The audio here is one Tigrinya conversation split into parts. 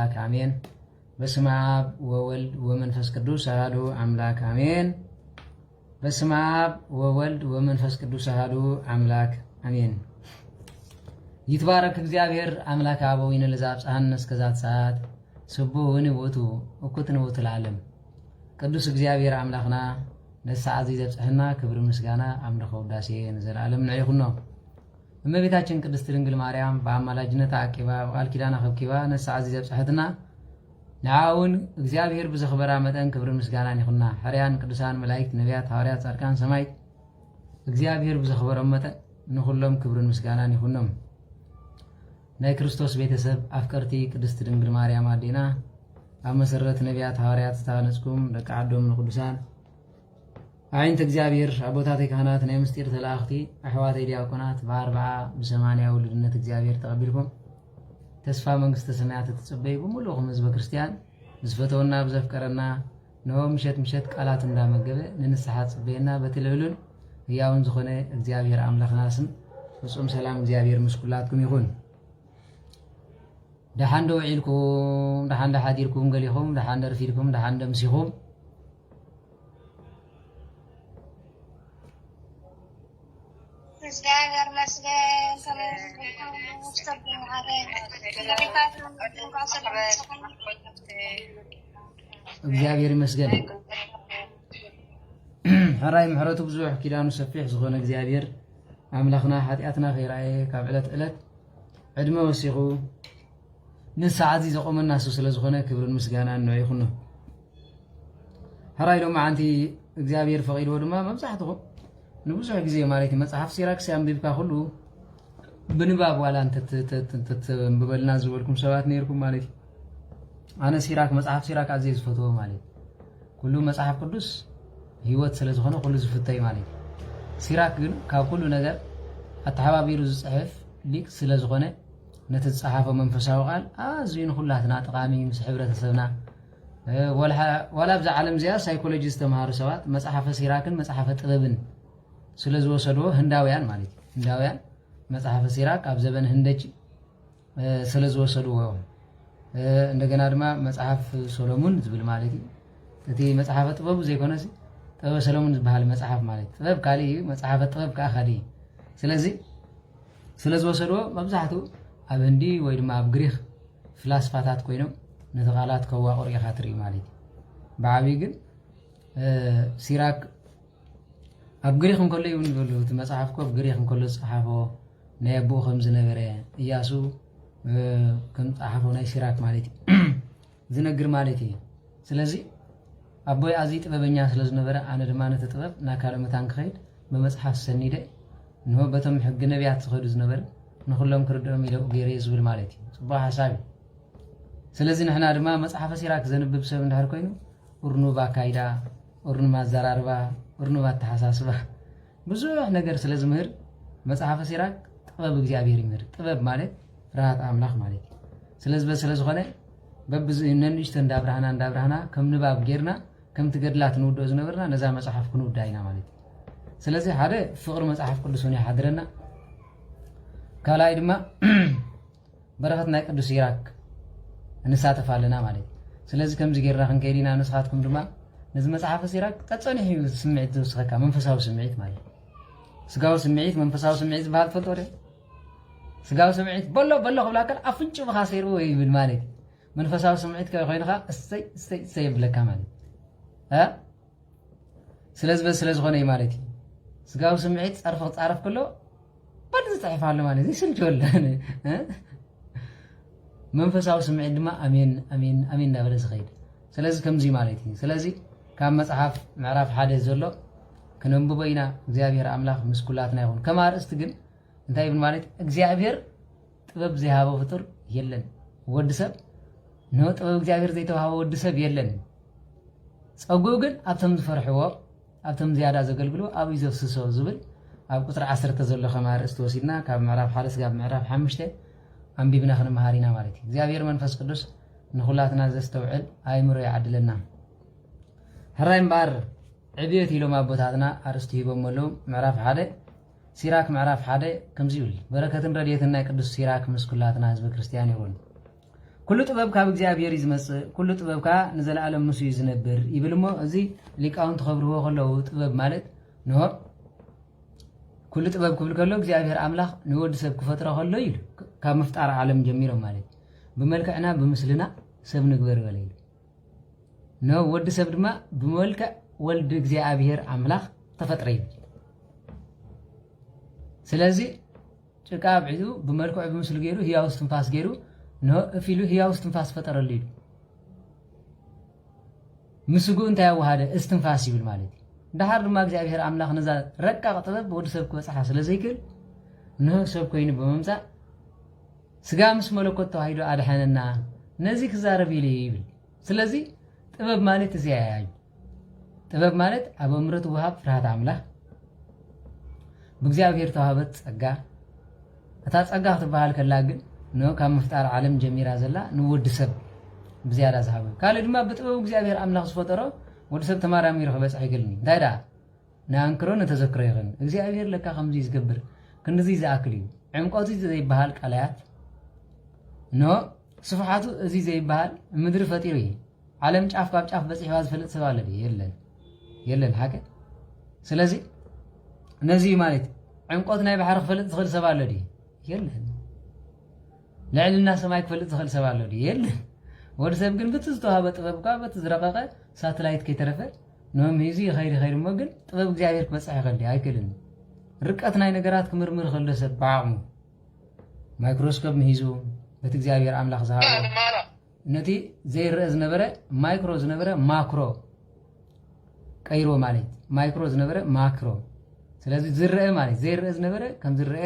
አምላክ አሜን። በስመ አብ ወወልድ ወመንፈስ ቅዱስ አሐዱ አምላክ አሜን። በስመ አብ ወወልድ ወመንፈስ ቅዱስ አሐዱ አምላክ አሜን። ይትባረክ እግዚአብሔር አምላክ አበዊነ ለዘአብጽሐነ እስከዛት ሰዓት ስቡሕ ንውእቱ እኩት ንውእቱ ለዓለም። ቅዱስ እግዚአብሔር አምላኽና ነሰዓት ዘብጽሕና ክብር ምስጋና አምልኾ ውዳሴ ንዘላለም ንዕይኹኖ። እመቤታችን ቅድስት ድንግል ማርያም በአማላጅነት አቂባ በቃል ኪዳና ከብኪባ ነሰዓት ዘብጽሕትና ንዓውን እግዚአብሔር ብዘኽበራ መጠን ክብር ምስጋና ይኹና። ሕርያን ቅዱሳን መላእክት ነቢያት ሐዋርያት ጻድቃን ሰማዕት እግዚአብሔር ብዘኽበሮም መጠን ንኹሎም ክብርን ምስጋናን ይኹኖም። ናይ ክርስቶስ ቤተሰብ አፍቀርቲ ቅድስት ድንግል ማርያም አዴና ኣብ መሰረት ነቢያት ሐዋርያት ዝተሃነጽኩም ደቂ ዓዶም ንቅዱሳን ዓይንት እግዚአብሔር አቦታተይ ካህናት ናይ ምስጢር ተላእኽቲ ኣሕዋተይ ዲያቆናት በ40 በ80 ውልድነት እግዚአብሔር ተቐቢልኩም ተስፋ መንግስተ ሰማያት ተጽበይ በሙሉኹም ህዝበ ክርስቲያን ዝፈተውና ብዘፍቀረና ነው ምሸት ቃላት እንዳመገበ ንንስሓ ጽበየና በትልህሉን ሕያውን ዝኾነ እግዚአብሔር አምላኽና ስም ፍጹም ሰላም እግዚአብሔር ምስኩላትኩም ይኹን። ደሓን ዶ ውዒልኩም ደሓን ሓዲርኩም ገሊኹም ደሓን ደርፊድኩም ደሓን ደምሲኹም እግዚአብሔር ይመስገን። ሕራይ ምሕረቱ ብዙሕ ኪዳኑ ሰፊሕ ዝኾነ እግዚአብሔር አምላኽና ኃጢአትና ከይረአየ ካብ ዕለት ዕለት ዕድመ ወሲኹ ንሰዓት ዘቆመና እሱ ስለ ዝኾነ ክብርን ምስጋናን ንዕይኹኖ። ሕራይ ሎማ ዓንቲ እግዚአብሔር ፈቂድዎ ድማ መብዛሕትኹም ንብዙሕ ግዜ ማለት መጽሓፍ ሲራክ ሲያንብብካ ኩሉ ብንባብ ዋላ እንተትንብበልና ዝበልኩም ሰባት ነይርኩም ማለት እዩ። ኣነ ሲራክ መጽሓፍ ሲራክ ኣዝየ ዝፈትዎ ማለት ኩሉ መጽሓፍ ቅዱስ ህይወት ስለ ዝኾነ ኩሉ ዝፍተይ ማለት እዩ። ሲራክ ግን ካብ ኩሉ ነገር ኣተሓባቢሩ ዝጽሕፍ ሊቅ ስለ ዝኾነ ነቲ ዝጸሓፈ መንፈሳዊ ቃል ኣዝዩ ንኹላትና ጠቃሚ ምስ ሕብረተሰብና ዋላ ብዛ ዓለም እዚኣ ሳይኮሎጂ ዝተምሃሩ ሰባት መጽሓፈ ሲራክን መጽሓፈ ጥበብን ስለ ዝወሰድዎ ህንዳውያን ማለት እዩ። ህንዳውያን መጽሓፈ ሲራክ ኣብ ዘበን ህንደች ስለ ዝወሰድዎ እንደገና ድማ መጽሓፍ ሶሎሞን ዝብል ማለት እዩ። እቲ መጽሓፈ ጥበቡ ዘይኮነስ ጥበብ ሰሎሞን ዝበሃል መጽሓፍ ማለት ጥበብ ካሊእ እዩ፣ መጽሓፈ ጥበብ ከዓ ካሊእ እዩ። ስለዚ ስለ ዝወሰድዎ መብዛሕትኡ ኣብ ህንዲ ወይ ድማ ኣብ ግሪክ ፍላስፋታት ኮይኖም ነቲ ቃላት ከዋቅሩ ኢኻ ትርኢ ማለት እዩ። ብዓብዪ ግን ሲራክ ኣብ ግሪክ እንከሎ ይውን ይበሉ እቲ መጽሓፍ ኮ ኣብ ግሪክ እንከሎ ዝጸሓፎ ናይ ኣቦኡ ከም ዝነበረ እያሱ ከም ጸሓፎ ናይ ሲራክ ማለት እዩ ዝነግር ማለት እዩ። ስለዚ ኣቦይ ኣዝዩ ጥበበኛ ስለ ዝነበረ ኣነ ድማ ነቲ ጥበብ ናብ ካልእ መታን ክኸይድ ብመጽሓፍ ሰኒደ ንሆ በቶም ሕጊ ነቢያት ዝኸዱ ዝነበረ ንኹሎም ክርድኦም ኢለው ገይረ ዝብል ማለት እዩ። ጽቡቕ ሓሳብ እዩ። ስለዚ ንሕና ድማ መጽሓፈ ሲራክ ዘንብብ ሰብ እንድሕር ኮይኑ ኡርኑባ ካይዳ ኡርኑባ ዘራርባ ኡርኑባ ተሓሳስባ ብዙሕ ነገር ስለ ዝምህር መጽሓፈ ሲራክ ጥበብ እግዚአብሔር ይምህር። ጥበብ ማለት ፍርሃት ኣምላኽ ማለት እዩ። ስለዚ ስለ ዝኾነ በብዚ ነንሽተ እንዳብርሃና ከም ንባብ ጌርና ከም ትገድላት ንውድኦ ዝነበርና ነዛ መጽሓፍ ክንውዳ ኢና ማለት እዩ። ስለዚ ሓደ ፍቕሪ መጽሓፍ ቅዱስ እውን ይሓድረና፣ ካልኣይ ድማ በረኸት ናይ ቅዱስ ሲራክ እንሳተፍ ኣለና ማለት እዩ። ስለዚ ከምዚ ጌርና ክንከይድ ኢና። ንስኻትኩም ድማ ነዚ መጽሓፈ ሲራክ ተጸኒሕ እዩ ስምዒት ዝውስኸካ መንፈሳዊ ስምዒት ማለት እዩ። ስጋዊ ስምዒት መንፈሳዊ ስምዒት ዝበሃል ትፈልጦ ዶ? ስጋዊ ስምዒት በሎ ክብላከ ኣፍንጩ ብኻ ሰይርዎ ይብል ማለት እዩ። መንፈሳዊ ስምዒት ኮይንኻ እሰይ የብለካ ማለት እዩ። ስለዚ ስለ ዝኾነ እዩ ማለት እዩ። ስጋዊ ስምዒት ጸርፊ ክጻረፍ ከሎ በል ዝጽሕፍ ኣሎ ማለት እዩ። ይስልችወለ መንፈሳዊ ስምዒት ድማ ኣሜን ኣሜን ኣሜን እንዳበለ ዝኸይድ ስለዚ ከምዚ ማለት እዩ። ስለዚ ካብ መጽሓፍ ምዕራፍ 1 ዘሎ ክነንብቦ ኢና። እግዚአብሔር አምላኽ ምስኩላትና ይኹን። ከም ኣርእስቲ ግን እንታይ ይብል ማለት እግዚአብሔር ጥበብ ዘይሃበ ፍጡር የለን፣ ወዲ ሰብ ነው ጥበብ እግዚአብሔር ዘይተዋሃበ ወዲ ሰብ የለን። ጸጉኡ ግን ኣብቶም ዝፈርሕዎ ኣብቶም ዝያዳ ዘገልግሎ ኣብ ዘፍስሶ ዝብል ኣብ ቁጥሪ 10 ዘሎ ከም ኣርእስቲ ወሲድና ካብ ምዕራፍ 1 እስካብ ምዕራፍ 5 አንቢብና ክንመሃር ኢና ማለት እዩ። እግዚአብሔር መንፈስ ቅዱስ ንኹላትና ዘስተውዕል ኣእምሮ ይዓድለና። ሕራይ እምበር ዕብየት ኢሎም ኣቦታትና ኣርእስቲ ሂቦም ኣለዉ። ምዕራፍ 1 ሲራክ ምዕራፍ 1 ከምዚ ይብል በረከትን ረድኤትን ናይ ቅዱስ ሲራክ ምስ ኩላትና ህዝቢ ክርስቲያን ይኹን። كل طبب كاب እግዚአብሔር ይዝመጽ كل طبب كا نزل عالم نسو يزنبر يبلمو ازي ليقاون تخبروا خلو طبب ማለት ነው كل طبب كبل كلو እግዚአብሔር አምላክ ንወድ ሰብ ክፈጥራ خلو ይሉ ካብ መፍጣር ዓለም ጀሚሮ ማለት በመልከዕና በምስልና ሰብ ንግበር በለይሉ ነው ወድ ሰብ ድማ በመልከዕ ወልድ እግዚአብሔር አምላክ ተፈጥረ ይሉ ስለዚህ ጭቃ ብዒዱ በመልከዕ በምስሉ ገይሩ ህያው እስትንፋስ ገይሩ ነው እፊሉ ህያው እስትንፋስ ፈጠረልኝ ምስጉ እንታይ ያዋሃደ እስትንፋስ ይብል ማለት ዳሃር ድማ እግዚአብሔር አምላክ ነዛ ረቃቅ ጥበብ ወድ ሰብ ክበጽሓ ስለዘይክል ነው ሰብ ኮይኑ በመምጻእ ስጋ ምስ መለኮት ተዋሂዶ አድሐነና ነዚ ክዛረብ ይብል ስለዚህ ጥበብ ማለት እዚያ ያዩ ጥበብ ማለት አብ እምረቱ ወሃብ ፍርሃት አምላክ በእግዚአብሔር ተዋህበት ጸጋ እታ ጸጋ ትባሃል ከላ ግን ነው ካብ መፍጣር ዓለም ጀሚራ ዘላ ንወድ ሰብ ብዝያዳ ዝሃበ ካለ ድማ በጥበብ እግዚአብሔር አምላክ ዝፈጠሮ ወድ ሰብ ተማራሚ ይረኸበ ጻይገልኒ ታይዳ ናንክሮ ነተዘክረ ይኸን እግዚአብሔር ለካ ከምዚ ዝገብር ክንዚ ዝኣክል እዩ ዕምቆቱ ዘይባሃል ቃላያት ነው ስፍሓቱ እዚ ዘይባሃል ምድሪ ፈጢሩ እዩ ዓለም ጫፍ ካብ ጫፍ በጽሕዋ ዝፈልጥ ሰብ አለ የለን ሓቀ ስለዚህ ነዚ ማለት ዕምቆት ናይ ባሕር ክፈልጥ ዝኽእል ሰብ አለ የለን ልዕልና ሰማይ ክፈልጥ ዝኽእል ሰብ አለ የለን ወድ ሰብ ግን ብትዝተዋሃበ ጥበብካ በትዝረቀቀ ሳተላይት ከይተረፈ ነው ሚዚ ኸይድ ሞ ግን ጥበብ እግዚአብሔር ክበጽሕ ይኽእል አይክልን ርቀት ናይ ነገራት ክምርምር ከሎ ሰብ ባዕሙ ማይክሮስኮፕ ምሂዙ በት እግዚአብሔር አምላክ ዝሃበ ነቲ ዘይርአ ዝነበረ ማይክሮ ዝነበረ ማክሮ ቀይሮ ማለት ማይክሮ ዝነበረ ማክሮ ስለዚህ ዝርአ ማለት ዘይርአ ዝነበረ ከም ዝርአ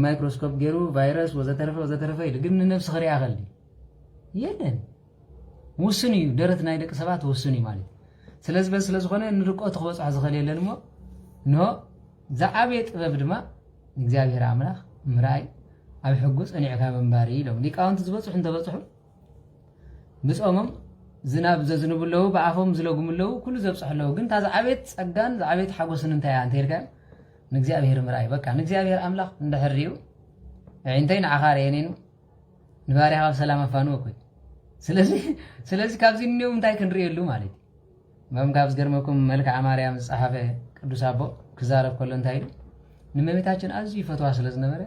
ማይክሮስኮፕ ገይሩ ቫይረስ ወዘተረፈ ግን ነፍስ ኽሪያ ኸልዲ የለን ውስን እዩ ደረት ናይ ደቂ ሰባት ውስን እዩ ማለት ስለዚህ ስለዝኾነ ንርቆት ክበጽሕ ዝኽእል የለን ሞ ነው ዝዓበየ ጥበብ ድማ እግዚአብሔር አምላክ ምራይ ኣብ ሕጉ ጸኒዕካ መንባሪ ኢሎም ሊቃውንቲ ዝበጽሑ እንተበጽሑ ብጾሞም ዝናብ ዘዝንብለው በአፎም ዝለጉምለው ኩሉ ዘብጽሕለው ግን ታዝ ዓበየት ጸጋን ዓበየት ሓጎስን እንታይ አንተልካ ንእግዚአብሔር ምራይ በቃ ንእግዚአብሔር አምላክ እንደሕሪዩ እንታይ ንዓኻር የኔኑ ንባሪያ ካብ ሰላም አፋኑ እኮይ ስለዚህ ካብዚ ነው እንታይ ክንሪየሉ ማለት ማም ካብ ዝገርመኩም መልክዓ ማርያም ዝጻሐፈ ቅዱስ አቦ ክዛረብ ከሎ እንታይ ንመቤታችን አዝዩ ፈትዋ ስለዝነበረ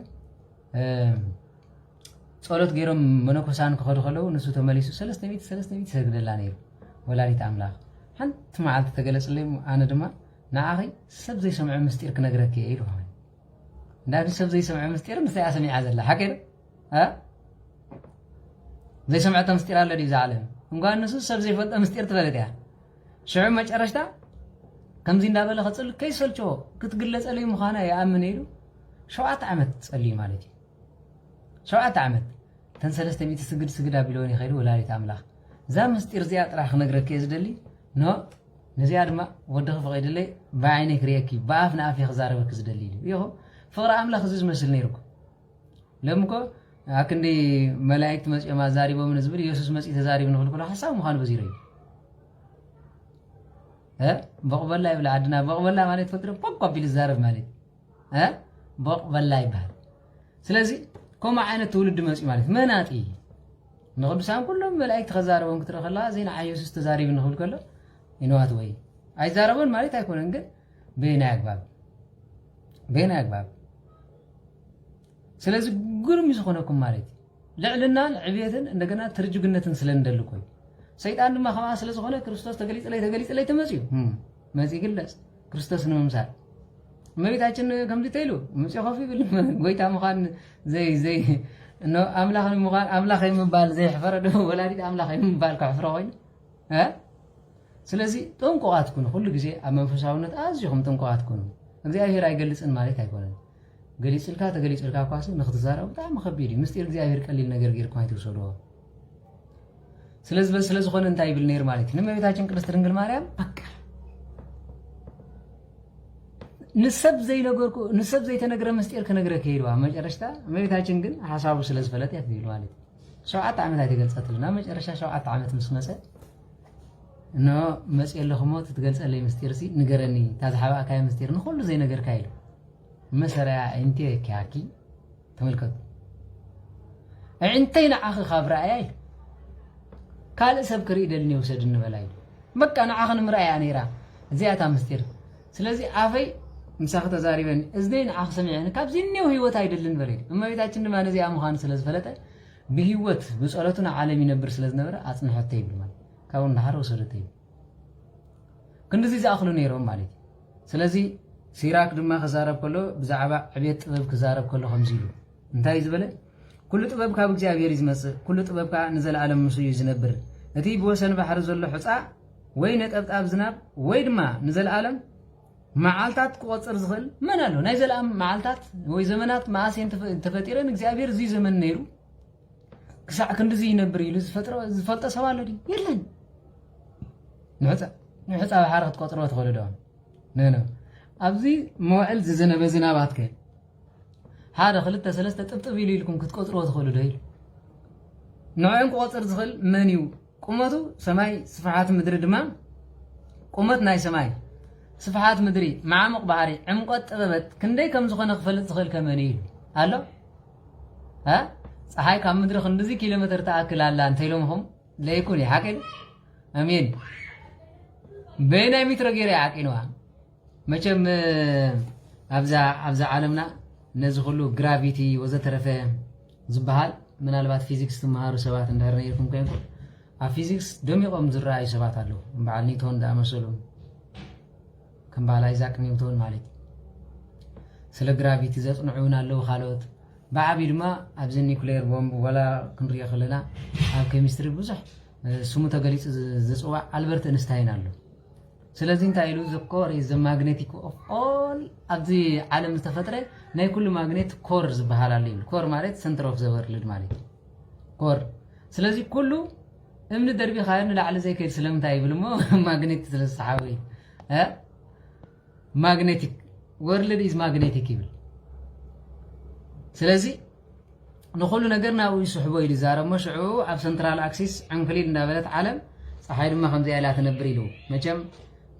ጸሎት ገይሮም መነኮሳን ክኸዱ ከለው ንሱ ተመሊሱ 300 ሰግደላ ነይሩ ወላዲት አምላክ ሓንቲ መዓልቲ ተገለጽለይ አነ ድማ ንኣኺ ሰብ ዘይሰምዖ ምስጢር ክነግረክ ኢሉ እንዳዲ ሰብ ዘይሰምዖ ምስጢር ምሳይ ሰሚዓ ዘላ ሓቀይ ዘይሰምዖ ምስጢር አለ ዲ ዛዓለም እንኳን ንሱ ሰብ ዘይፈልጥ ምስጢር ትፈልጥ ያ ሽዑ መጨረሽታ ከምዚ እንዳበለ ኸጽል ከይሰልቾ ክትግለጸለይ ምዃና ያአምን ኢሉ 7 ዓመት ጸልይ ማለት እዩ 7 ዓመት ተን 300 ስግድ አቢሎን ይኸይዱ ወላዲት አምላክ ዛ ምስጢር ዚያ ጥራሕ ክነግረክ ዝደሊ ነው ነዚያ ድማ ወደኸ ፈቂድለይ በዓይነይ ክሪአኪ በአፍ ንኣፍ ክዛረበክ ዝደሊ እዩ ፍቅሪ አምላክ እዚ ዝመስል ነይሩኩ ለምኮ አክንዲ መላእክት መጽየማ ዛሪቦም ንዝብል ኢየሱስ መጽይ ተዛሪብ ንኽእል ኩሉ ሐሳብ ምዃኑ በዚሩ በቅበላ ይብላ አድና በቅበላ ማለት ፈጥሮ ቋቋ ቢል ዛረብ ማለት በቅበላ ይባል ስለዚህ كم عينة تولد مسي مالك مناطي نقدسان كلهم ملائكة خزاربون كتر خلا زين عيسوس تزاري بنقول كله إنوات وي عايز زاربون مالي تاكون إنجل بين أكباب سلازي قرم يسخونكم مالتي لعلنا عبيتن إننا ترجو جنة سلندر لكوي سيدان ما خلاص سلازي خونه كريستوس تقليد عليه تمسيو مسي قلص كريستوس نمسار ما بيتاچن كم ديتيلو مسي خفيف غويتا مخان زي انه املاخ مخان املاخ يمبال زي حفره ولادي املاخ يمبال كحفره وين ስለዚህ ጥንቆት ኩኑ ሁሉ ጊዜ አመንፈሳውነት አዝዩም ጥንቆት ኩኑ እግዚአብሔር አይገልጽን ማለት አይቆንም ገሊጽልካ ተገሊጽልካ ኳስ ንختزارው በጣም ከቢድ ምስጢር እግዚአብሔር ቀሊል ነገር ገርኩ አይተውሰዶ ስለዚህ ሆነ እንታይ ብል ነር ማለት ነው መቤታችን ቅድስት ድንግል ማርያም በቃ ንሰብ ዘይ ተነገረ ምስጢር ከነገረከ ይሏ መጨረሻታ መቤታችን ግን ሐሳቡ ስለዝፈለጥ ያትይሉ ማለት 7 ዓመት አይተገልጸትልና መጨረሻ 7 ዓመት መስመሰ ነው መስየለ ኸሞት ትገልጸለይ ምስጢር ሲ ንገረኒ ታዝሓባ ካይ ምስጢር ንኹሉ ዘይ ነገር ካይሉ መሰሪያ እንቴ ካኪ ተመልከቱ እንተይና አኺ ኻብራአይ كال سب كري دلني وسد النبلاي بقى أنا عخن مرأي أنيرا زيادة مستير سلازي عافي مساخة زاريبن إزدين عخ سمعني كابزيني وهيوت هيدلن بريد أما بيتاچن ما نزي أمخان سلاز فلته بهيوت بسؤالتنا عالمي نبر سلاز نبر أصنع حتى يبل مال كون نهار وسرتي كندزي زأخلو نيرهم مالي سلازي سيراك دما خزارب كله بزعبا عبيت طبب كزارب كله خمزيلو انتهي زبله كل طبب كاب እግዚአብሔር ይዝመጽ كل طبب كا نزل عالم مسو يزنبر እቲ بوسن بحر ዘሎ ሕፃ ወይ ነጠብጣብ ዝናብ ወይ ድማ نزل عالم معالتات قوصر زخل من قالو ناي زلام معالتات ወይ ዘመናት ማአሴን ተፈጢረን እግዚአብሔር እዚ ዘመን ነይሩ ክሳዕ ክንድዚ ይነብር ይሉ ዝፈልጠ ሰብ አለ ዲ የለን ንሕፃ بحر ክትቆጥሮ ትኸለዶ ነነ ኣብዚ موعل ዝዘነበ ዝናባት ከ هذا خلت ثلاثة طبطب يلي لكم كتقطروا تدخلوا دايل نوعين قوصر زخل منيو قمتو سماي صفحات مدري دما قمت ناي سماي صفحات مدري معمق بحري عمقت طببت كندي كم زخنا خفلت زخل كمنيل الو ها صحاي كم مدري خندزي كيلومتر تاكل على انت يلومهم لا يكون يحقن امين بين متر غير يحقنوا مچم ابزا عالمنا نزي كله جرافيتي وزترفه زبحال من البات فيزيكس تمهارو سبات اندهرنا يركم كينكو فيزيكس دم يقوم زراعي سبات አለው بعد نيوتن دا مسلو كم بالا ايزاك نيوتن مالك سለ جرافيتي زصنعون አለው خالوت بعبي ድማ ابز نيوكلير بومب ولا كنري خلنا اب كيمستري بزح سمو تغليص زصوا البرت انشتاين አለው ስለዚህ እንታይሉ the core is the magnetic of all abzi ዓለም ተፈጥረ ናይ ኩሉ ማግኔት ኮር ዝበሃላል ይብል ኮር ማለት center of the world ማለት ኮር ስለዚህ ኩሉ እምነ ደርቢ ኻይን ለዓለ ዘይከድ ስለምታይ ይብልሞ ማግኔት ስለሰሓዊ magnetic world is magnetic ይብል ስለዚህ ንኹሉ ነገር ናው ይስሕቦ ይል ዛረሞ ሽዑ ኣብ central axis አንክሊል እንዳበለት ዓለም ፀሐይ ድማ ከምዚ ያላ ተነብር ይሉ መቸም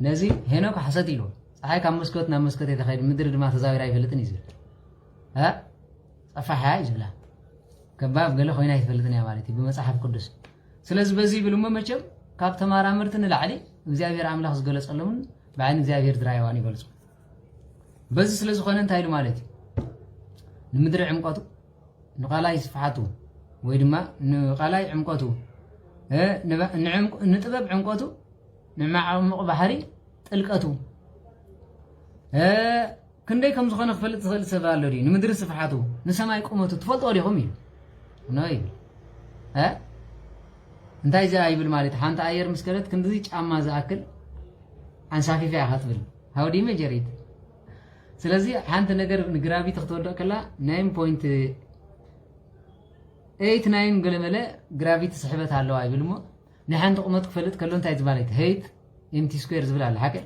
نزي هناك حسد يلو صحيح كم مسكوت نام مسكوت يتخيل مدري ما تزاوي راي فلتني يزل ها صفحة يزبلا كباب قال له خوينا يفلتني يا مالتي بمصحف قدس سلاز بزي بالأمة مشم كاب تمارا مرتن العلي እግዚአብሔር አምላክ ዝገለጽ አለውን بعين እግዚአብሔር ድራይዋን ይገልጹ በዚህ ስለ ዝኾነ እንታይሉ ማለት ንምድር ዕምቆቱ ንቃላይ ስፍሓቱ ወይ ድማ ንቃላይ ዕምቆቱ ንጥበብ ዕምቆቱ نمعمق بحري طلقته كندي كم زخنا خفلت زخل سبالو دي نمدر صفحاته نسماي قومته تفلطوا ديهم يل ناي ها انتاي زي ايبل مالت حانت اير مسكرت كندزي ጫማ زاكل انصافي فيها خطبل هاودي مجريت ስለዚህ حانت ነገር ንግራቪ ተختወደ ከላ 9.89 ገለመለ ግራቪቲ ስሕበት አለው አይብልሞ نحن قمت كفلت كلون تايز باليت هيت امتي سكوير زبل على حكي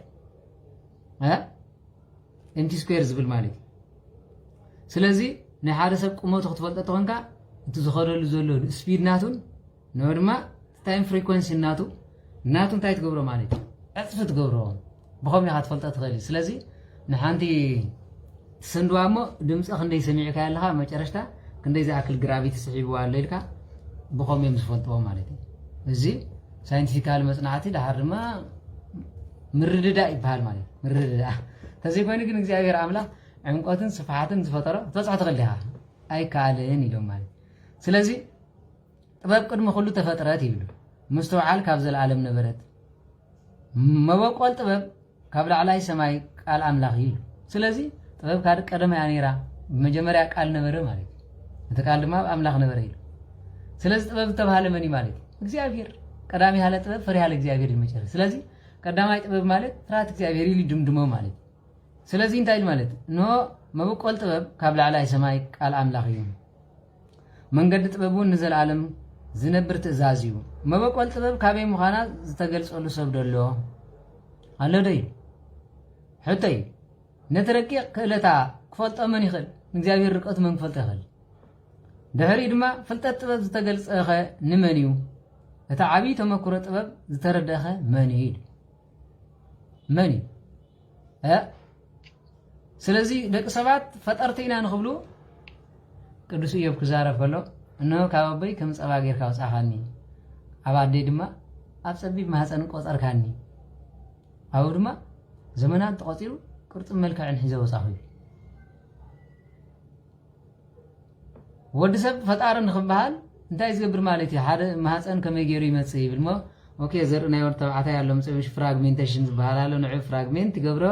ها امتي سكوير زبل مالي سلازي نحن سب قمت تفلت تونكا انتو زخرلو زلو سبيد ناتون نورما تايم فريكوينسي ناتون تايت غبرو مالي اصفت غبرو بخوم يا تفلت تخلي سلازي نحنتي سندوامو دمص خندي سميعك يالها مچرشتا كندي زاكل جرافيتي سحيبو عليلكا بخوم يمسفلطو مالي እዚህ ሳይንቲፊካል መጽናዕቲ ዳርማ ምርድዳ ይባል ማለት ምርድዳ ተዚህ ኮይኑ ግን እግዚአብሔር አምላክ ዕምቆትን ስፍሓትን ዝፈጠረ ተጻሕ ተገልሃ አይካልን ይሎም ማለት ስለዚህ ጥበብ ቅድመ ሁሉ ተፈጥረት ይብሉ مستوعال ካብ ዘላለም ነበረት መበቆል ጥበብ ካብ ላዕላይ ሰማይ ቃል አምላክ ይሉ ስለዚህ ጥበብ ካድ ቀደም ያኔራ መጀመሪያ ቃል ነበረ ማለት ተቃል ድማ አምላክ ነበረ ይሉ ስለዚህ ጥበብ ተባለ መኒ ማለት እግዚአብሔር ቀዳሚ ያለ ጥበብ ፈሪ ያለ እግዚአብሔር ይመጨረስ ስለዚህ ቀዳማይ ጥበብ ማለት ፍርሃት እግዚአብሔር ይሊ ድምድሞ ማለት ስለዚህ እንታይ ማለት ኖ መበቆል ጥበብ ካብ ላዕላይ ሰማይ ቃል አምላክ እዩ መንገድ ጥበቡን ንዘላለም ዝነብር ትእዛዝ እዩ መበቆል ጥበብ ካበይ ምዃና ዝተገልጸሉ ሰብ ደሎ አለ ደይ ሕተይ ነተረቂቕ ክእለታ ክፈልጦ መን ይኽእል እግዚአብሔር ርቀት መን ክፈልጦ ይኽእል ድሕሪ ድማ ፍልጠት ጥበብ ዝተገልጸኸ ንመን እዩ እታ ዓቢ ተመክሮ ጥበብ ዝተረዳኸ መን እዩ መን ስለዚህ ደቂ ሰባት ፈጠርቲና ንኽብሉ ቅዱስ ኢዮብ ክዛረብ ከሎ እነሆ ካብ ኣቦይ ከም ፀባ ጌርካ ውፃኻኒ أبعد دما أبسبب ما حسن قصر كاني أو دما زمانات تقصيرو قرط ملك عن حزه وصاحي ود سب فطار نخبሃል እንታይ ዝገብር ማለት እዩ ሓደ ማህፀን ከመይ ገይሩ ይመጽእ ይብል ሞ ኦኬ ዘርኢ ናይ ወርተ ተባዕታይ ያለው ምጽብሽ ፍራግሜንቴሽን ዝበሃል አለ ንዑ ፍራግሜንት ይገብሮ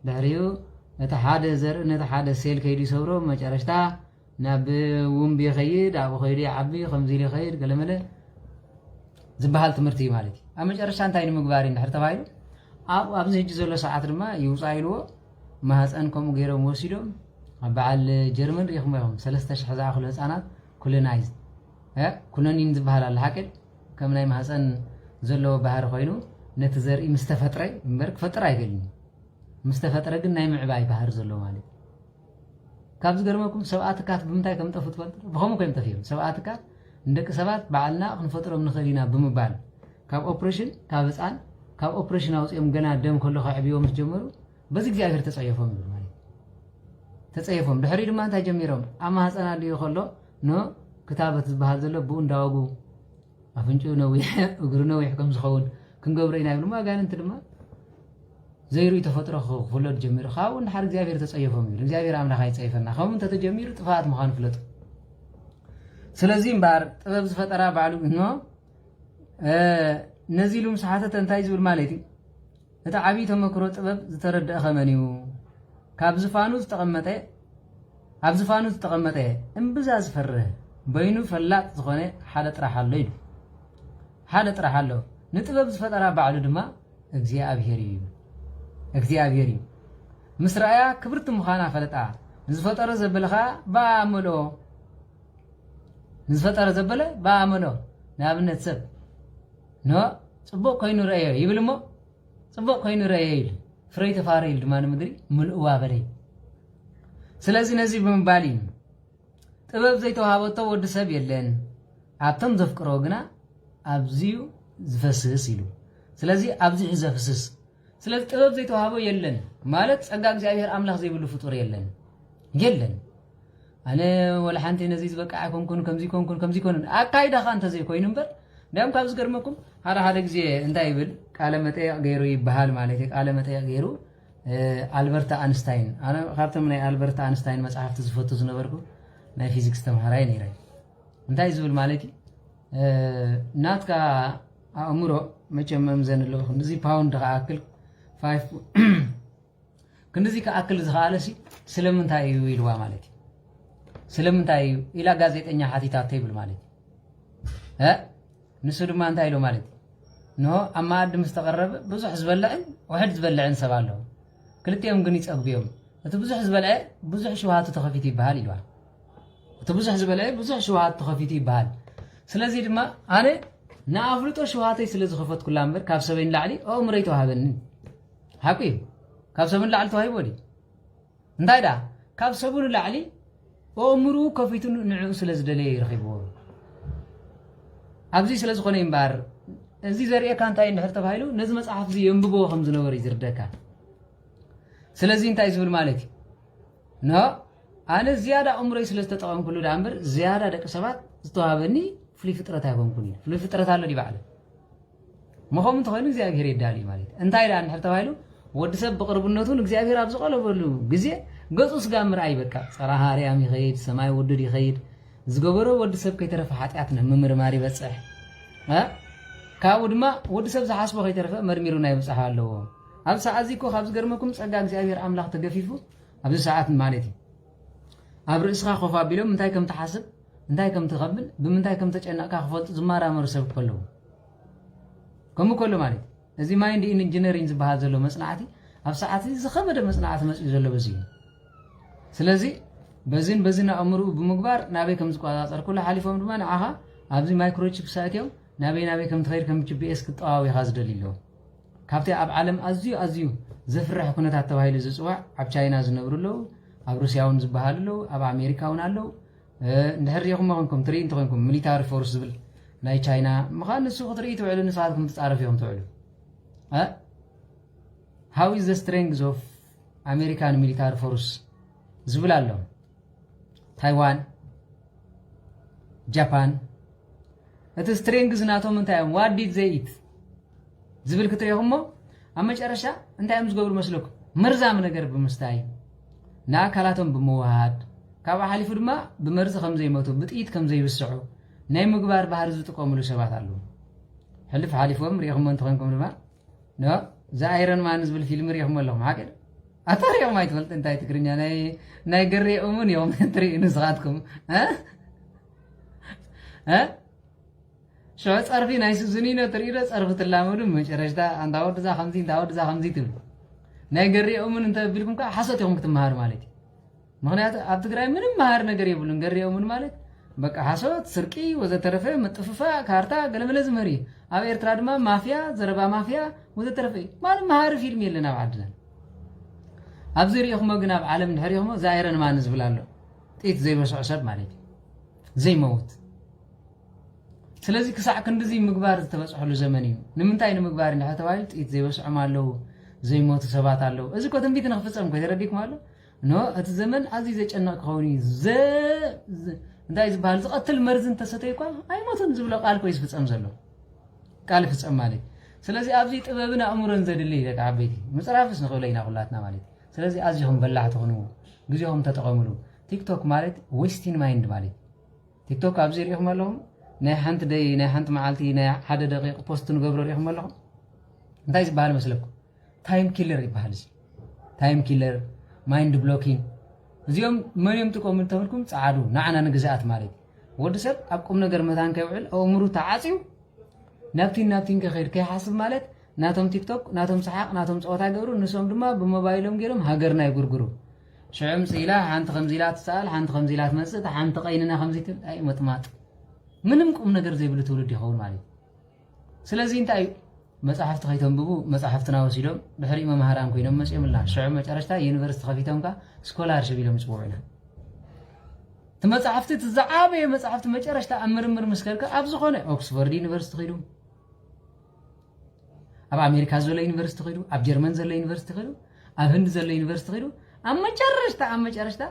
ድሕሪኡ እቲ ሓደ ዘርኢ ነቲ ሓደ ሴል ከይዱ ይሰብሮ መጨረሽታ ናብ ውምቢ ይኸይድ ኣብኡ ከይዱ ይዓቢ ከምዚ ኢሉ ይኸይድ ገለመለ ዝበሃል ትምህርቲ እዩ ማለት እዩ ኣብ መጨረሻ እንታይ ንምግባር እንድሕር ተባሂሉ ኣብዚ ሕጂ ዘሎ ሰዓት ድማ ይውፃ ኢልዎ ማህፀን ከምኡ ገይሮም ወሲዶም ኣብ በዓል ጀርመን ሪኢኹም ኢኹም 3000 ዝኣኽሉ ህፃናት ኮሎናይዝ ኩነኒን ዝበሃል ኣለ ሓቅል ከም ናይ ማህፀን ዘለዎ ባህሪ ኮይኑ ነቲ ዘርኢ ምስተፈጥረ እምበር ክፈጥር ኣይገልኒ ምስተፈጥረ ግን ናይ ምዕባይ ባህሪ ዘለዎ ማለት ካብ ዝገርመኩም ሰብኣትካት ብምንታይ ከም ጠፉ ትፈልጡ ብኸምኡ ከም ጠፍዮም ሰብኣትካት እንደቂ ሰባት በዓልና ክንፈጥሮም ንኽእል ኢና ብምባል ካብ ኦፕሬሽን ካብ ህፃን ካብ ኦፕሬሽን ኣውፅኦም ገና ደም ከሎ ከዕብዮም ጀመሩ በዚ እግዚኣብሔር ተጸየፎም ይብል ማለት ተጸየፎም ድሕሪ ድማ እንታይ ጀሚሮም ኣብ ማህፀን ኣልዩ ከሎ ኖ ክታበት ዝበሃል ዘሎ ብኡ እንዳወጉ ኣፍንጭኡ ነዊሕ እግሩ ነዊሕ ከም ዝኸውን ክንገብሮ ኢና ይብሉ ኣጋንንቲ ድማ ዘይሩ ተፈጥሮ ክፍለጥ ጀሚሩ ካብኡ እንድሓር እግዚኣብሔር ተጸየፎም ይብል እግዚኣብሔር ኣምላኽ ኣይጸየፈና ከምኡ እንተተጀሚሩ ጥፋት ምዃኑ ፍለጡ ስለዚ እምበር ጥበብ ዝፈጠራ ባዕሉ ኖ ነዚ ኢሉ ምስ ሓተተ እንታይ ዝብል ማለት እዩ እቲ ዓብዪ ተመክሮ ጥበብ ዝተረድአ ኸመን እዩ ካብ ዝፋኑ ዝተቐመጠ እምብዛ ዝፈርህ በይኑ ፈላጥ ዝኾነ ሓደ ጥራሕ ኣሎ ኢሉ ሓደ ጥራሕ ኣሎ ንጥበብ ዝፈጠራ ባዕሉ ድማ እግዚኣብሔር እዩ ምስ ረኣያ ክብርቲ ምዃና ፈለጣ ንዝፈጠረ ዘበለኻ ብኣእምልኦ ንዝፈጠረ ዘበለ ብኣእምልኦ ንኣብነት ሰብ ኖ ጽቡቕ ኮይኑ ረአየ ይብል እሞ ጽቡቕ ኮይኑ ረአየ ኢሉ ፍረይ ተፋረ ኢሉ ድማ ንምድሪ ምልእዋ በለይ ስለዚ ነዚ ብምባል እዩ ጥበብ ዘይተዋሃበቶ ወዲ ሰብ የለን ኣብቶም ዘፍቅሮ ግና ኣብዚዩ ዝፈስስ ኢሉ ስለዚ ኣብዚኡ ዘፍስስ ስለዚ ጥበብ ዘይተዋሃቦ የለን ማለት ጸጋ እግዚኣብሔር ኣምላኽ ዘይብሉ ፍጡር የለን ኣነ ወላ ሓንቲ ነዚ ዝበቃ ኣይኮንኩን ከምዚ ኮንን ኣካይዳኻ እንተዘይኮይኑ እምበር ዳም ካብ ዝገርመኩም ሓደ ግዜ እንታይ ይብል ቃለ መጠይቕ ገይሩ ይበሃል ማለት ቃለ መጠይቕ ገይሩ ኣልበርት አንስታይን ኣነ ካብቶም ናይ ኣልበርት አንስታይን መጽሓፍቲ ዝፈቱ ዝነበርኩ ናይ ፊዚክስ ተምሃራይ ነይረይ እንታይ ዝብል ማለት እዩ ናትካ ኣእምሮ መቸም መምዘን ኣለኹ ክንዚ ፓውንድ ከኣክል 5 ክንዚ ከኣክል ዝኽኣለሲ ስለምንታይ እዩ ኢልዋ ማለት እዩ ስለምንታይ እዩ ኢላ ጋዜጠኛ ሓቲታቶ ይብል ማለት እዩ ንሱ ድማ እንታይ ኢሉ ማለት እዩ ንሆ ኣብ ማኣዲ ምስ ተቐረበ ብዙሕ ዝበልዕን ውሕድ ዝበልዕን ሰብ ኣለዎ ክልቲኦም ግን ይጸግቢዮም እቲ ብዙሕ ዝበልዐ ብዙሕ ሽውሃቱ ተኸፊቱ ይበሃል ኢልዋ እቲ ብዙሕ ዝበልዐ ብዙሕ ሽውሃቱ ተኸፊቱ ይበሃል ስለዚ ድማ ኣነ ንኣፍልጦ ሽውሃተይ ስለ ዝኸፈት ኩላ እምበር ካብ ሰበይ ንላዕሊ ኣእምሮይ ተዋሃበኒ ሓቂ እዩ ካብ ሰብ ንላዕሊ ተዋሂቦ ድዩ እንታይ ዳ ካብ ሰቡ ንላዕሊ ኣእምሩ ከፊቱ ንዕኡ ስለ ዝደለየ ይረኺብዎ ኣብዚ ስለ ዝኾነ እምበር እዚ ዘርእየካ እንታይ እንድሕር ተባሂሉ ነዚ መጽሓፍ እዚ የንብቦ ከም ዝነበረ እዩ ዝርደካ ስለዚ እንታይ ዝብል ማለት እዩ ኖ ኣነ ዝያዳ ኣእምሮይ ስለ ዝተጠቐምኩሉ ዳ እምበር ዝያዳ ደቂ ሰባት ዝተዋሃበኒ ፍሉይ ፍጥረት ኣይኮንኩን እዩ ፍሉይ ፍጥረት ኣሎ ዲ ባዕሉ ምኸም እንተኮይኑ እግዚኣብሔር የዳልዩ ማለት እዩ እንታይ ዳ እንድሕር ተባሂሉ ወዲ ሰብ ብቅርብነቱን እግዚኣብሔር ኣብ ዝቐለበሉ ግዜ ገጹ ስጋ ምርኣይ በቃ ፀራሃ ኣርያም ይኸይድ ሰማይ ውድድ ይኸይድ ዝገበሮ ወዲ ሰብ ከይተረፈ ሓጢኣት ንምርማር ይበፅሕ ካብኡ ድማ ወዲ ሰብ ዝሓስቦ ከይተረፈ መርሚሩ ናይ ምፅሓ ኣለዎ ኣብ ሰዓት እዚ እኮ ካብ ዝገርመኩም ጸጋ እግዚኣብሔር ኣምላኽ ተገፊፉ ኣብዚ ሰዓት ማለት እዩ ኣብ ርእስኻ ኮፍ ኣቢሎም እንታይ ከም ትሓስብ እንታይ ከም ትኸብል ብምንታይ ከም ተጨነቕካ ክፈልጡ ዝመራመሩ ሰብ ከለዉ ከምኡ ከሎ ማለት እዚ ማይንድ ኢንጂነሪንግ ዝበሃል ዘሎ መጽናዕቲ ኣብ ሰዓት እዚ ዝኸበደ መጽናዕቲ መጽኡ ዘሎ በዚ እዩ ስለዚ በዚን ኣእምሩ ብምግባር ናበይ ከም ዝቆፃፀር ኩሉ ሓሊፎም ድማ ንዓኻ ኣብዚ ማይክሮቺፕ ሳእትዮም ናበይ ከም ትኸይድ ከም ጂፒኤስ ክጠዋዊኻ ዝደሊ ኣለዎ ካብቲ ኣብ ዓለም ኣዝዩ ዘፍርሕ ኩነታት ተባሂሉ ዝፅዋዕ ኣብ ቻይና ዝነብሩ ኣለዉ ኣብ ሩስያ እውን ዝበሃል ኣለዉ ኣብ ኣሜሪካ እውን ኣለዉ እንድሕር ሪኢኹም ኮንኩም ትርኢ እንተኮንኩም ሚሊታሪ ፎርስ ዝብል ናይ ቻይና ምዃን ንሱ ክትርኢ ትውዕሉ ንስኻትኩም ትፃረፍ ኢኹም ትውዕሉ ሃው ኢዝ ዘ ስትሬንግዝ ኦፍ ኣሜሪካን ሚሊታሪ ፎርስ ዝብል ኣሎ ታይዋን ጃፓን እቲ ስትሬንግዝ ናቶም እንታዮም ዋዲት ዘይት ዝብል ክትሪኹሞ ኣብ መጨረሻ እንታዮም ዝገብሩ መስለኩም መርዛም ነገር ብምስታይ ንኣካላቶም ብምውሃድ ካብኡ ሓሊፉ ድማ ብመርዚ ከም ዘይሞቱ ብጥይት ከም ዘይብስዑ ናይ ምግባር ባህሪ ዝጥቀምሉ ሰባት ኣለዉ ሕልፍ ሓሊፎም ሪኢኹሞ እንትኾንኩም ድማ ዛ ኣይረን ማን ዝብል ፊልም ሪኢኹሞ ኣለኹም ሓቂ ኣታሪኦም ኣይትፈልጥ እንታይ ትግርኛ ናይ ገሪኦምን እዮም ትሪኢ ንስኻትኩም شو صرفي نايس زنينة تريده صرف تلامدو مጨረሽታ አንታ ወድዛ ከምዚ እንታ ወድዛ ከምዚ ትብል ናይ ገሪኦምን እንተ ቢልኩም ካ ሓሶት ይኹም ክትመሃር ማለት ምክንያቱ ኣብ ትግራይ ምንም መሃር ነገር የብሉን ገሪኦምን ማለት በቃ ሓሶት ስርቂ ወዘተረፈ መጥፍፋ ካርታ ገለመለ ዝመሪ ኣብ ኤርትራ ድማ ማፊያ ዘረባ ማፊያ ወዘተረፈ ማለት መሃር ፊልም የለና ኣብ ዓድና ኣብዚ ሪኢኹሞ ግን ኣብ ዓለም ድሕሪኹሞ ዛይረን ማን ዝብል ኣሎ ጥይት ዘይበስዖ ሰብ ማለት ዘይመውት ስለዚህ ክሳዕ ክንድዚ ምግባር ዝተበጽሐሉ ዘመን እዩ ንምንታይ ንምግባር እንድሕተባይል ጥይት ዘይበስዖም ኣለዉ ዘይሞቱ ሰባት ኣለዉ እዚ ኮ ትንቢት ንኽፍጸም ኮ ተረዲኩም ኣሎ እቲ ዘመን ኣዝዩ ዘጨነቕ ክኸውን እዩ እንታይ ዝበሃል ዝቐትል መርዚ እንተሰተይ እኳ ኣይሞቱን ዝብሎ ቃል ኮ ይዝፍጸም ዘሎ ቃል ይፍጸም ማለት ስለዚ ኣብዚ ጥበብን ኣእምሮን ዘድሊ ደቂ ዓበይቲ ምፅራፍስ ንኽብሎ ኢና ኩላትና ማለት ስለዚ ኣዝኹም በላሕቲ ሁኑ ግዜኹም ተጠቐምሉ ቲክቶክ ማለት ዌስቲን ማይንድ ማለት ቲክቶክ ኣብዚ ሪኢኹም ኣለኹም ናይ ሓንቲ ደይ ናይ ሓንቲ መዓልቲ ናይ ሓደ ደቂቕ ፖስት ንገብሮ ሪኢኹም ኣለኹም እንታይ ዝበሃል መስለኩም ታይም ኪለር ይበሃል ታይም ኪለር ማይንድ ብሎኪንግ እዚኦም መን እዮም ጥቆሙ ተብልኩም ፃዓዱ ንዓና ንግዛኣት ማለት ወዲ ሰብ ኣብ ቁም ነገር መታን ከይውዕል ኣእምሩ ተዓፅዩ ናብቲን ከኸይድ ከይሓስብ ማለት ናቶም ቲክቶክ ናቶም ሰሓቕ ናቶም ፀወታ ገብሩ ንሶም ድማ ብሞባይሎም ገይሮም ሃገርና ይጉርግሩ ሽዑም ኢላ ሓንቲ ከምዚ ኢላ ትሰኣል ሓንቲ ከምዚ ኢላ ትመፅእ ሓንቲ ቀይንና ከምዚ ትብል ኣይ መጥማጥ ምንም ቁም ነገር ዘይብሉ ትውልድ ይኸውን ማለት ስለዚ እንታይ መጽሓፍቲ ከይተንብቡ መጽሓፍትና ወሲዶም ድሕሪ መምሃራን ኮይኖም መፅኦምላ ሽዑ መጨረሽታ ዩኒቨርሲቲ ከፊቶም ካ ስኮላርሽፕ ኢሎም ይፅውዑና እቲ መጽሓፍቲ ትዝዓበየ መጽሓፍቲ መጨረሽታ ኣብ ምርምር ምስከልካ ኣብ ዝኾነ ኦክስፎርድ ዩኒቨርሲቲ ኸይዱ ኣብ ኣሜሪካ ዘሎ ዩኒቨርሲቲ ኸይዱ ኣብ ጀርመን ዘሎ ዩኒቨርሲቲ ኸይዱ ኣብ ህንድ ዘሎ ዩኒቨርሲቲ ኸይዱ ኣብ መጨረሽታ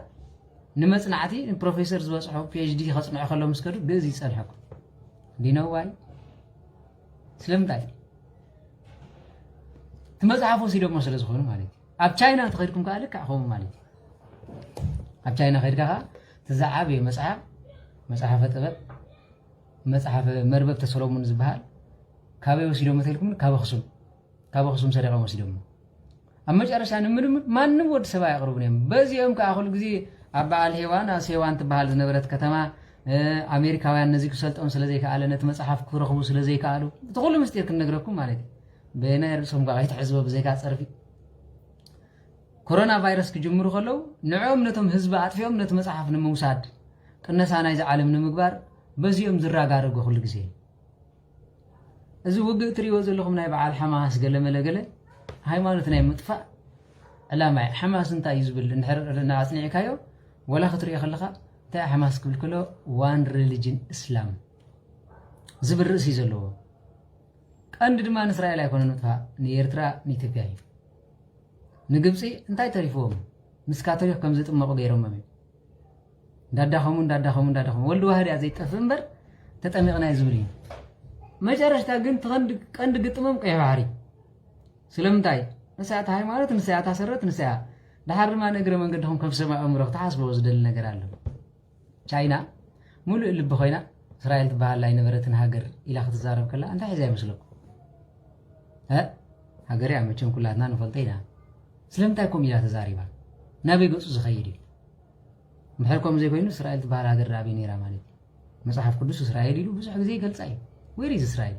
ንመጽናዕቲ ፕሮፌሰር ዝበጽሑ PhD ከጽንዑ ከሎም ምስከዱ ግእዝ ይጸንሐኩም ዲነው ዋይ ስለምንታይ ትመጽሓፉ ሲዶሞ ስለ ዝኾኑ ማለት ኣብ ቻይና ተኸይድኩም ካለ ካኹም ማለት ኣብ ቻይና ኸይድካ ተዛዓበየ መጽሓፈ ጥበብ መጽሓፈ መርበብ ተሰሎሞን ዝበሃል ካበይ ወሲዶም ተልኩም ካብ ኣኽሱም ሰደቃ ወሲዶም ኣብ መጨረሻ ንምንም ማንም ወዲ ሰብ ኣያቕርቡን እዮም በዚኦም ከዓ ኩሉ ግዜ ኣብ በዓል ሄዋን ሴዋን ትበሃል ዝነበረት ከተማ ኣሜሪካውያን ነዚ ክሰልጦም ስለዘይከኣለ ነቲ መጽሓፍ ክረኽቡ ስለዘይከኣሉ እቲ ኩሉ ምስጢር ክንነግረኩም ማለት እዩ በናይ ርእሶም ከዓ ይትሕዝቦ ብዘይካ ፀርፊ ኮሮና ቫይረስ ክጅምሩ ከለዉ ንዕኦም ነቶም ህዝቢ ኣጥፊኦም ነቲ መጽሓፍ ንምውሳድ ቅነሳ ናይዚ ዓለም ንምግባር በዚኦም ዝራጋርጎ ኩሉ ግዜ እዚ ውግእ ትሪእዎ ዘለኹም ናይ በዓል ሓማስ ገለመለገለ ሃይማኖት ናይ ምጥፋእ ዕላማ ሓማስ እንታይ እዩ ዝብል እንድሕር ኣጽኒዕካዮ ወላ ክትሪኦ ከለኻ እንታይ ሓማስ ክብል ከሎ ዋን ሪሊጅን እስላም ዝብል ርእሲ ዘለዎ ቀንዲ ድማ ንእስራኤል ኣይኮነን ምጥፋእ ንኤርትራ ንኢትዮጵያ እዩ ንግብፂ እንታይ ተሪፍዎም ምስ ካቶሊክ ከም ዝጥመቑ ገይሮም እዮም እንዳዳኸሙ ወልዲ ዋህድ እያ ዘይጠፍእ እምበር ተጠሚቕና ዝብል እዩ መጨረሽታ ግን ቀንዲ ግጥሞም ቀይ ባህሪ ስለምንታይ ንስያታ ሃይማኖት ንስያታ ሰረት ንስያ ድሓር ድማ ንእግረ መንገድኹም ከም ሰማይ ኣእምሮ ክትሓስበዎ ዝደሊ ነገር ኣሎ ቻይና ሙሉእ ልቢ ኮይና እስራኤል ትበሃል ናይ ነበረትን ሃገር ኢላ ክትዛረብ ከላ እንታይ ሒዛ ይመስለኩም ሃገር እያ መቸም ኩላትና ንፈልጦ ኢና ስለምንታይ ከምኡ ኢላ ተዛሪባ ናበይ ገፁ ዝኸይድ እዩ ምሕር ከምኡ ዘይኮይኑ እስራኤል ትበሃል ሃገር ኣበይ ነይራ ማለት እዩ መፅሓፍ ቅዱስ እስራኤል ኢሉ ብዙሕ ግዜ ይገልፃ እዩ ዌር ኢዝ እስራኤል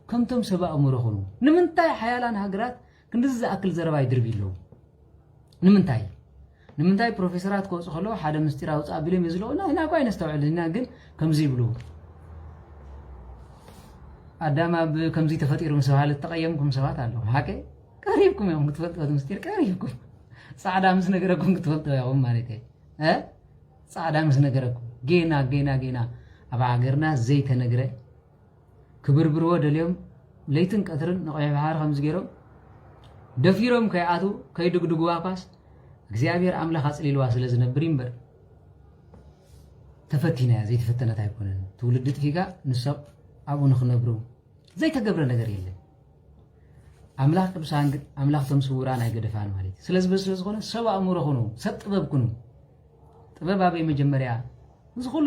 ከምቶም ሰብ ኣእምሮ ኹኑ ንምንታይ ሓያላን ሃገራት ክንድዚ ዝኣክል ዘረባ ይድርቢ ኣለዉ ንምንታይ ፕሮፌሰራት ክወፁ ከለዉ ሓደ ምስጢር ኣውፃ ኣቢሎም እዩ ዝለዉ ኢና እኳ ይነስተውዕልና ግን ከምዚ ይብሉ ኣዳማ ከምዚ ተፈጢሩ ምስ በሃለ ተቐየምኩም ሰባት ኣለዉ ሓቂ ቀሪብኩም እዮም ክትፈልጥዎ ምስጢር ቀሪብኩም ፃዕዳ ምስ ነገረኩም ክትፈልጥዎ ኢኹም ማለት እየ ፃዕዳ ምስ ነገረኩም ጌና ኣብ ሃገርና ዘይተነግረ ክብርብርዎ ደልዮም ለይትን ቀትርን ንቆሕ ባሕር ከምዚ ገይሮም ደፊሮም ከይኣቱ ከይድግድግዋ ኳስ እግዚኣብሔር ኣምላኽ ኣፅሊልዋ ስለ ዝነብር እምበር تفتينا زي تفتنت هيكونن تولدت فيك نسب أبو نخنبرو زي تقبر ነገር የለም አምላክ ቅዱሳን ግን አምላክ ተምስውራን አይገደፋን ማለት ስለዚህ በስለዝ ሆነ ሰብ አእምሮ ሆኖ ሰብ ጥበብ ኩኑ ጥበብ አበይ መጀመሪያ ዝኹሉ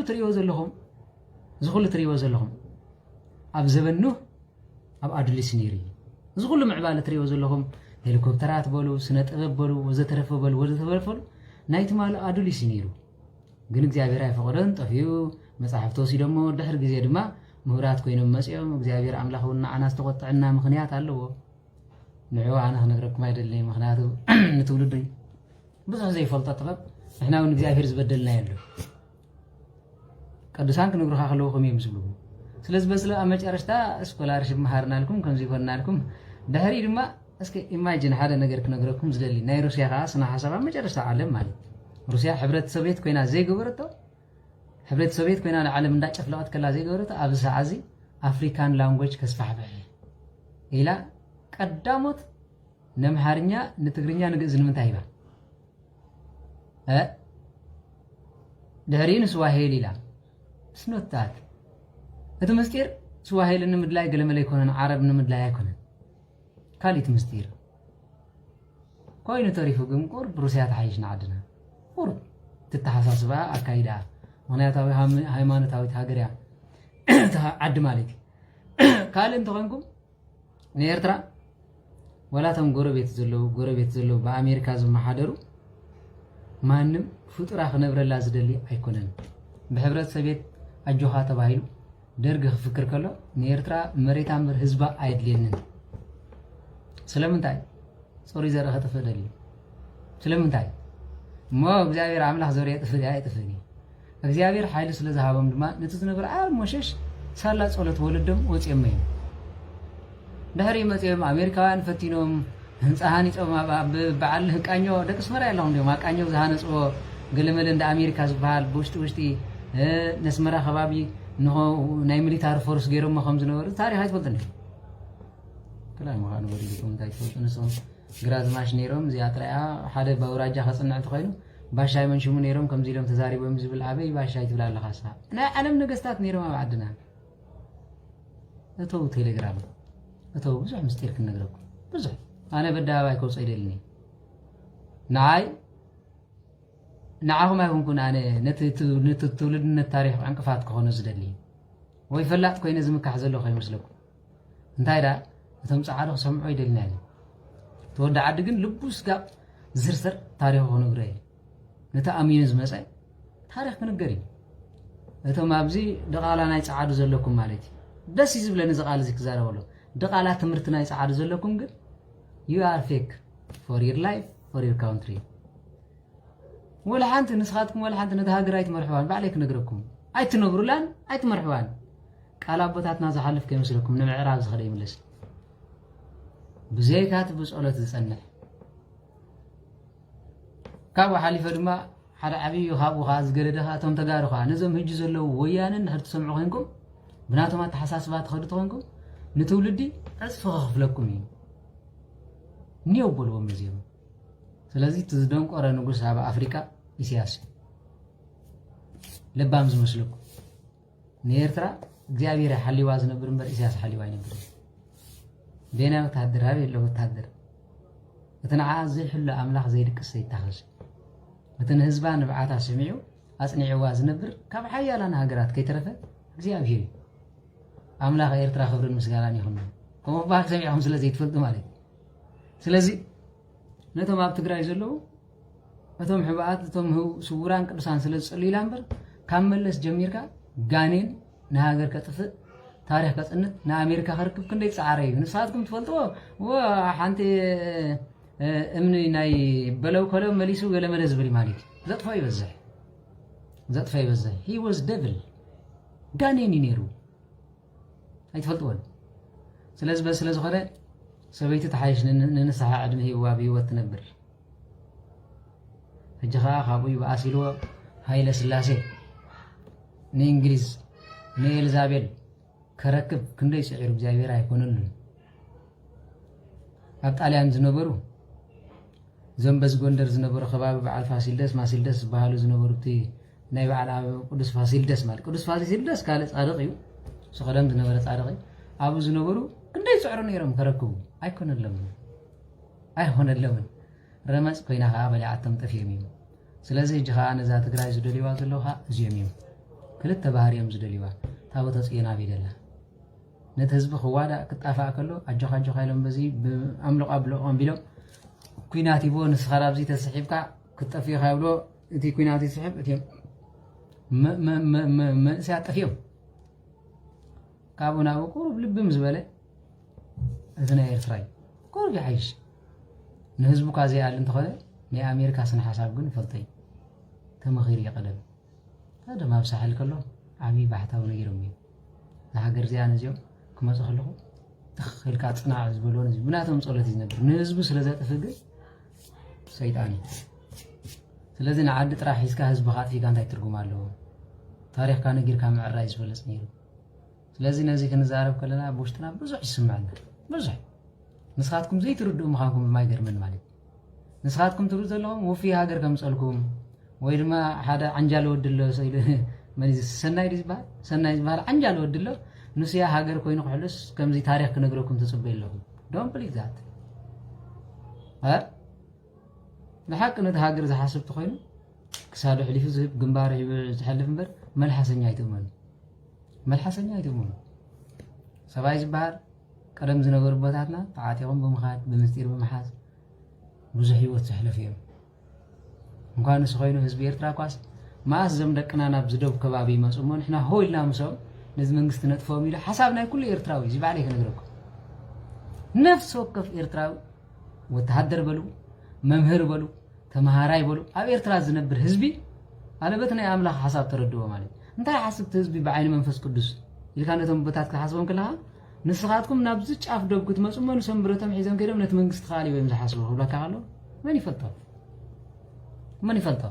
ትሪዮ ዘለኹም ኣብ ዘበኑ ኣብ አዱሊስ ነይሪ ዝኹሉ ምዕባለ ትሪዮ ዘለኹም ሄሊኮፕተራት በሉ ስነ ጥበብ በሉ ወዘተረፈ በሉ ናይቲ ማለ አዱሊስ ነይሩ ግን እግዚአብሔር አይፈቅደን ጠፊው መጽሐፍ ተወሲደሞ ድሕር ጊዜ ድማ ምሁራት ኮይኖም መጽኦም እግዚአብሔር አምላኽውና አናስ ተቆጥዕና ምክንያት አለዎ ንዑ አና ነግረኩም አይደለም ምክንያቱ ንትውልድ ብዙ ዘይፈልጣ ጥበብ احنا ውን እግዚአብሔር ዝበደልና ያለው ቅዱሳን ክንግሩኻ ከለውኩም ይምስሉ ስለዚህ በስለ አመጨረሽታ ስኮላርሺፕ መሃርናልኩም ከምዚ ይኮናልኩም ድሕሪ ድማ እስኪ ኢማጂን ሓደ ነገር ክነግረኩም ዝደሊ ናይ ሩስያ ኻ ስነ ሐሳብ አመጨረሽታ ዓለም ማለት ሩስያ ሕብረት ሶቪየት ኮይና ዘይገበረቶ ሕብረት ሶቪየት ኮይና ዓለም እንዳጨፍለቀት ከላ ዘይገበረቶ ኣብ ሰዓዚ አፍሪካን ላንጉዌጅ ከስፋሕበሕ ኢላ ቀዳሞት ነምሃርኛ ንትግርኛ ንግዕዝ ንምንታይ ይባ ድሕሪን ስዋሂሊ ኢላ ስኖታት እቲ ምስጢር ስዋሂሊ ንምድላይ ገለመለ ይኮነን ዓረብ ንምድላይ አይኮነን ካሊት ምስጢር ኮይኑ ተሪፉ ግን ቁርብ ሩስያ ተሓይሽና ዓድና ቁርብ ትተሓሳስባ አካይዳ ምክንያታዊ ሃይማኖታዊት ሃገር እያ ዓዲ ማለት ካልእ እንተኾንኩም ንኤርትራ ወላቶም ጎረቤት ዘለዉ በአሜሪካ ዝመሓደሩ ማንም ፍጡራ ክነብረላ ዝደሊ አይኮነን ብሕብረት ሶቪየት አጆኻ ተባሂሉ ደርግ ክፍክር ከሎ ንኤርትራ መሬታ ምር ህዝባ አይድልየንን ስለምንታይ ጾሪ ዘረኸ ተፈደሊ ስለምንታይ ሞ እግዚአብሔር አምላክ ዘርየ ጥፍል አይጥፍኒ እግዚአብሔር ኃይል ስለዝሃቦም ድማ ነቲ ዝነብር ሞሸሽ ሳላ ጸሎት ወለደም ወጽየመይ ድሕሪ መጽየም አሜሪካውያን ፈቲኖም ህንፃሃን ይጾም በዓል ህቃኞ ደቅስ መራ ያለሁም ደማ ቃኞ ዝሃነጽዎ ገለመለ እንደ አሜሪካ ዝበሃል ውሽጢ ነስመራ ከባቢ ንሆ ናይ ሚሊታሪ ፎርስ ገይሮም ከም ዝነበሩ ታሪክ አይትፈልጥን ከላይ መሃኑ ወዲኩም ታይትፈልጥን ንሶም ግራዝማሽ ነይሮም እዚኣ ጥራያ ሓደ ባውራጃ ከጽንዕ ተኮይኑ ባሻይ መንሽሙ ነይሮም ከምዚ ኢሎም ተዛሪቦም ዝብል አበይ ባሻይ ትብላ ኣለኻሳ ናይ ዓለም ነገስታት ነይሮም ኣብ ዓድና እተው ቴሌግራም እተው ብዙሕ ምስጢር ክንነግረኩም ብዙሕ አነ በዳባይ ከውጽ አይደልኒ ናይ ንዓኹም አይኩንኩን አነ ነቲ ትውልድነት ታሪክ ዕንቅፋት ክኾነ ዝደሊ ወይ ፈላጥ ኮይነ ዝምካሕ ዘሎ ከይመስለኩም እንታይ ዳ እቶም ጻዕዳ ክሰምዑ ይደልና ተወዳ ዓዲ ግን ልቡስ ጋብ ዝርዝር ታሪክ ክነግረ ነታ አሚኑ ዝመፀ ታሪክ ክንገር እቶም ኣብዚ ደቃላ ናይ ጻዕዱ ዘለኩም ማለት ደስ ይዝብለኒ ዝቃል እዚ ክዛረበሎ ደቃላ ትምህርቲ ናይ ጻዕዱ ዘለኩም ግን you are fake for your life for your country ولا حنت نسخاتكم ولا حنت نتهاجريت مرحبان بعليك نقركم ايت نبرلان ايت مرحبان قال ابوتاتنا زحلف كيمسلكم نمعراز خدي يملس بزيكات بصلات تصنع كابو حليفه دما حدا عبي هابو خاز غردها توم تغارخا نزم هج زلو ويانن هرت سمعو خينكم بناتما تحساسبات خدت خينكم نتولدي اصفخ لكم نيو بولو مزيو ስለዚህ ትዝደን ቆረ ንጉስ አባ አፍሪካ ኢሳያስ ለባም ዝመስልኩ ንኤርትራ እግዚአብሔር ሐሊዋ ዝነብር እምበር ኢሳያስ ሐሊዋ ይነብር ቤና ወታደር አብ የለው ወታደር እተናዓ ዘይሕሉ አምላኽ ዘይድቅስ ዘይታኸስ እተን ህዝባ ንብዓታ ሰሚዑ አጽኒዕዋ ዝነብር ካብ ሓያላን ሃገራት ከይተረፈ እግዚአብሔር አምላኽ ኤርትራ ክብርን ምስጋናን ይሁን ኮሞ ባክ ሰሚዑም ስለዚህ ትፈልጡ ማለት ስለዚህ ነቶም ኣብ ትግራይ ዘለዉ እቶም ሕባኣት እቶም ስውራን ቅዱሳን ስለዝጸልዩ ላምበር ካብ መለስ ጀሚርካ ጋኔን ንሃገር ከጥፍእ ታሪክ ከጽንት ንኣሜሪካ ክርክብ ክንደይ ጻዕረ እዩ ንሳትኩም ትፈልጥዎ ሓንቲ እምኒ ናይ በለው ከለው መሊሱ ገለመለ ዝብል ማለት ዘጥፋ ይበዝሕ he was devil ጋኔን ይነሩ አይትፈልጥዎን ስለዝኾነ ሰበይቲ ተሓይሽ ንንስሓ ዕድመ ህዋ ብህይወት ትነብር ሕጂኻ ካብኡ ይበኣሲልዎ ሃይለ ስላሴ ንእንግሊዝ ንኤልዛቤል ከረክብ ክንደይ ስዒሩ እግዚአብሔር ኣይኮነሉን ኣብ ጣልያን ዝነበሩ ዞም በዝ ጎንደር ዝነበሩ ከባቢ በዓል ፋሲልደስ ማሲልደስ ዝበሃሉ ዝነበሩ እቲ ናይ በዓል ቅዱስ ፋሲለደስ ማለት ቅዱስ ፋሲለደስ ካለ ጻድቕ እዩ ሰቀደም ዝነበረ ጻድቕ አቡ ዝነበሩ ክንደይ ጽዕሩ ነይሮም ከረክቡ ኣይኮነለምን ረመጽ ኮይና ከዓ በሊዓቶም ጠፊዮም እዩ ስለዚህ ጅኻ ነዛ ትግራይ ዝደልይዋ ዘለውኻ እዚኦም እዮም ክልተ ባህርዮም ዝደልይዋ ታቦተ ጽዮን ቤደላ ነቲ ህዝቢ ክዋዳእ ክጣፋእ ከሎ ኣጆኻ ኢሎም በዚ ኣምልቕ ኣብልቖም ቢሎም ኩናት ይቦ ንስኻ ኣብዚ ተስሒብካ ክትጠፊኻ ይብሎ እቲ ኩናት ይስሕብ እቲኦም መንእስያት ጠፊዮም ካብኡ ናብኡ ቁሩብ ልቢ ምስ በለ እዚ ናይ ኤርትራ እዩ ቁሩብ ይሓይሽ ንህዝቡ ካ ዘይኣል እንተኾነ ናይ ኣሜሪካ ስነ ሓሳብ ግን ይፈልጠይ ተመኺሩ ይቐደም ቀደም ኣብ ሳሕል ከሎ ዓብዪ ባሕታዊ ነይሮም እዩ ንሃገር እዚኣ ነዚኦም ክመፁ ከለኹ ትኽልካ ፅናዕ ዝበልዎ ነዚ ብናቶም ጸሎት እዩ ዝነብር ንህዝቡ ስለ ዘጥፍእ ግን ሰይጣን እዩ ስለዚ ንዓዲ ጥራሕ ሒዝካ ህዝብኻ ኣጥፊካ እንታይ ትርጉም ኣለዎ ታሪኽካ ነጊርካ ምዕራይ ዝበለፅ ነይሩ ስለዚ ነዚ ክንዛረብ ከለና ብውሽጥና ብዙሕ ይስምዐና ብዙሕ ንስኻትኩም ዘይትርድኡ ምዃንኩም ድማ ይገርመን ማለት ንስኻትኩም ትብሉ ዘለኹም ወፍይ ሃገር ከምፀልኩም ወይ ድማ ሓደ ዓንጃ ለወድሎ ሰናይ ዝበሃል ሰናይ ዝበሃል ዓንጃ ለወድሎ ንስያ ሃገር ኮይኑ ክሕልስ ከምዚ ታሪኽ ክነግረኩም ትፅበዩ ኣለኹም ዶንት ብሊቭ ዛት ንሓቂ ነቲ ሃገር ዝሓስብ ተኮይኑ ክሳዱ ሕሊፉ ዝህብ ግንባር ዝሕልፍ እምበር መልሓሰኛ ኣይትእመኑ ሰብኣይ ዝበሃል ቀደም ዝነበሩ ቦታትና ተዓጢቖም ብምኻድ ብምስጢር ብምሓዝ ብዙሕ ህይወት ዘሕለፉ እዮም እንኳን ንስ ኮይኑ ህዝቢ ኤርትራ ኳስ ማእስ ዞም ደቅና ናብ ዝደቡብ ከባቢ ይመፁ እሞ ንሕና ሆ ኢልና ምሶም ነዚ መንግስቲ ነጥፎም ኢሉ ሓሳብ ናይ ኩሉ ኤርትራዊ እዚ ባዕለይ ክነግረኩም ነፍሲ ወከፍ ኤርትራዊ ወተሃደር በሉ መምህር በሉ ተማሃራይ በሉ ኣብ ኤርትራ ዝነብር ህዝቢ ኣለበት ናይ ኣምላኽ ሓሳብ ተረድዎ ማለት እንታይ ሓስብቲ ህዝቢ ብዓይኒ መንፈስ ቅዱስ ኢልካ ነቶም ቦታት ክሓስቦም ከለኻ ንስኻትኩም ናብዚ ጫፍ ደብ ክትመፁ እሞ ንሶም ብረቶም ሒዞም ከይዶም ነቲ መንግስቲ ካሊ ወይም ዝሓስቡ ክብለካ ከሎ መን ይፈልጦ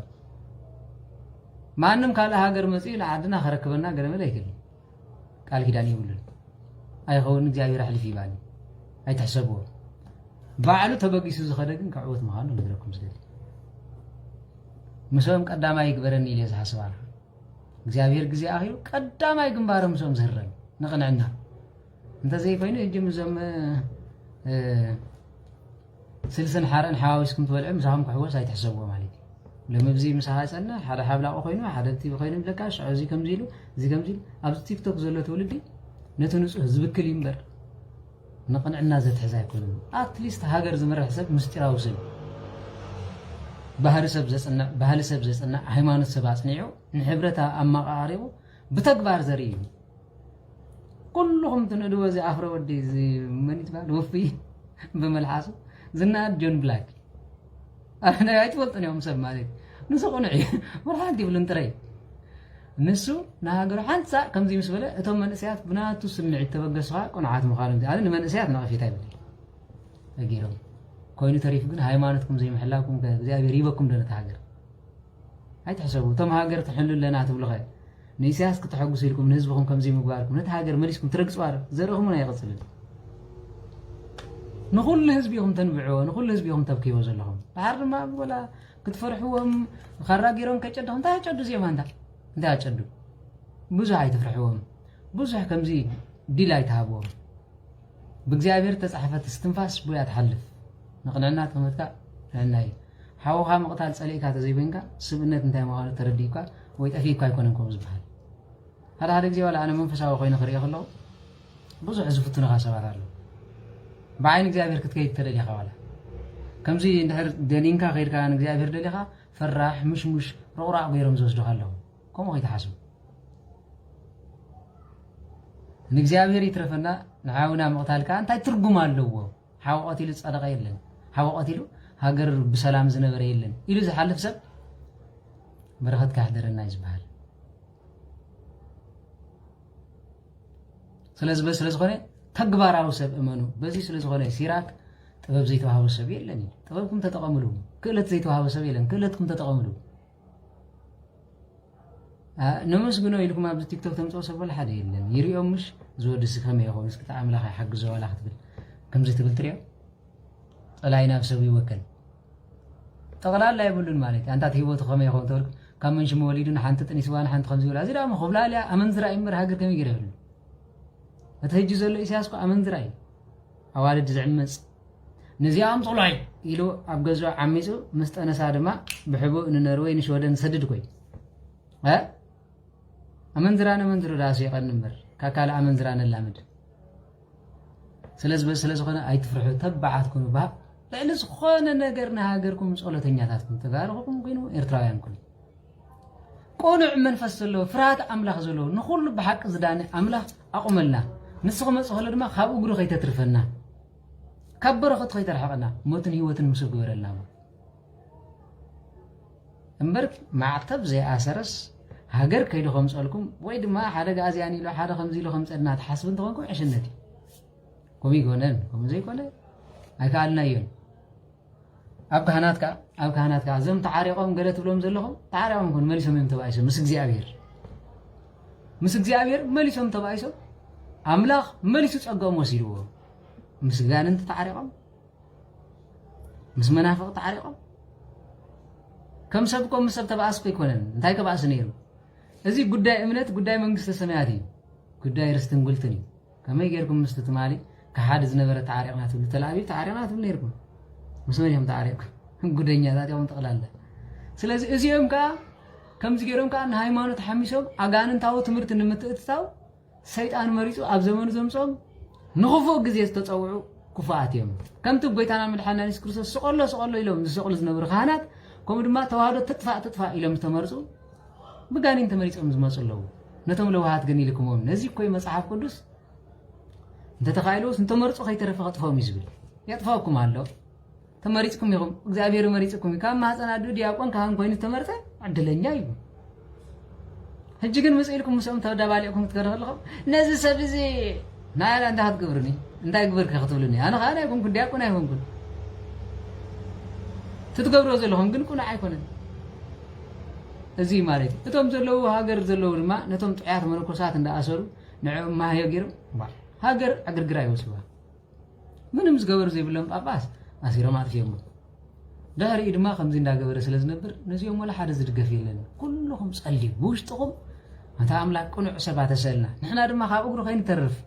ማንም ካልእ ሃገር መፅኡ ንዓድና ከረክበና ገለመለ ኣይክእልን ቃል ኪዳን ይብሉን ኣይኸውን እግዚኣብሔር ኣሕሊፍ ይባኒ ኣይትሕሰብዎ ባዕሉ ተበጊሱ ዝኸደ ግን ክዕወት ምዃኑ ንግረኩም ዝደሊ ምሶም ቀዳማይ ይግበረኒ ኢለ ዝሓስባ እግዚኣብሔር ግዜ ኣኺሩ ቀዳማይ ግንባር ምሶም ዝህረን ንቕንዕና እንተዘይኮይኑ እጂ ምዞም ስልስን ሓረን ሓዋዊስኩም ትበልዑ ምሳኹም ክሕወስ ኣይትሕሰብዎ ማለት እዩ ለምብዚ ምሳኻ ፀና ሓደ ሓብላቕ ኮይኑ ሓደ ቲቪ ኮይኑ ብለካ ሽዑ እዚ ከምዚ ኢሉ እዚ ከምዚ ኢሉ ኣብዚ ቲክቶክ ዘሎ ትውልዲ ነቲ ንፁህ ዝብክል እዩ እምበር ንቕንዕና ዘትሕዝ ኣይኮኑ ኣትሊስት ሃገር ዝመርሕ ሰብ ምስጢራዊ ሰብ ባህሊ ሰብ ዘፅናዕ ሃይማኖት ሰብ ኣፅኒዑ ንሕብረት ኣመቃሪቡ ብተግባር ዘርኢ እዩ ኩልኹም ትንእድዎ እዚ ኣፍሮ ወዲ እዚ መን ይትበሃል ወፍይ ብመልሓሱ ዝናድ ጆን ብላክ ኣነ ኣይትፈልጡን እዮም ሰብ ማለት ንሱ ቁኑዕ እዩ ወርሓንቲ ይብሉን ጥረይ ንሱ ንሃገሩ ሓንቲ ሳዕ ከምዚ ምስ በለ እቶም መንእሰያት ብናቱ ስምዒት ተበገስኻ ቁኑዓት ምዃኖም ኣነ ንመንእሰያት ንቐፊት ኣይበለ ኣገይሮም ኮይኑ ተሪፉ ግን ሃይማኖትኩም ዘይምሕላኩም እግዚኣብሔር ይበኩም ደነቲ ሃገር ኣይትሕሰቡ እቶም ሃገር ትሕሉ ለና ትብሉ ኸ ንኢሳያስ ክትሐጉሱ ኢልኩም ንህዝብኹም ከምዚ ምግባርኩም ነቲ ሃገር መሊስኩም ትረግፅዋ ዘርእኹምን ኣይቕፅልን ንኹሉ ህዝቢ ኢኹም ተንብዕዎ ንኹሉ ህዝቢ ኢኹም ተብክይዎ ዘለኹም ድሓር ድማ ወላ ክትፈርሕዎም ካራ ገይሮም ከይጨድኹም እንታይ ኣጨዱ እዚኦም እንታይ ኣጨዱ ብዙሕ ኣይትፍርሕዎም ብዙሕ ከምዚ ዲል ኣይትሃብዎም ብእግዚኣብሔር ተፃሕፈት እስትንፋስ ቦያ ትሓልፍ ንቕንዕና ትምህርትካ ንዕና እዩ ሓውኻ ምቕታል ፀሊእካ ተዘይኮንካ ስብእነት እንታይ ምዃኑ ተረዲእካ ወይ ጠፊብካ ኣይኮነን ከምኡ ዝበሃል ሓደ ግዜ ዋላ ኣነ መንፈሳዊ ኮይኑ ክሪኦ ከለኹ ብዙሕ ዝፍትኑኻ ሰባት ኣለዉ بعين እግዚአብሔር ክትከይድ ተደሊኻ ዋላ ከምዚ እንድሕር ደኒንካ ከይድካ ንእግዚአብሔር ደሊኻ ፍራሕ ምሽሙሽ ሮቅራቅ ገይሮም ዝወስዱኻ ኣለዉ ከምኡ ከይተሓስቡ ንእግዚአብሔር ይትረፈና ንዓውና ምቕታልካ እንታይ ትርጉም ኣለዎ ሓው ቀቲሉ ጸደቀ የለን ሓው ቀቲሉ ሃገር ብሰላም ዝነበረ የለን ኢሉ ዝሓልፍ ሰብ በረኸት ካሕደረና ይዝበሃል ስለዝኾነ ተግባራዊ ሰብ እመኑ በዚ ስለዝኾነ ሲራክ ጥበብ ዘይተዋሃበ ሰብ የለን ጥበብኩም ተጠቀምሉ ክእለት ዘይተዋሃበ ሰብ የለን ክእለትኩም ተጠቀምሉ ነመስግኖ ኢልኩም ኣብ ቲክቶክ ተምፅኦ ሰብ ወላ ሓደ የለን ይሪኦም ምሽ ዝወድስ ከመይ ይኸውን እስኪ ተኣምላኽ ይሓግዞ ዋላ ክትብል ከምዚ ትብል ትሪኦ ጠላይ ናብ ሰብ ይወከል ጠቕላላ ይብሉን ማለት እዩ አንታት ሂወቱ ከመይ ይኸውን ተብልኩም كم من شو موليدنا حنت تنسوان حنت خمسة ولا زيرا ما خبلا لا أمن زراعي مر هاجر كم يجري هتهجي زول إساسكو أمن زراعي أوالد زعمس نزيام طلعي يلو أبجزوا عميزو مستأنا سادما بحبو إن نروي نشودا نسدد كوي ها أمن زرانا من زرو راسي قنمر كاكال أمن زرانا اللامد سلز خنا أي تفرحوا تبعاتكم وباب لأن خنا نجرنا هاجركم مسؤولة تنياتكم تجاركم كينو إرترايانكم قونع من فسلو فرات أملاخ زلو نخل بحق زدان أملاخ أقملنا نسخ مسؤولة ما خابو جرو خيت ترفنا كبر خط خيت رحقنا موتن هيوتن مسجور لنا أمبرك معتب زي أسرس هاجر كيدو خمس ألكم ويد ما حدا جازياني لو حدا خمسي لو خمس أدنى تحسبن تقولكم عشان نتي كومي قولن كوم زي كله هاي كالنا يون أب كهناتك زم تعاريقهم قلت لهم زلهم تعاريقهم كون مليسهم يمتبعيسهم مسك زيابير مليسهم تبعيسهم أملاخ مليسوس أقوم وسيلوه مسجان أنت تعاريقهم مس منافق تعاريقهم كم سبكم مسب تبعس كيكونن انتي كبعس نيرو أزي قداي إمنت قداي منقص السماعاتي قداي رستن قلتني كما يجيركم مستتمالي كحادث نبرة تعاريقنا تقول تلعبي تعاريقنا تقول نيركم مسميهم تعاريقكم قدينيا ذات يوم تقلاله سلازي أزيهم كم زجيرهم كأن هاي ما نتحمسهم أجانن تاو تمرت نمتت تاو سيطان مريض أبزمن زمصم نخفوا جزية تتصوعوا كفاتهم كم تبغيتنا من الحنان يسكرس سؤال يلوم سؤال زنبر خانات كم دما توهادو تطفى إلى متمرسوا بقانين تمريض أمزما صلوا نتم لو هات جني لكم نزيب كوي مصحف قدس انت تخيلوس انت مرصو خي ترفقت فهم يزبل يطفاكم الله تمريصكم يقوم እግዚአብሔር መሪጽኩም ካም ማህፀናዱ ዲያቆን ካህን ኮይኑ ተመርጠ አድለኛ ይቡ እጅግን መስኢልኩም ሰም ተዳባሊኩም ትከረኸልኩም ነዚ ሰብዚ ናላ እንዳት ግብርኒ እንታይ ግብር ከኽትብልኒ አነ ካና ይኩም ዲያቆን አይሆንኩን ትትገብሮ ዘለኹም ግን ኩና አይኮነን እዚ ማለት እቶም ዘለው ሃገር ዘለው ድማ ነቶም ጥያት መነኮሳት እንዳኣሰሩ ንዕም ማህየግር ሃገር አግርግራ ይወስባ ምንም ዝገበር ዘይብለም ጳጳስ أسيرة ما فيهم دهر إدماء خمسين دا قبر سلز نبر نزيهم ولا حد زد قفيل لنا كلهم سألي بوشتهم أنت عملاك كونوا عسبات سألنا نحن إدماء خابقروا خين ترف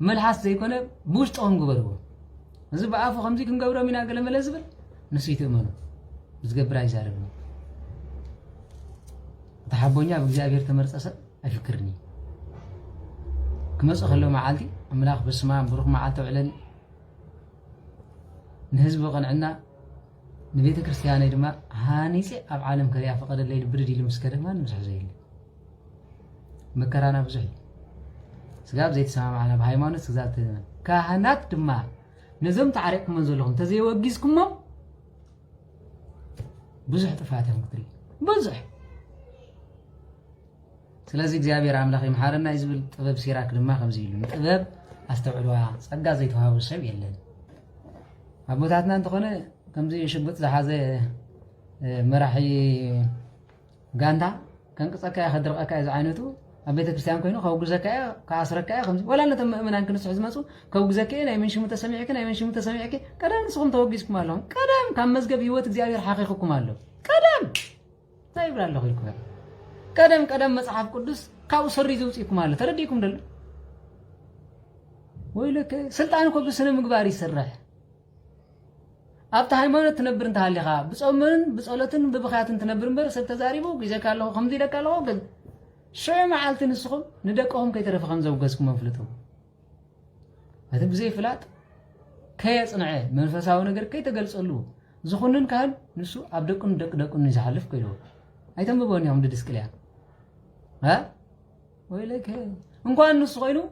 ملحاس زي كونه بوشتهم قبروا نزيب عافو خمسين كم قبروا من أقل ملازبل نسيت أمانو بس قبر عايز عرفني تحبوني بجابير تمرس أسد أفكرني كمس أخلو معالتي عملاك بسماء بروح معالته وعلن نهزب قنعنا نبيت كريستياني دما هانيسي أب عالم كريا فقد الليل بردي لمسكره ما نمسح زي اللي مكرانا بزحي سقاب زيت سامع معنا بهايمانوس سقاب كهنات دما نزم تعريقكم منزلهم تزي وجيزكم ما بزح تفاتهم كتري بزح سلازي እግዚአብሔር አምላክ ይምሐረና ይዝብል ጥበብ ሲራክ ድማ ከምዚ ኢሉ ጥበብ አስተውዕልዋ ጸጋ ዘይተዋሃብ ሰብ የለን أبوتاتنا أنت خنا كم زي شبت زحازة مراحي غاندا كان كسكايا خدر أكايا زعينتو أبيت كريستيان كينو خوج زكايا كعصر كايا خمس ولا نتم من أنك نسعز مسو خوج زكايا لا يمشي متسمعك لا يمشي متسمعك كلام نسخن توجيسكم مالهم كلام كم مزجب هيوت زيادة حقيقكم ماله كلام طيب لا الله يكون كلام مصحف قدس كاوسر يزوجكم ماله ترديكم دل ويلك سلطانكم بسنة مقباري سرح أبت هايمانة تنبر انت هالليها بصولتن ببخاتن تنبر مبر سبت زاريبو جزاك الله خمدي لك الله قل شو معالتن السخم ندقهم كي ترى خمسة وجزكم منفلتهم هذا بزي فلات كي يصنعه من فساو نجر كي تجلس له زخونن كان نسو أبدكم دقن نزحلف كيلو هاي تم ببوني هم ديسكليا ها ويلك انقان نسو كينو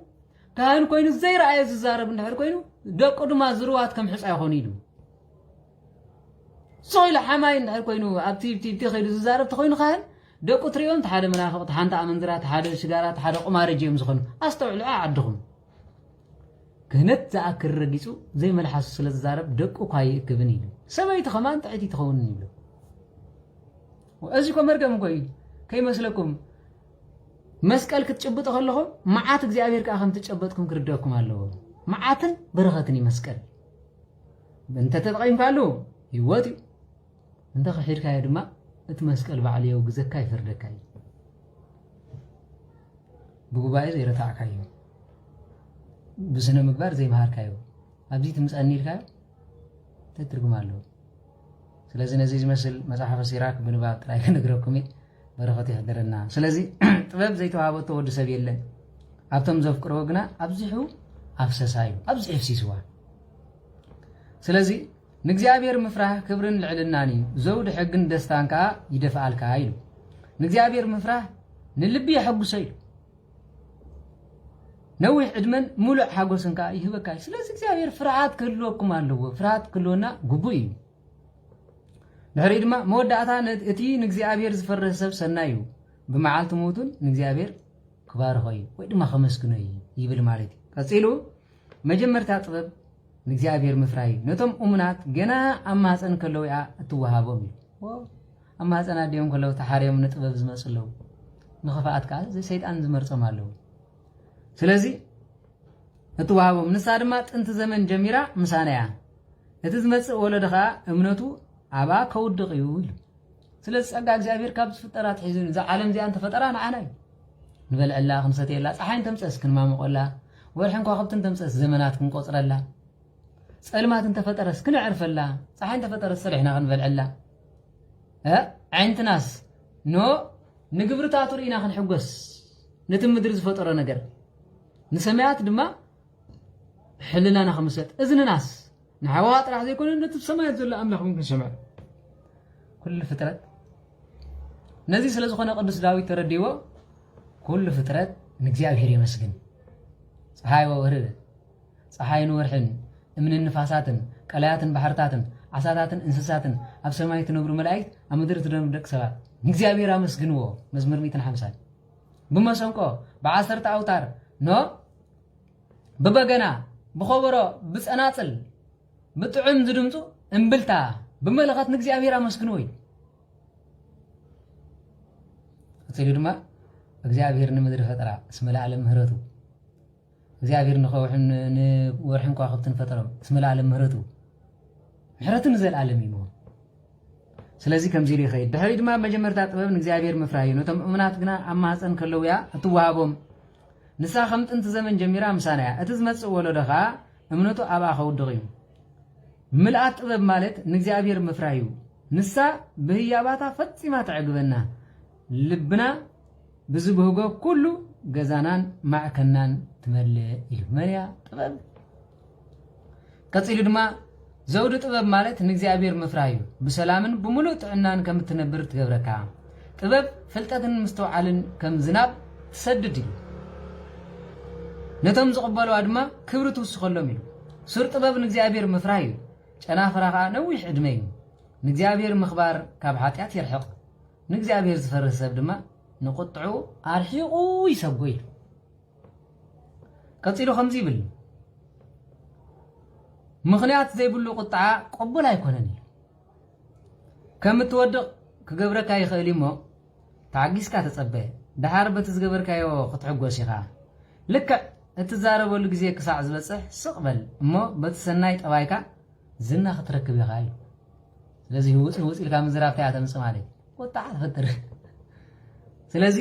كان كينو زي رأي زارب نهر كينو دقن ما زروات كم حس أيخونيدو صويل حماين نهر كينو أبتي خير زارب تخينو خان دقو تريون تحاد منافق تحانت أمندرات تحاد شجارات تحاد قمار جيم زخون أستوعلو أعدهم كهنت زاكر رجيسو زي ما الحاسس للزارب دقو قاي كبنيلو سميت خمان تعيتي تخونني له وأزيكم مرقم قوي كي مسلكم مسكال كتشبط خلهم معات እግዚአብሔር كأخم تشبطكم كردوكم الله معاتن برغتني مسكال انت تتقيم قالو يواتي انت خير كاي دما اتمسكل بعليه وجزكا يفردكاي بغباي زي رتعكايو بسنه مقبار زي مهاركايو ابزي تمصاني لكايو تترجمالو ስለዚህ ነዚህ ዝመስል መጽሐፈ ሲራክ ብንባብ ጥራይ ከነግረኩም በረኸት ይህደረና ስለዚህ ጥበብ ዘይተዋሃበቶ ወዲ ሰብ የለን ኣብቶም ዘፍቅሮ ግና ኣብዚሑ ኣፍሰሳዩ ኣብዚ ኤፍሲስዋ ስለዚህ ንእግዚአብሔር ምፍራህ ክብርን ልዕልናኒ ዘውድ ሕግን ደስታን ከዓ ይደፍአልካ ኢሉ ንእግዚአብሔር ምፍራህ ንልቢ ይሐጉሰይ ነዊሕ ዕድመን ሙሉእ ሓጎስን ከዓ ይህበካ ስለዚህ እግዚአብሔር ፍርሃት ክህልወኩም ኣለዎ ፍርሃት ክህልወና ግቡእ እዩ ድሕሪ ድማ መወዳእታ እቲ ንእግዚአብሔር ዝፈርህ ሰብ ሰናይ እዩ ብመዓልቲ ሞቱን ንእግዚአብሔር ክባርኾ እዩ ወይ ድማ ከመስግኖ እዩ ይብል ማለት እዩ ቀፂሉ መጀመርታ ጥበብ ንእግዚአብሔር ምፍራይ እዩ ነቶም እሙናት ገና ኣብ ማህፀን ከለው እያ እትወሃቦም እዩ ኣብ ማህፀን ኣዴዮም ከለው ተሓርዮም ንጥበብ ዝመፅለው ንኽፍኣት ከዓ ሰይጣን ዝመርፆም ኣለዉ ስለዚ እትወሃቦም ንሳ ድማ ጥንቲ ዘመን ጀሚራ ምሳና እያ እቲ ዝመፅእ ወለዶ ከዓ እምነቱ ኣባ ከውድቕ እዩ ኢሉ ስለዚ ፀጋ እግዚኣብሔር ካብ ዝፍጠራት ሒዙ እዛ ዓለም እዚኣ እንተፈጠራ ንዓና እዩ ንበልዐላ ክንሰትየላ ፀሓይ እንተምፀስ ክንማምቆላ ወርሕን ከዋኽብትን ተምፀስ ዘመናት ክንቆፅረላ ፀልማት እንተፈጠረስ ክንዕርፈላ ፀሓይ እንተፈጠረስ ሰሪሕና ክንበልዐላ ዓይንትናስ ኖ ንግብርታቱ ርኢና ክንሕጎስ ነቲ ምድሪ ዝፈጠሮ ነገር ንሰማያት ድማ ሕልናና ከምሰጥ እዝንናስ ንሓዋ ጥራሕ ዘይኮነ ነቲ ሰማያት ዘሎ ኣምላኽ ክንሰምዕ ኩሉ ፍጥረት ነዚ ስለ ዝኾነ ቅዱስ ዳዊት ተረዲዎ ኩሉ ፍጥረት ንእግዚአብሔር ይመስግን ፀሓይ ወወርህ ፀሓይን ወርሕን እምንን ንፋሳትን ቀላያትን ባሕርታትን ዓሳታትን እንስሳትን ኣብ ሰማይ ትነብሩ መላእክት ኣብ ምድሪ ትነብሩ ደቂ ሰባት ንእግዚአብሔር ኣመስግንዎ መዝሙር 150 ብመሰንቆ ብዓሰርተ ኣውታር ኖ ብበገና ብኸበሮ ብፀናፅል ብጥዑም ዝድምፁ እምብልታ ብመለኸት ንእግዚአብሔር ኣመስግንዎ እዩ እትሉ ድማ እግዚአብሔር ንምድሪ ፈጠራ እስመ ለዓለም ምህረቱ እግዚአብሔር ንወርሕን ከዋኽብትን ፈጠሮም እስመ ለዓለም ምህረቱ ምሕረትን ዘለዓለም እዩ ስለዚ ከምዚ ኢሉ ይኸይድ ድሕሪ ድማ መጀመርታ ጥበብ ንእግዚአብሔር ምፍራህ እዩ ነቶም እሙናት ግና ኣብ ማህፀን ከለው እያ እትወሃቦም ንሳ ከም ጥንቲ ዘመን ጀሚራ ምሳና እያ እቲ ዝመፅእ ወለዶ ከዓ እምነቱ ኣብኣ ከውድቕ እዩ ምልኣት ጥበብ ማለት ንእግዚአብሔር ምፍራህ እዩ ንሳ ብህያባታ ፈፂማ ትዕግበና ልብና ብዝብህጎ ኩሉ ገዛናን ማዕከናን ትመልእ ኢሉ መርያ ጥበብ ቀፂሉ ድማ ዘውዲ ጥበብ ማለት ንእግዚአብሔር ምፍራህ እዩ ብሰላምን ብሙሉእ ጥዕናን ከም እትነብር ትገብረካ ጥበብ ፍልጠትን ምስተውዓልን ከም ዝናብ ትሰድድ እዩ ነቶም ዝቕበልዋ ድማ ክብሪ ትውስኸሎም ኢሉ ሱር ጥበብ ንእግዚአብሔር ምፍራህ እዩ ጨናፍራ ከዓ ነዊሕ ዕድመ እዩ ንእግዚአብሔር ምኽባር ካብ ሓጢአት ይርሕቕ ንእግዚአብሔር ዝፈርህ ሰብ ድማ ንቁጥዑ ኣርሒቑ ይሰጎ ኢሉ ቀፂሉ ከምዚ ይብል ምኽንያት ዘይብሉ ቁጥዓ ቅቡል ኣይኮነን ኢሉ ከም እትወድቕ ክገብረካ ይኽእል እሞ ተዓጊስካ ተፀበየ ድሓር በቲ ዝገበርካዮ ክትሕጎስ ኢኻ ልክዕ እትዛረበሉ ግዜ ክሳዕ ዝበፅሕ ስቕበል እሞ በቲ ሰናይ ጠባይካ ዝና ክትረክብ ኢኻ እዩ ስለዚ ውፅእ ኢልካ ምዝራብታ እያ ተምፅእ ማለት ቁጣዕ ትፈጥር ስለዚ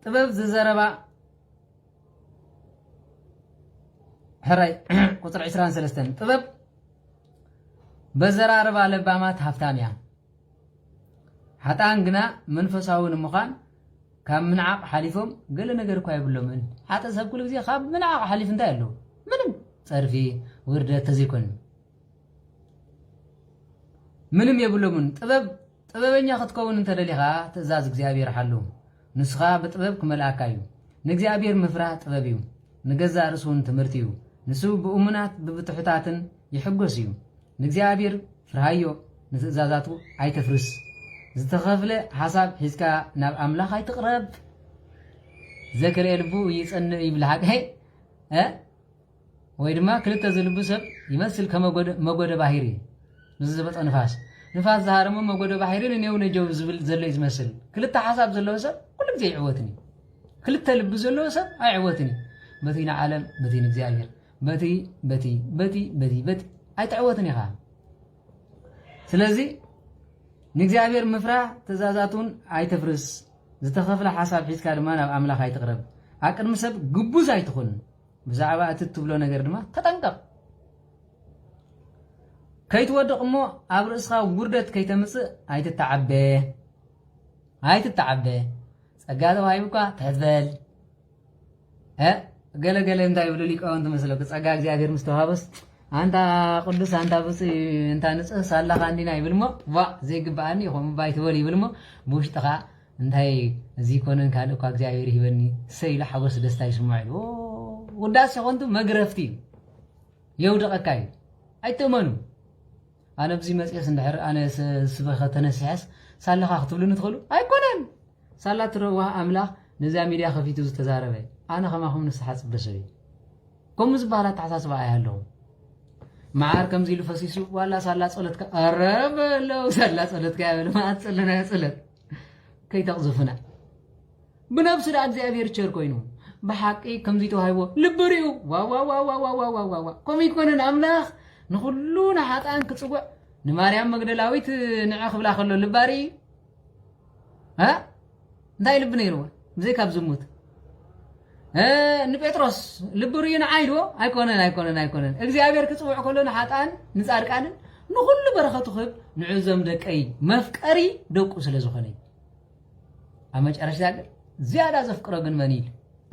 ጥበብ ዝዘረባ ሕራይ ቁፅሪ 23 ጥበብ በዘራረባ ለባማት ሃፍታም እያ ሓጣን ግና መንፈሳዊ ንምዃን ካብ ምንዓቕ ሓሊፎም ገለ ነገር እኳ የብሎምን ሓጠ ሰብ ኩሉ ግዜ ካብ ምንዓቕ ሓሊፍ እንታይ ኣለዎ ምንም ፀርፊ ውርደት ተዘይኮን ምንም የብሎምን ጥበበኛ ክትከውን እንተደሊኻ ትእዛዝ እግዚአብሔር ሓልው ንስኻ ብጥበብ ክመልኣካ እዩ ንእግዚአብሔር ምፍራህ ጥበብ እዩ ንገዛ ርእሱን ትምህርቲ እዩ ንሱ ብእሙናት ብብትሑታትን ይሕጎስ እዩ ንእግዚአብሔር ፍርሃዮ ንትእዛዛቱ ኣይተፍርስ ዝተኸፍለ ሓሳብ ሒዝካ ናብ ኣምላኽ ኣይትቕረብ ዘክርኤ ልቡ ይጸንዕ ይብል ሓቀ ወይ ድማ ክልተ ዝልቡ ሰብ ይመስል ከመጎደ ባሕሪ ንዝበጠ ንፋስ ዝሃረሞ መጎደ ባሕሪ ንኔው ነጀው ዝብል ዘሎ እዩ ዝመስል ክልተ ሓሳብ ዘለዎ ሰብ ኩሉ ግዜ ይዕወትን እዩ ክልተ ልቢ ዘለዎ ሰብ ኣይዕወትን እዩ በቲ ንዓለም በቲ ንእግዚአብሔር በቲ ኣይትዕወትን ኢኻ ስለዚ ንእግዚአብሔር ምፍራህ ትእዛዛቱን ኣይተፍርስ ዝተኸፍለ ሓሳብ ሒዝካ ድማ ናብ ኣምላኽ ኣይትቕረብ ኣቅድሚ ሰብ ግቡዝ ኣይትኹን ብዛዕባ እቲ ትብሎ ነገር ድማ ተጠንቀቕ ከይትወድቕ እሞ ኣብ ርእስኻ ውርደት ከይተምፅእ ኣይትተዓበ ጸጋ ተዋሂብካ ትሕትበል ገለገለ እንታይ ይብሉ ሊቃውንት መስለኩ ጸጋ እግዚአብሔር ምስ ተዋሃበስ አንታ ቅዱስ አንታ ብጽ እንታ ንጽህ ሳላኻ እንዲና ይብልሞ ዋ ዘይግባአኒ ይኹም ባይትወል ይብልሞ ብውሽጥኻ እንታይ እዚ ኮነን ካልእ እኳ እግዚአብሔር ይበኒ ሰይላ ሓጎስ ደስታ ይስማዕ ውዳሴ ኮንቱ መግረፍቲ የውድቐካ እዩ ኣይተመኑ ኣነ ብዚ መጽኤስ እንድሕር ኣነ ስበኸ ተነሲሐስ ሳላኻ ክትብሉን ትኽእሉ ኣይኮነን ሳላ ትረዋህ ኣምላኽ ነዛ ሚድያ ከፊቱ ዝተዛረበ ኣነ ከማኹም ንስሓት ጽበሰብ ከምኡ ዝበሃል ኣተሓሳስባ ኣያለኹ معار كم زيلو فسيسو ولا صلاة صلتك قرب لو صلاة صلتك يا ابن ما تصلنا صلت كي تقذفنا بنفس الأجزاء تشير كوينو بحقي كم زيتو هايبو لبريو وا وا وا وا وا وا وا وا كم يكون الأملاخ نخلونا حتى أنك تسوق نماريام مقدلاويت نعاخ بلا خلو لباري ها داي لبنيرو زي كاب زموت ንጴጥሮስ ልብሩይና ዓይልዎ ኣይኮነን እግዚአብሔር ክጽውዕ ከሎና ሓጣን ንጻድቃንን ንኹሉ በረኸቱ ክብ ንዕዞም ደቀይ መፍቀሪ ደቁ ስለ ዝኾነ ኣብ መጨረሻ ግን ዝያዳ ዘፍቅሮ ግን መን ኢል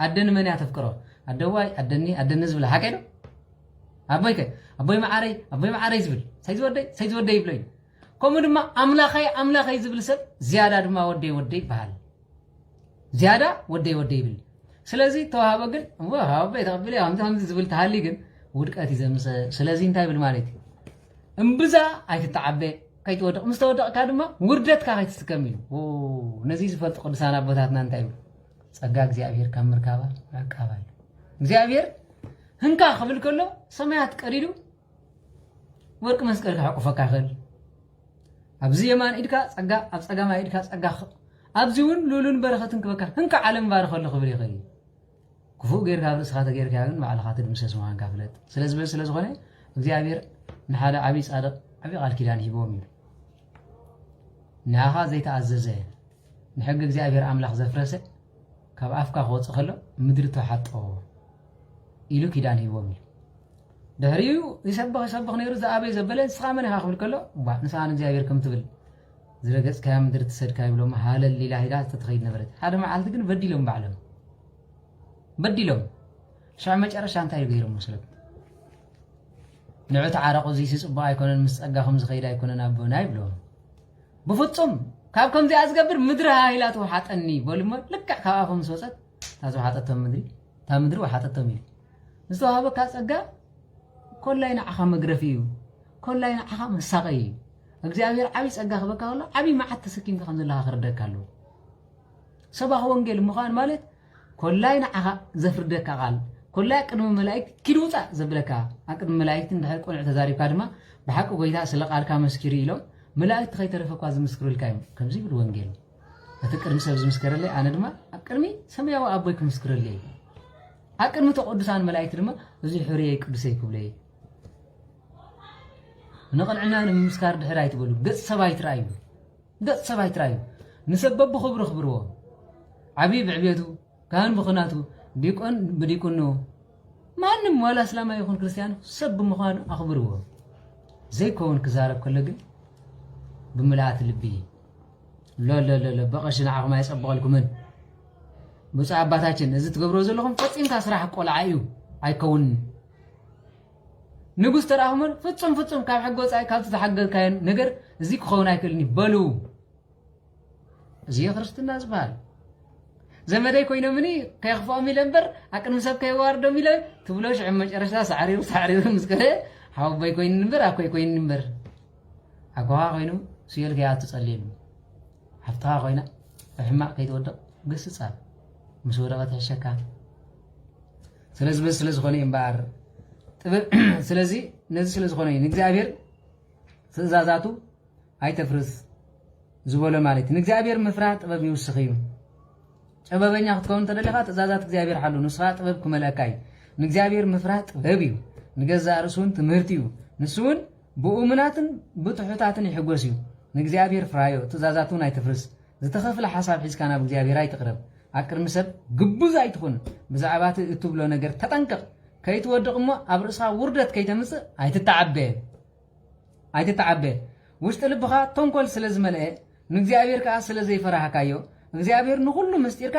ኣደን መን ያተፍቅሮ ኣደዋይ ኣደኒ ዝብል ሓቀዶ ኣቦይ ማዓረይ ዝብል ሰይዝወደይ ይብለኝ ከምኡ ድማ ኣምላኸይ ዝብል ሰብ ዝያዳ ድማ ወደይ ይበሃል ዝያዳ ወደይ ይብል ስለዚህ ተዋሃበ ግን ወሃበ ተቀበለ አምታም ዝብል ተሃሊ ግን ውድቀት ይዘምሰ ስለዚህ እንታይ ብል ማለት እምብዛ ኣይትተዓበ ከይትወድቕ ምስተወድቕካ ድማ ውርደትካ ከይትስከም እዩ ነዚ ዝፈልጥ ቅዱሳን ኣቦታትና እንታይ ብል ጸጋ እግዚአብሔር ካብ ምርካባ ኣቃባ እግዚአብሔር ህንካ ክብል ከሎ ሰማያት ቀሪዱ ወርቂ መስቀል ክሕቁፈካ ይኽእል ኣብዚ የማን ኢድካ ጸጋ ኣብ ጸጋማ ኢድካ ጸጋ ኣብዚውን ሉሉን በረኸትን ክበካ ህንካ ዓለም ባረኸሉ ክብል ይኽእል كفو غير كابل سخات غير كابل مع الخاطر مسس وهان كافلت ስለዝኾነ እግዚአብሔር ንሓደ ዓቢ ጻድቕ ዓቢ ቃል ኪዳን ሂቦም እዩ ንኣኻ ዘይተኣዘዘ ንሕጊ እግዚአብሔር ኣምላኽ ዘፍረሰ ካብ ኣፍካ ክወፅእ ከሎ ምድሪ ተሓጦ ኢሉ ኪዳን ሂቦም እዩ ድሕሪኡ ይሰብኽ ነይሩ ዝኣበይ ዘበለ ንስኻ መን ኢኻ ክብል ከሎ ንስኻ ንእግዚአብሔር ከም ትብል ዝረገጽካያ ምድሪ ትሰድካ ይብሎም ሃለሊላ ሂዳ ተተኸይድ ነበረት ሓደ መዓልቲ ግን በዲሎም ባዕሎም بديلهم شو مجرش أنت يغيرهم مسلم نعوت عرقو زي سيصبا يكونن مسقاهم زخيدا يكونن ابونا يبلون بفصم كابكم زي ازغبر مدرها هيلاتو حاطني بولما لك كافهم سوصت تازو حاطتهم مدري تا مدري وحاطتهم مي نسو هابا كاصقا كلنا اخا مغرفيو كلنا اخا مساقي እግዚአብሔር ዓቢ ጸጋ ከበካ ወላ ዓቢ ማዓት ተሰኪምካ ከምዘለካ ክርደካሉ ሰባህ ወንጌል ምኻን ማለት كلنا عها زفردك قال كلنا قدم ملائكة كيلوتا زبلك قدم ملائكة ده كون اعتذاري كادما بحق ويدا سلق قال كمسكري له ملائكة خي ترفقوا از مسكر الكايم كم زي بالوانجيل اتكرم سبز مسكر لي انا دما اقرمي سمياو ابوك مسكر لي اقرم تقدسان ملائكة دما زي حريه قدسي كبلي نقلعنا مسكر دحراي تقولوا قد سباي ترايو نسبب خبرو عبيب عبيتو كان بخناتو ديكون بديكونو مانم ولا اسلام يكون كريستيان سب مخان اخبروه زي كون كزارب كلغن بملات لبي لا بقشنا عقما يصبق لكم من بص عباتاችን እዚ ትገብሮ ዘለኹም ፈጽምታ ስራሕ ቆልዓዩ ኣይከውን ንጉስ ተራህመን ፍጹም ካብ ሕጎጻይ ካብ ተሓገዝካየን ነገር እዚ ክኸውን ኣይክልኒ በሉ እዚ ክርስትና ዝባል زمداي كوينو مني كيخفو ميلمبر اكن مسب كيواردو ميل تبلوش عم مጨረሻ ሳዕሪሩ مسكره حاو باي كوين نمبر اكو كوين نمبر اكوا كوينو سيل كيا تصليل حفتا كوينا فحما كيتودق قصصال مسورقه الشكا ስለዝኾነ ይምባር ጥበብ ስለዚህ ነዚ ስለዝኾነ ንእግዚአብሔር ትእዛዛቱ ኣይተፍርስ ዝበለ ማለት ንእግዚአብሔር ምፍራት ጥበብ ይውስኽ እዩ ጥበበኛ ክትከውን ተደለኻ ትእዛዛት እግዚአብሔር ሓሉ ንስኻ ጥበብ ክመለካይ ንእግዚአብሔር ምፍራት ጥበብ እዩ ንገዛ ርእሱን ትምህርቲ እዩ ንሱን ብኡምናትን ብትሑታትን ይሕጎስ እዩ ንእግዚአብሔር ፍራዮ ትእዛዛቱን ኣይትፍርስ ዝተኸፍለ ሓሳብ ሒዝካ ናብ እግዚኣብሔር ኣይትቕረብ ኣብ ቅድሚ ሰብ ግቡዝ ኣይትኹን ብዛዕባ እትብሎ ነገር ተጠንቀቕ ከይትወድቕ እሞ ኣብ ርእስኻ ውርደት ከይተምፅእ ኣይትተዓበየ ውሽጢ ልብኻ ተንኮል ስለ ዝመልአ ንእግዚኣብሔር ከዓ ስለ ዘይፈራህካዮ እግዚአብሔር ንኹሉ ምስጢርካ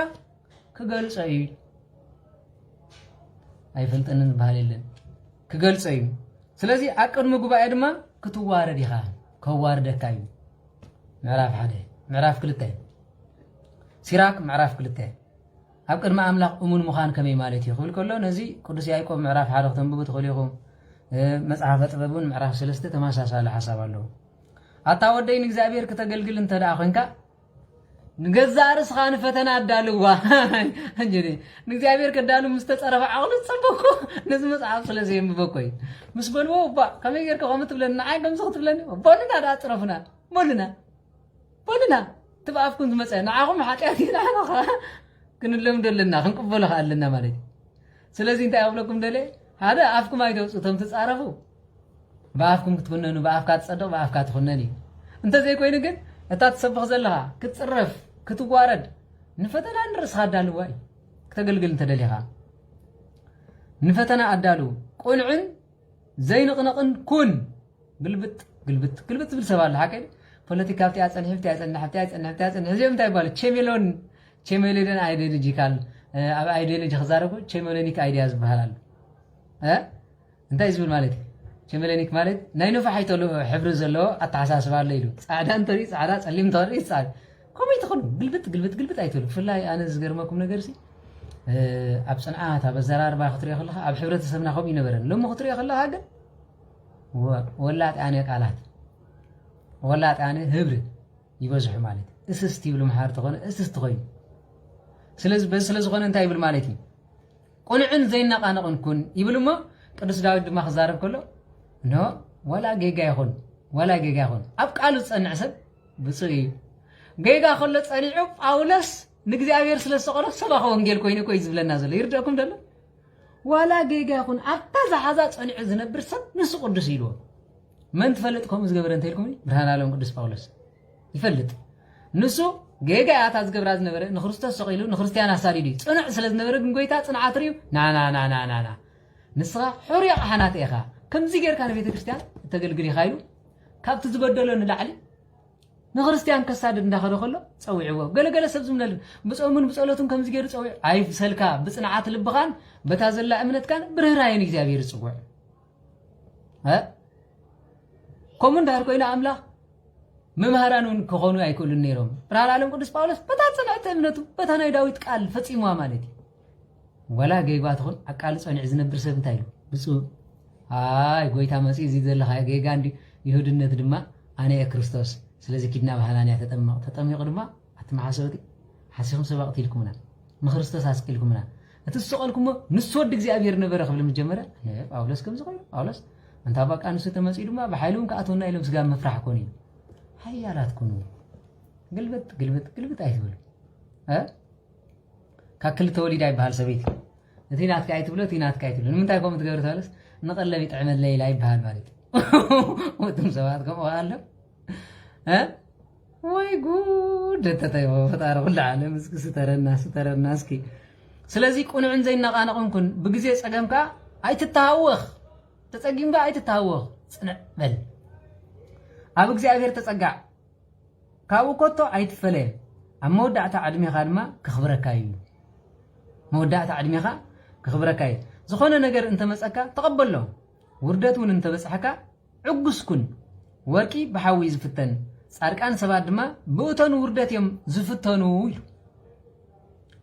ክገልጾ እዩ ኣይፈልጥንን ባህል የለን ክገልጾ እዩ ስለዚ ኣብ ቅድሚ ጉባኤ ድማ ክትዋረድ ኢኻ ከዋርደካ እዩ ምዕራፍ 1 ምዕራፍ 2 ሲራክ ምዕራፍ 2 ኣብ ቅድሚ ኣምላኽ እሙን ምዃን ከመይ ማለት እዩ ክብል ከሎ ነዚ ቅዱስ ያዕቆብ ምዕራፍ 1 ከተንብቡ ትኽእሉ ኢኹም መጽሓፈ ጥበብን ምዕራፍ 3 ተመሳሳሊ ሓሳብ ኣለዎ ኣታ ወደይ ንእግዚኣብሔር ከተገልግል እንተደኣ ኮንካ ንገዛ ርስኻ ንፈተና ኣዳልዋ እንጀኒ ንእግዚኣብሔር ከዳሉ ምስ ተፀረፈ ዓቕሊ ፅበኩ ነዚ መጽሓፍ ስለ ዘየንብበኮ እዩ ምስ በልዎ እባ ከመይ ጌርካ ከምኡ ትብለኒ ንዓይ ከምዚ ክትብለኒ በሉና ዳ ፅረፉና በሉና ትብኣፍኩም ዝመፀ ንዓኹም ሓጢኣት ኢናኻ ክንለምዶ ኣለና ክንቅበሎ ኸ ኣለና ማለት እዩ ስለዚ እንታይ ኣብለኩም ደለ ሓደ ኣፍኩም ኣይተውፅኡ እቶም ትፃረፉ ብኣፍኩም ክትኩነኑ ብኣፍካ ትፀድቕ ብኣፍካ ትኩነን እዩ እንተዘይኮይኑ ግን እታ ትሰብኽ ዘለኻ ክትፅረፍ ክትዋረድ ንፈተና ንርእስኻ ኣዳልዋ እዩ ክተገልግል እንተደሊኻ ንፈተና ኣዳሉ ቁንዕን ዘይንቕንቕን ኩን ግልብጥ ዝብል ሰብ ኣሎ ሓቀይ ፖለቲካ ኣብቲ ኣፀንሕብቲ እዚኦም እንታይ ይባሉ ቼሜሎን ኣይዲዮሎጂካል ኣብ ኣይዲዮሎጂ ክዛረቡ ቼሜሎኒክ ኣይድያ ዝበሃል ኣሎ እንታይ ዝብል ማለት እዩ ቼሜሎኒክ ማለት ናይ ነፋሒተሉ ሕብሪ ዘለዎ ኣተሓሳስባ ኣሎ ኢሉ ፃዕዳ እንተርኢ ፃዕዳ ፀሊም እንተርኢ ፃዕዳ ከመይ ትኾኑ ግልብጥ ኣይትብሉ ብፍላይ ኣነ ዝገርመኩም ነገር ሲ ኣብ ፅንዓት ኣብ ኣዘራርባ ክትሪኦ ከለኻ ኣብ ሕብረተሰብና ከምኡ ይነበረን ሎሚ ክትሪኦ ከለኻ ግን ወላጥ ቃላት ወላጥ ህብሪ ይበዝሑ ማለት እስስቲ ይብሉ መሓር ተኾነ እስስቲ ኮይኑ ስለዚ በዚ ስለ ዝኾነ እንታይ ይብል ማለት እዩ ቁንዕን ዘይነቃነቕን ኩን ይብል እሞ ቅዱስ ዳዊት ድማ ክዛረብ ከሎ ኖ ወላ ጌጋ ይኹን ኣብ ቃሉ ዝፀንዕ ሰብ ብፁዕ እዩ ጌጋ ከሎ ፀኒዑ ጳውሎስ ንእግዚኣብሔር ስለ ዝሰቐሎ ሰባኸ ወንጌል ኮይኑ ኮይ ዝብለና ዘሎ ይርድአኩም ደሎ ዋላ ጌጋ ይኹን ኣብታ ዝሓዛ ፀኒዑ ዝነብር ሰብ ንሱ ቅዱስ ኢልዎ መን ትፈልጥ ከምኡ ዝገበረ እንተይልኩም ብርሃን ዓለም ቅዱስ ጳውሎስ ይፈልጥ ንሱ ጌጋ ያታ ዝገብራ ዝነበረ ንክርስቶስ ሰቂሉ ንክርስቲያን ኣሳዲዱ ፅኑዕ ስለ ዝነበረ ግን ጎይታ ፅንዓት ርዩ ናናናናናና ንስኻ ሕሩያ ቃሓናት ኢኻ ከምዚ ጌርካ ንቤተ ክርስቲያን ተገልግል ኢኻ ኢሉ ካብቲ ዝበደሎ ንላዕሊ ንክርስቲያን ከሳድድ እንዳኸደ ከሎ ፀዊዕዎ ገለገለ ሰብ ዝምነል ብፆምን ብፀሎቱን ከምዚ ገይሩ ፀዊዕ ኣይፍሰልካ ብፅንዓት ልብኻን በታ ዘላ እምነትካን ብርህራይን እግዚኣብሔር ይፅውዕ ከምኡ እንዳር ኮይና ኣምላኽ መምሃራን እውን ክኾኑ ኣይክእሉን ነይሮም ብርሃን ዓለም ቅዱስ ጳውሎስ በታ ፅንዕቲ እምነቱ በታ ናይ ዳዊት ቃል ፈፂሙዋ ማለት እዩ ወላ ጌጋ ትኹን ኣብ ቃል ፀኒዕ ዝነብር ሰብ እንታይ ኢሉ ብፁዕ ኣይ ጎይታ መፅእ እዚ ዘለኻ ጌጋ እንዲ ይሁድነት ድማ ኣነ እየ ክርስቶስ ስለዚ ኪድና ባህናንያ ተጠሚቑ ድማ ኣትመሓሰበቲ ሓሲኹም ሰባቕቲ ኢልኩምና ንክርስቶስ ኣስቂልኩምና እቲ ዝሰቐልኩሞ ንሱ ወዲ እግዚኣብሔር ነበረ ክብል ምጀመረ ጳውሎስ ከምዚ ኮይኑ ጳውሎስ እንታ በቃ ንሱ ተመፂኡ ድማ ብሓይሉ እውን ከኣተውና ኢሎም ስጋ መፍራሕ ኮኑ እዩ ሓያላት ኩኑ ግልብጥ ኣይትብሉ ካብ ክልተ ወሊዳ ይበሃል ሰበይቲ እቲ ናትካ ኣይትብሎ እቲ ናትካ ኣይትብሎ ንምንታይ ከምኡ ትገብር ተባለስ ንቐለብ ይጥዕመት ለይላ ይበሃል ማለት እዩ እቶም ሰባት ከምኡ ኣሎ ወይ ጉድ እንተታይ ፈጣሪ ኩሉ ዓለም እስኪ ስተረና እስኪ ስለዚ ቁኑዕን ዘይነቃነቕን ኩን ብግዜ ፀገምካ ኣይትተሃወኽ ተፀጊምካ ኣይትተሃወኽ ፅንዕ በል ኣብ እግዚኣብሔር ተፀጋዕ ካብኡ ኮቶ ኣይትፈለየ ኣብ መወዳእታ ዕድሜኻ ድማ ክኽብረካ እዩ መወዳእታ ዕድሜኻ ክኽብረካ እዩ ዝኾነ ነገር እንተመፀካ ተቐበሎ ውርደት እውን እንተበፅሐካ ዕጉስ ኩን ወርቂ ብሓዊ ዝፍተን ጻድቃን ሰባት ድማ ብእቶን ውርደት እዮም ዝፍተኑ እዩ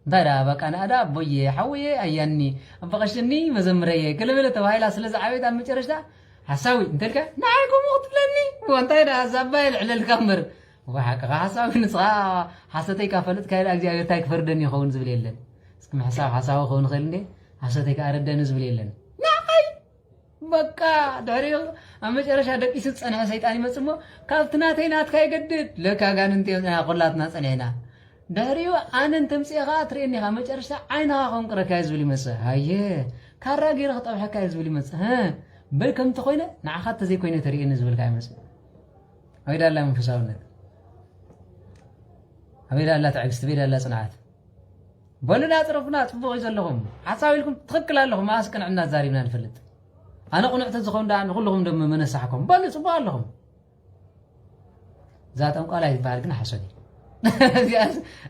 እንታይ ዳ በቃ ናዳ ቦየ ሓወየ ኣያኒ ኣበቐሽኒ መዘምረየ ገለበለ ተባሂላ ስለዚ ዓበይት ኣብ መጨረሻ ሓሳዊ እንተልካ ንዓይ ከምኡ ክትብለኒ እንታይ ዳ ዛባይ ልዕለልካ እምበር ወሓቅኻ ሓሳዊ ንስኻ ሓሰተይካ ፈልጥካ ኢላ እግዚኣብሔር እንታይ ክፈርደኒ ይኸውን ዝብል የለን እስኪ ምሕሳብ ሓሳዊ ክኸውን ይኽእል እንዴ ሓሰተይካ ኣረደኒ ዝብል የለን ንዓይ በቃ ድሕሪኡ ኣብ መጨረሻ ደቂሱ ዝፀንሐ ሰይጣን ይመፅእ እሞ ካብቲ ናተይ ናትካ ይገድድ ለካ ጋንንቲ ኩላትና ፀኒሕና ድሕሪኡ ኣነ እንተምፅእኻ ትርእየኒ ኢኻ መጨረሻ ዓይንኻ ከንቅረካ እዩ ዝብል ይመፅእ ሃየ ካራ ገይረ ክጠብሐካ እዩ ዝብል ይመፅእ በል ከምቲ ኮይነ ንዓኻ እንተዘይኮይነ ተርእየኒ ዝብልካ ይመፅእ أبيد الله من فساونة أبيد الله تعكس أبيد الله صنعت بولنا أطرفنا تبغوا يزلهم حسابيلكم تخكل لهم ما أسكن عنا زارينا نفلت أنا قنعت تزخون دا نقول لهم دم من سحكم بل صبوا لهم ذاتهم قال هاي بارقنا حسدي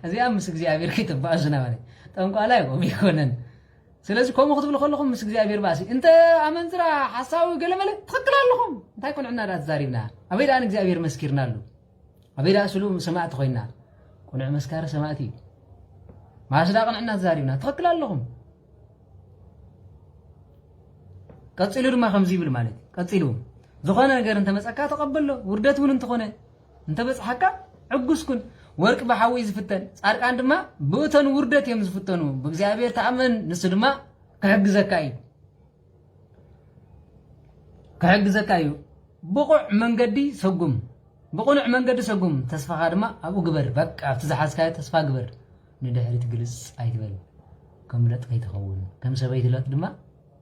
زي أمسك زي أبير كتب بأجنا ماني تهم قال هاي بيكونن سلازي كم خطب لكم مسك زي أبير باسي أنت عمن ترى حساوي قال مالك تخكل لهم تا يكون عنا رات زارينا أبيد أنا زي أبير مسكرنا له أبيد أسلوب سمعت خوينا كنا مسكار سمعتي ما صدقنا عنا زارينا تخكل لهم قصيلو ما خمزي بالمالك قصيلو زخانه ነገር انت መስአካ ተቀበሎ ውርደት ምን እንትኾነ انت በጽሐካ ዕጉስኩን ወርቅ በሐዊ ዝፍተን ጻድቃን ድማ ብእተን ውርደት የም ዝፍተኑ በእግዚአብሔር ተአመን ንስ ድማ ከሕግዘካ እዩ ብቁዕ መንገዲ ሰጉም ብቁኑዕ መንገዲ ሰጉም ተስፋኻ ድማ ኣብኡ ግበር በቃ ትዝሓዝካዮ ተስፋ ግበር ንድሕሪት ግልጽ ኣይትበል ከም ለጥ ከይትኸውን ከም ሰበይቲ ለጥ ድማ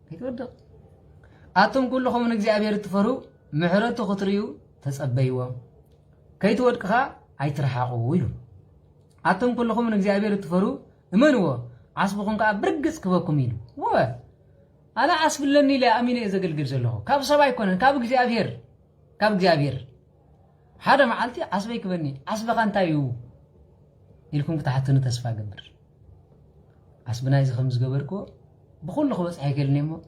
ከይትወድቕ أتم كلهم من እግዚአብሔር تفرو محرته خطريو تصبيوا كيتودقها ايترحقوا يلو أتم كلهم من እግዚአብሔር تفرو منو عصبكم كا برغص كبكم يلو و انا عصبلني لا امين يزغلغل زلو كاب سبا يكون كاب እግዚአብሔር حدا معلتي عصبيك بني عصبك انت يو يلكم تحتن تسفا جبر عصبنا اذا خمس جبركو بكل خبص حيكلنيمو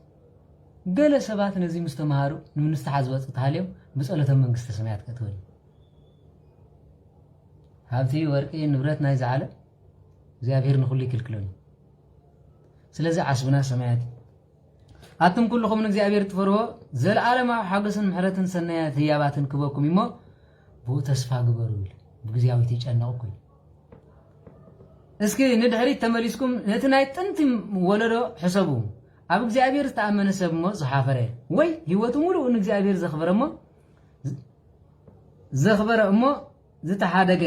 قال سبات نزي مستمهارو من استحاز وصتها اليوم بصلة منغست سمعت كتول هابتي ورقي نبرت ناي زعله እግዚአብሔር نخلي كلكلون ስለዚህ عصبنا سمعت አትም ኩልኩም من እግዚአብሔር ትፈርዎ ዘለዓለማ ሓገስን ምሕረትን ሰናያት ህያባትን ክበኩም ይሞ ብኡ ተስፋ ግበሩ ይል ብግዚአዊት ይጨነቁ እስኪ ንድሕሪት ተመሊስኩም ነቲ ናይ ጥንቲ ወለዶ ሕሰቡ أب እግዚአብሔር ተአመነ ሰብሞ ዝሓፈረ ወይ ህይወቱ ሙሉ እግዚአብሔር ዘኽበረ እሞ ዝተሓደገ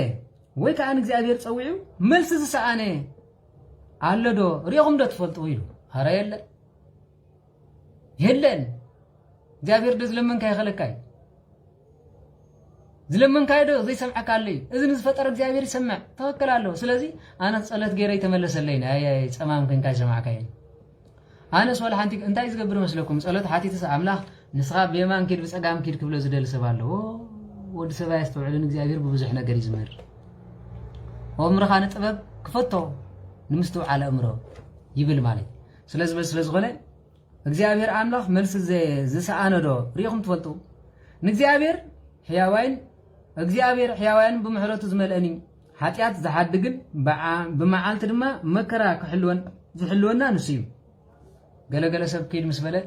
ወይ ከአን እግዚአብሔር ጸውዒው መልስ ዝሰአነ አለዶ ሪኹም ዶ ትፈልጡ ይሉ ሐራ የለን እግዚአብሔር ደዝለመን ካይኸለካይ ዝለመን ካይዶ ዘይሰምዓካ አለይ እዝን ዝፈጠረ እግዚአብሔር ይሰምዕ ተወከላለሁ ስለዚህ አና ጸሎት ገይረ ተመለሰለኝ አይ ጸማም ከንካይ ሰማዕካይ أنا سؤال حنتي أنت إذا قبل مسلكم سألت حتى تسأل أملاخ نسخاب بيمان كيد بس أقام كيد كبله زدل سبالله ود سبا يستوعبون እግዚአብሔር ببزحنا قريز مر ومر خانة أباب كفتو نمستو على أمره يبل مالي سلز غنى እግዚአብሔር أملاخ ملس زي سأنا دو ريهم تفلتو እግዚአብሔር حيوان بمحرته زملأني حتيات زحدقن بمعالت دما مكرا كحلونا نسيو قال سب كيد مسبله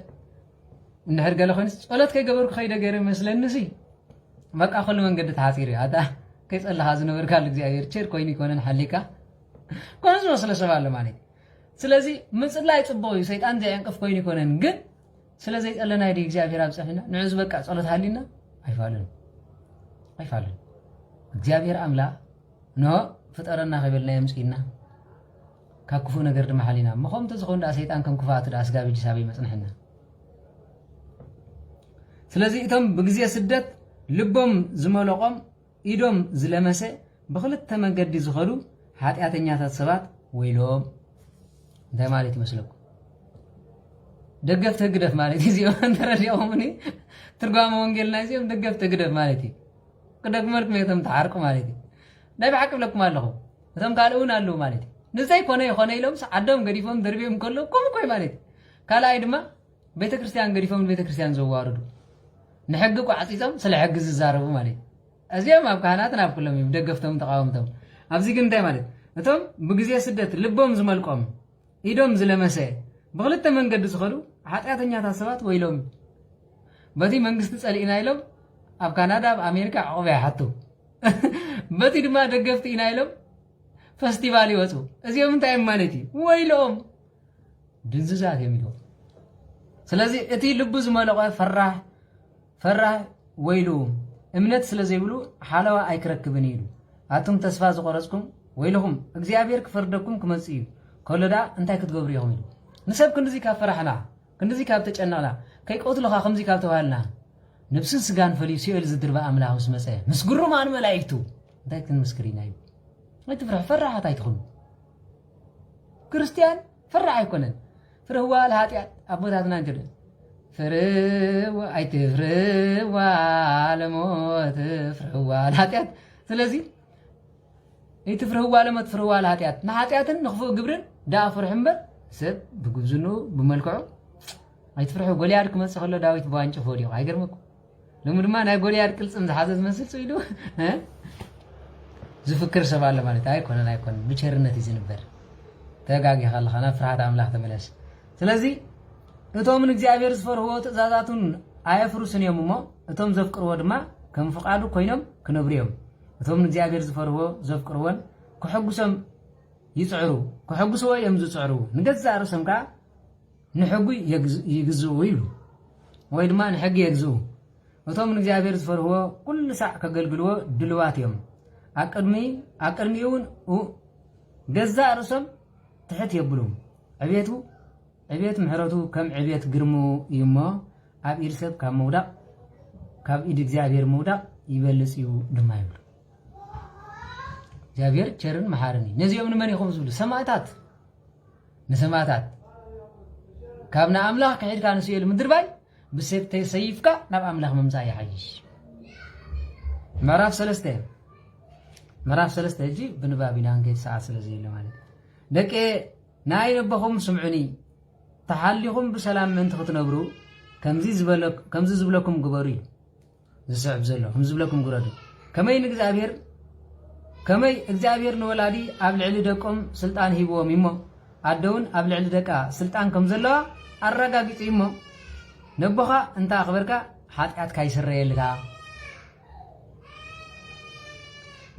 النهر قال خنس صلات كي قبرك خيدا غير مسلن نسي بقى كل من قد تعاطيري هذا كيس الله هذا نور قال እግዚአብሔር ቸር ኮይኒ ኮነን ሐሊካ ኮንስ መስለ ሰባለ ማለት ስለዚህ ምጽላይ ጽቦይ ሰይጣን ዘያንቀፍ ኮይኒ ኮነን ግን ስለዚህ ጸለና ይዲ እግዚአብሔር አብጽሕና ንዑዝ በቃ ጸሎት ሐሊና አይፋለን እግዚአብሔር አምላክ ነው ፍጠረና ከበልና የምጽይና ካኩፉ ነገር ድማ ሐሊና መኾም ተዝኾን ዳ ሰይጣን ከም ክፋት ዳ አስጋቢ ዲሳበይ መጽነሕና ስለዚህ እቶም በጊዜ ስደት ልቦም ዝመለቆም ኢዶም ዝለመሰ በخلተ መንገዲ ዝኸዱ ኃጢአተኛታት ሰባት ወይሎም እንታይ ማለት ይመስለኩ ደገፍተ ግደፍ ማለት እዚኦም ተረዲኦም እኔ ትርጓሜ ወንጌልና እዚኦም ደገፍተ ግደፍ ማለት እዩ ከደግመርክ መተም ተዓርቁ ማለት እዩ ናይ በሐቅ ብለኩም ኣለኹ እቶም ካልኡን ኣለው ማለት እዩ نزاي كونه يلوم عدم غريفهم دربيهم كله كم كوي مالك كلا ايدما بيت كريستيان غريفهم بيت كريستيان زواردو نحققوا عصيتهم سلا حق زاربو مالك ازيام اب كهناتنا كلهم يدغفتهم تقاومتهم ابزي كن انتي مالك እቶም بغزي ስደት ልቦም ዝመልቆም ኢዶም ዝለመሰ በሁለት መንገድ ዝኸዱ ኃጢአተኛታት ሰባት ወይሎም በቲ መንግስት ጸሊኢና ኢሎም ኣብ ካናዳ ኣብ አሜሪካ ዓቆብያ ሓቱ በቲ ድማ ደገፍቲ ኢና ኢሎም ፌስቲቫል ይወጡ እዚያም እንታይ ማለት ወይሎም ድንዝዛት የሚለው ስለዚህ እቲ ልቡ ዝመለቀ ፈራህ ወይሉ እምነት ስለዚህ ብሉ ሓለዋ አይክረክብን ይሉ አቱም ተስፋ ዝቆረጽኩም ወይለኩም እግዚአብሔር ክፈርደኩም ክመጽዩ ኮለዳ እንታይ ክትገብሩ ይኹም ንሰብ ክንዚ ካፈራህና ክንዚ ካብ ተጨነቅና ከይቆትልኻ ከምዚ ካብ ተባልና نفسن سجان فلي سيل زدرب أملاح وسمسه مسجروا مع الملائكة دايك المسكرين هاي ما تفرح فرح هاي تدخل كريستيان فرح يكونن فرهوا الهاتي أبو هذا نجد فروا أي تفروا على موت فروا الهاتي ثلاثي أي تفروا على موت فروا الهاتي نهاتي نخفوا قبرن دا فرح مبر سب بجوزنو بملكه أي تفرحوا قولي ما سخلوا داويت بوانش فوريو هاي قرمكم لما ما أنا قولي أركل سمز حاسس مسل سويدو ها زفكر سبالة مالت أيكون أنا أيكون بشرنا تيجي نبر تلاقي خلا خنا فرحة عملاق تملس سلازي أتوم من الجابير صفر هو تزاداتون آية فروسن يوم ما أتوم زفكر ودما كم فقادو كوينم كنبريهم أتوم من الجابير صفر هو زفكر ون كحجسم يسعرو كحجسوا يمزو سعرو نجد زارو سمكا نحجي يجزو ويلو ويدما نحجي يجزو أتوم من الجابير صفر هو كل ساعة كجلجلوا دلواتهم أكرميون وجزاء رسم تحت يبلوم عبيت محرتو كم عبيت قرمو يما عب إرسب كم مودا كم إيد جابير مودا يبلس يو دما يبلو جابير شرن محارني نزي من من يخمس بلو سماعتات نسماعتات كابنا أملاح كعيد كانوا سيل مدرباي بسيف تسيفك نب أملاح ممزاي حيش معرف سلسته يجي بنبابينا نجيب ساعة سلسلة اللي مالك لك ناي نبخم سمعني تحليهم بسلام من تختنبرو كم زبلكم قبري زسعب زلو هم زبلكم قرادو كماي إجزابير نولادي قبل علي دكم سلطان هيبو ميمو عدون قبل علي دكا سلطان كم زلو الرقا قيمو نبخا انت أخبرك حاتيات كايسر ريلغا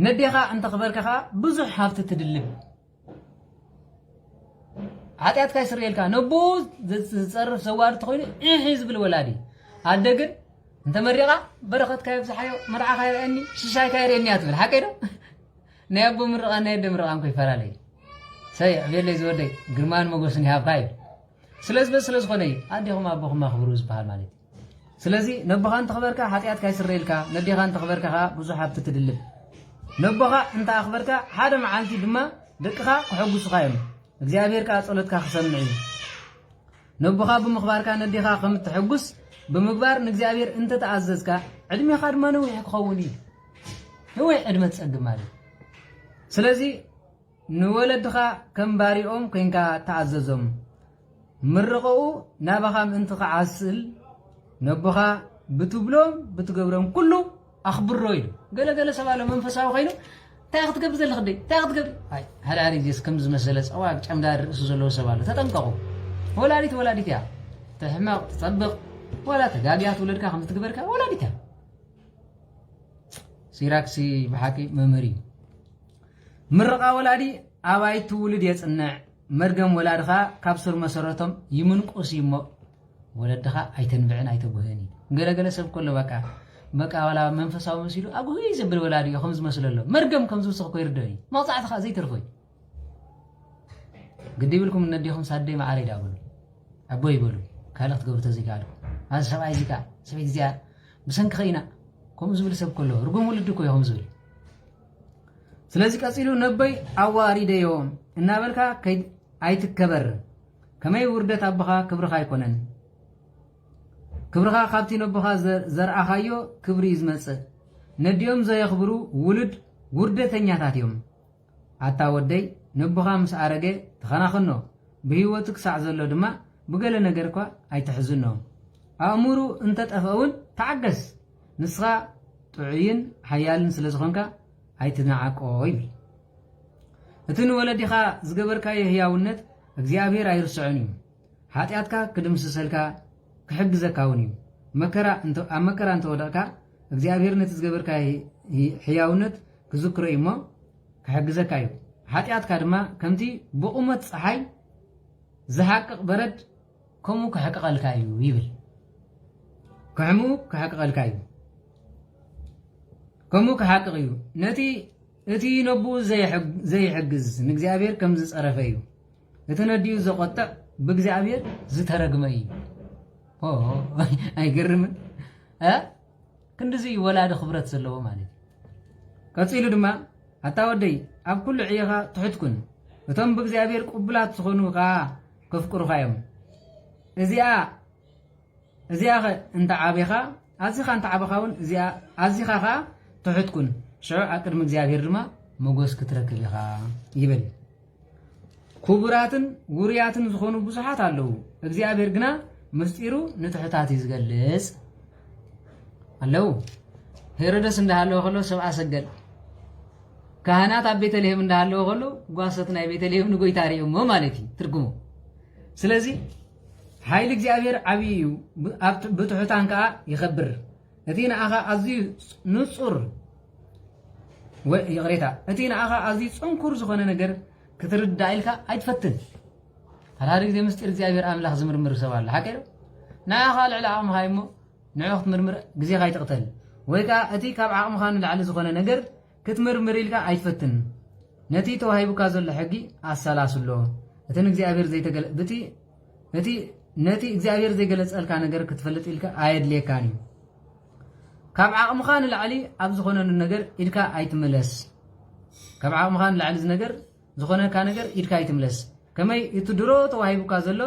نديخا انت خبركها بزح حافت تدلب عطيات كايسر يلكا نبوز تصرف سوار تخوين حزب الولادي عدقن انت مريقا برخت كايب صحيو مرعا خير اني شيشاي خير اني اتبل حقيدو نيابو مرقا نيد مرقا مكو يفرالي سي عبير لي زودي قرمان مقوسني هاب خايب سلز خوني عديهم ابوهم اخبروز بحال مالي سلزي نبخا انت خبركا عطيات كايسر يلكا نديخا انت خبركها بزح حافت تدلب نبغى أنت أخبرك هذا معانتي دما دقيقة كحجوس قايم እግዚአብሔር ቃጸሎትካ خسمعي نبغى بمخبارك نديخا قم تحجوس بمخبار እግዚአብሔር أنت تعززك عدمي خادم ما نوي خوني هو عدمة تسقم مالي سلازي نولدك كم باريهم كينك تعززهم مرقوا نبغى أنت عسل نبغى بتبلهم بتجبرهم كله أخبر رويل قال سبالة منفسه وخينه تاخذ قبض الخدي تاخذ قبض هاي هل عارف كم مسلس أواك كم دار سوزلو سبالة تتنققوا ولاديت يا تحمق تصدق ولا تجابيات ولدك خمسة تكبرك ولاديت سيراكسي بحكي ممري مرقا ولادي أواي تولد يتصنع مرقم ولادها كابسر مسرتهم يمنقص يمو ولدها أيتنبعن أيتبهني قال سب كل وقع بقى ولا منفساو مسيلو ابو هي زبل ولادي خمس مسلله مرقم كم زوسخ كو يردني موصعت خا زي ترفوي قدي لكم نديهم سادي ما علي دابل ابو يبلو كالخت غبرت زي قالو هذا سبعي زيكا سبي زيا بسنك خينا كم زبل سب كله رغم ولد كو يوم زبل سلازي قصيلو نبي اواري ديوم እና በልካ አይትከበር ከመይ ውርደት አብኻ ክብርኻ ይኮነን كبرها خابتي نبخا زرعخايو كبري يزمص نديوم زي يخبرو ولد وردتنياتاتيوم عتا ودي نبخا مس عرغه تخناخنو بهيوتك ساع زلو دما بقل نغركو ايتحزنو امورو انت طفاون تعجز نسخا طعين حيالن سلازخونكا ايتنعقوي اتن ولديخا زغبركا يهياونت እግዚአብሔር አይርሱዑኒ ኃጢአትካ ክድምስሰልካ كحجزك هوني مكرا أنت وداك እግዚአብሔር نتزجبرك حياونت كذكره إما كحجزك أيو ኃጢአትካ ድማ ከምቲ بقومت صحي زحقق برد كمو كحققلك أيو يبل كمو كحققلك أيو كمو كحقق أيو نتي نبو زي حجز نግዚአብሔር كم زصرف أيو نتنديو زقطع بእግዚአብሔር زترجم أيو أي قرم كندزي ولاد خبرت زلو مالي قصيلو دما اتاودي اب كل عيها تحتكن وتم بእግዚአብሔር قبلات تخونو كا كفكرو خايم ازيا انت عابيخا ازيخا انت عابخاون ازيا ازيخا خا تحتكن شو اقدم እግዚአብሔር دما مغوس كتركب يخا يبل كبراتن ورياتن زخونو بصحات አለው እግዚአብሔር ግና ምስጢሩ ንትሕታት ይዝገልጽ አለው ሄሮድስ እንዳለው ሆሎ ሰብአ ሰገል ካህናት አብ ቤተልሔም እንዳለው ሆሎ ጓሰትና ቤተልሔም ንጎይታሪው ማለት ትርጉሙ ስለዚህ ኃይል እግዚአብሔር አብዩ በትሕታን ካ ይخبር እቲና አኻ አዝዩ ንጹር ወይግሬታ እቲና አኻ አዝዩ ጽንኩር ዝኾነ ነገር ክትርዳ ኢልካ አይትፈትን ታዲያ ጊዜ ምስጢር እግዚአብሔር አምላክ ዝምርምር ሰባለ ሐቀው ናኻ ልዕላ አቅም ሃይሞ ንዕኽት ምርምር ጊዜ ካይተቅተል ወይካ እቲ ካብ ዓቅም ኻን ልዓሊ ዝኾነ ነገር ክትምርምር ኢልካ አይትፈትን ነቲ ተዋሂቡካ ዘሎ ሕጊ አሰላስሎ እተን እግዚአብሔር ዘይተገለ በቲ እቲ ነቲ እግዚአብሔር ዘይገለጸልካ ነገር ክትፈልጥ ኢልካ አይድሌካኒ ካብ ዓቅም ኻን ልዓሊ ኣብ ዝኾነ ነገር ኢልካ አይትመለስ ካብ ዓቅም ኻን ልዓሊ ነገር ዝኾነ ካ ነገር ኢልካ አይትመለስ ከመይ እቲ ድሮ ተዋሂቡካ ዘሎ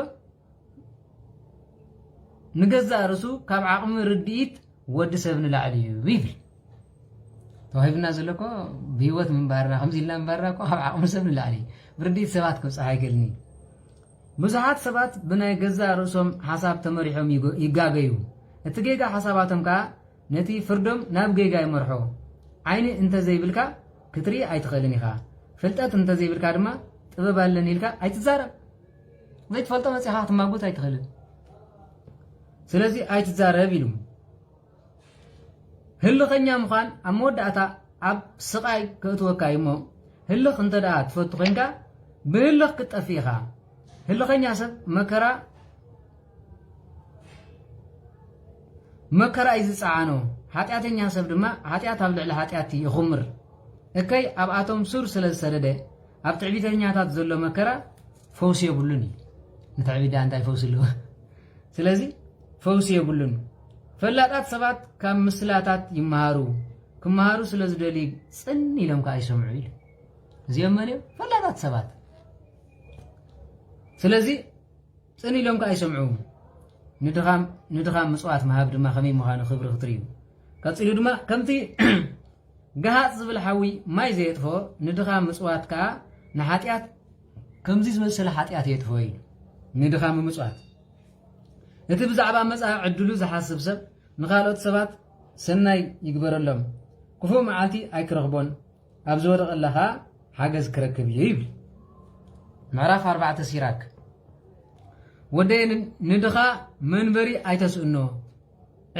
ንገዛ ርሱ ካብ ዓቅም ርድኢት ወዲ ሰብ ንላዕሊ ይብል ተዋሂብና ዘለኮ በህይወት ምንባርና ከምዚልና ምንባርናኮ ካብ ዓቅም ሰብ ንላዕሊ ብርድኢት ሰባት ክብፅሓ ይገልኒ ብዙሓት ሰባት ብናይ ገዛ ርእሶም ሓሳብ ተመሪሖም ይጋገዩ እቲ ጌጋ ሓሳባቶም ከዓ ነቲ ፍርዶም ናብ ጌጋ ይመርሖ ዓይኒ እንተ ዘይብልካ ክትርኢ ኣይትኽእልን ኢኻ ፍልጠት እንተ ዘይብልካ ድማ ጥበብ አለን ኢልካ አይትዛረብ ዘይትፈልጦ መጽሐፍ ክትማጉት አይትኽእልን ስለዚህ አይትዛረብ ኢሉ ህልኸኛ ምዃን ኣብ መወዳእታ ኣብ ስቃይ ከእትወካ እሞ ህልኽ እንተ ደኣ ትፈቱ ኮይንካ ብህልኽ ክትጠፊ ኢኻ ህልኸኛ ሰብ መከራ እዩ ዝፀዓኖ ሓጢአተኛ ሰብ ድማ ሓጢአት ኣብ ልዕሊ ሓጢአት ይኹምር እከይ ኣብ ኣቶም ሱር ስለ ዝሰደደ ኣብ ትዕቢተኛታት ዘሎ መከራ ፈውስ የብሉን ንትዕቢዳ እንታይ ፈውስ ኣለዎ ስለዚህ ፈውስ የብሉን ፈላጣት ሰባት ካብ ምስላታት ይመሃሩ ክመሃሩ ስለ ዝደሊ ጽን ኢሎም ካ ይሰምዑ ኢሉ እዚኦም ማለት ፈላጣት ሰባት ስለዚህ ጽን ኢሎም ካ ይሰምዑ ንድኻም ምጽዋት መሃብ ድማ ከመይ ምዃኑ ክብሪ ክትርዩ ቀጽሉ ድማ ከምቲ ገሃጽ ዝብል ሓዊ ማይ ዘየጥፎ ንድኻም ምጽዋት ካ ንሓጢአት ከምዚ ዝመሰለ ሓጢአት የጥፎ ኢሉ ንድኻም ምጽዋት እቲ ብዛዕባ መጻእ ዕድሉ ዝሓስብ ሰብ ንኻልኦት ሰባት ሰናይ ይግበረሎም ክፉእ መዓልቲ ኣይክረኽቦን ኣብ ዝወደቐለኻ ሓገዝ ክረክብ እዩ ይብል ምዕራፍ 4 ሲራክ ወደይ ንድኻ መንበሪ ኣይተስእኖ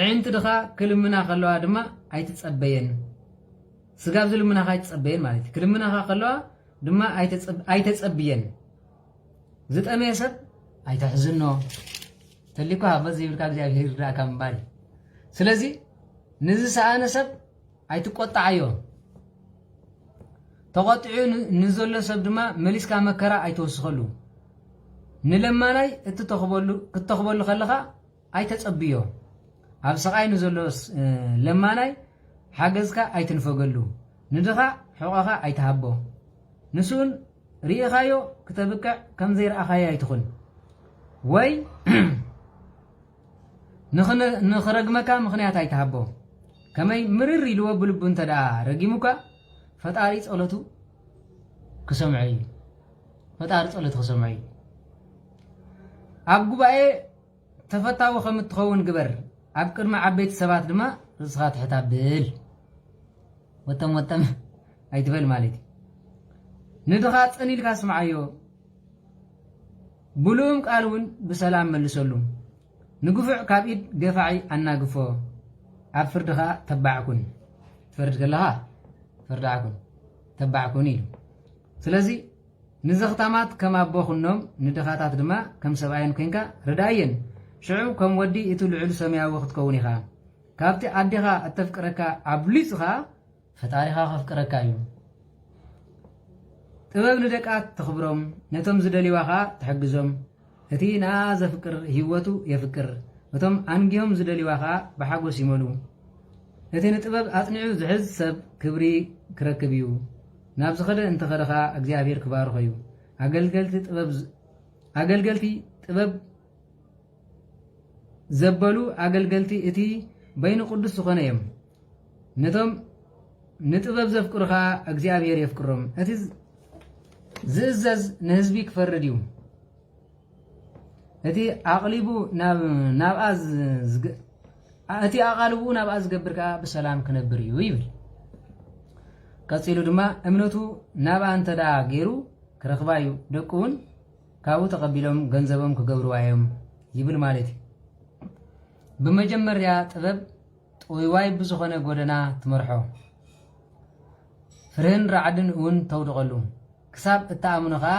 ዕንት ድኻ ክልምና ከለዋ ድማ ኣይትጸበየን ስጋብ ዝልምናኻ ኣይትጸበየን ማለት ክልምናኻ ከለዋ ድማ ኣይተጸብየን ዝጠመየ ሰብ ኣይተሕዝኖ ተሊኳ በዚ ይብልካ እግዚአብሔር ይርዳእካ ምባል ስለዚህ ንዝሰኣነ ሰብ ኣይትቆጣዓዮ ተቆጥዑ ንዘሎ ሰብ ድማ መሊስካ መከራ ኣይተወስኸሉ ንለማናይ ክትተኽበሉ ከለኻ ኣይተጸብዮ ኣብ ሰቃይ ንዘሎ ለማናይ ሓገዝካ ኣይትንፈገሉ ንድኻ ሕቆኻ ኣይትሃቦ ንሱን ሪኢኻዮ ክተብቅዕ ከም ዘይረኣኻዮ ኣይትኹን ወይ ንኽረግመካ ምኽንያት ኣይትሃቦ ከመይ ምርር ኢልዎ ብልቡ እንተ ደኣ ረጊሙካ ፈጣሪ ጸሎቱ ክሰምዖ እዩ ፈጣሪ ጸሎቱ ክሰምዖ እዩ ኣብ ጉባኤ ተፈታዊ ከም እትኸውን ግበር ኣብ ቅድሚ ዓበይቲ ሰባት ድማ ርስኻ ትሕታብል ወተም ኣይትበል ማለት እዩ ንድኻ ጽን ኢልካ ስምዓዮ ብሉም ቃል እውን ብሰላም መልሰሉ ንግፉዕ ካብ ኢድ ገፋዒ ኣናግፎ ኣብ ፍርድኻ ተባዕኩን ትፈርድ ከለኻ ፍርዳዕኩን ተባዕኩን ኢሉ ስለዚህ ንዘኽታማት ከም ኣቦ ኩኖም ንድኻታት ድማ ከም ሰብኣየን ኮይንካ ርዳእየን ሽዑ ከም ወዲ እቲ ልዑል ሰማያዊ ክትከውን ኢኻ ካብቲ ኣዴኻ እተፍቅረካ ኣብሊፅኻ ፈጣሪኻ ከፍቅረካ እዩ ጥበብ ንደቃት ተኽብሮም ነቶም ዝደልዋኻ ትሕግዞም እቲ ንኣ ዘፍቅር ህይወቱ የፍቅር እቶም ኣንጊሆም ዝደልዋኻ ብሓጎስ ይመሉ እቲ ንጥበብ ኣጽኒዑ ዝሕዝ ሰብ ክብሪ ክረክብ እዩ ናብ ዝኸደ እንተኸደኻ እግዚኣብሔር ክባርኾ እዩ ኣገልገልቲ ጥበብ ዘበሉ ኣገልገልቲ እቲ በይኑ ቅዱስ ዝኾነ እዮም ነቶም ንጥበብ ዘፍቅሩኻ እግዚኣብሔር የፍቅሮም እቲ ዝእዘዝ ንህዝቢ ክፈርድ እዩ እቲ ኣቕሊቡ ናብኣ ዝገብር ከዓ ብሰላም ክነብር እዩ ይብል ቀፂሉ ድማ እምነቱ ናብኣ እንተዳ ገይሩ ክረኽባ እዩ ደቁ እውን ካብኡ ተቐቢሎም ገንዘቦም ክገብርዋ እዮም ይብል ማለት እዩ ብመጀመርያ ጥበብ ጥውይዋይ ብዝኾነ ጎደና ትመርሖ ፍርህን ራዕድን እውን ተውድቐሉ ክሳብ እተኣምኖ ከዓ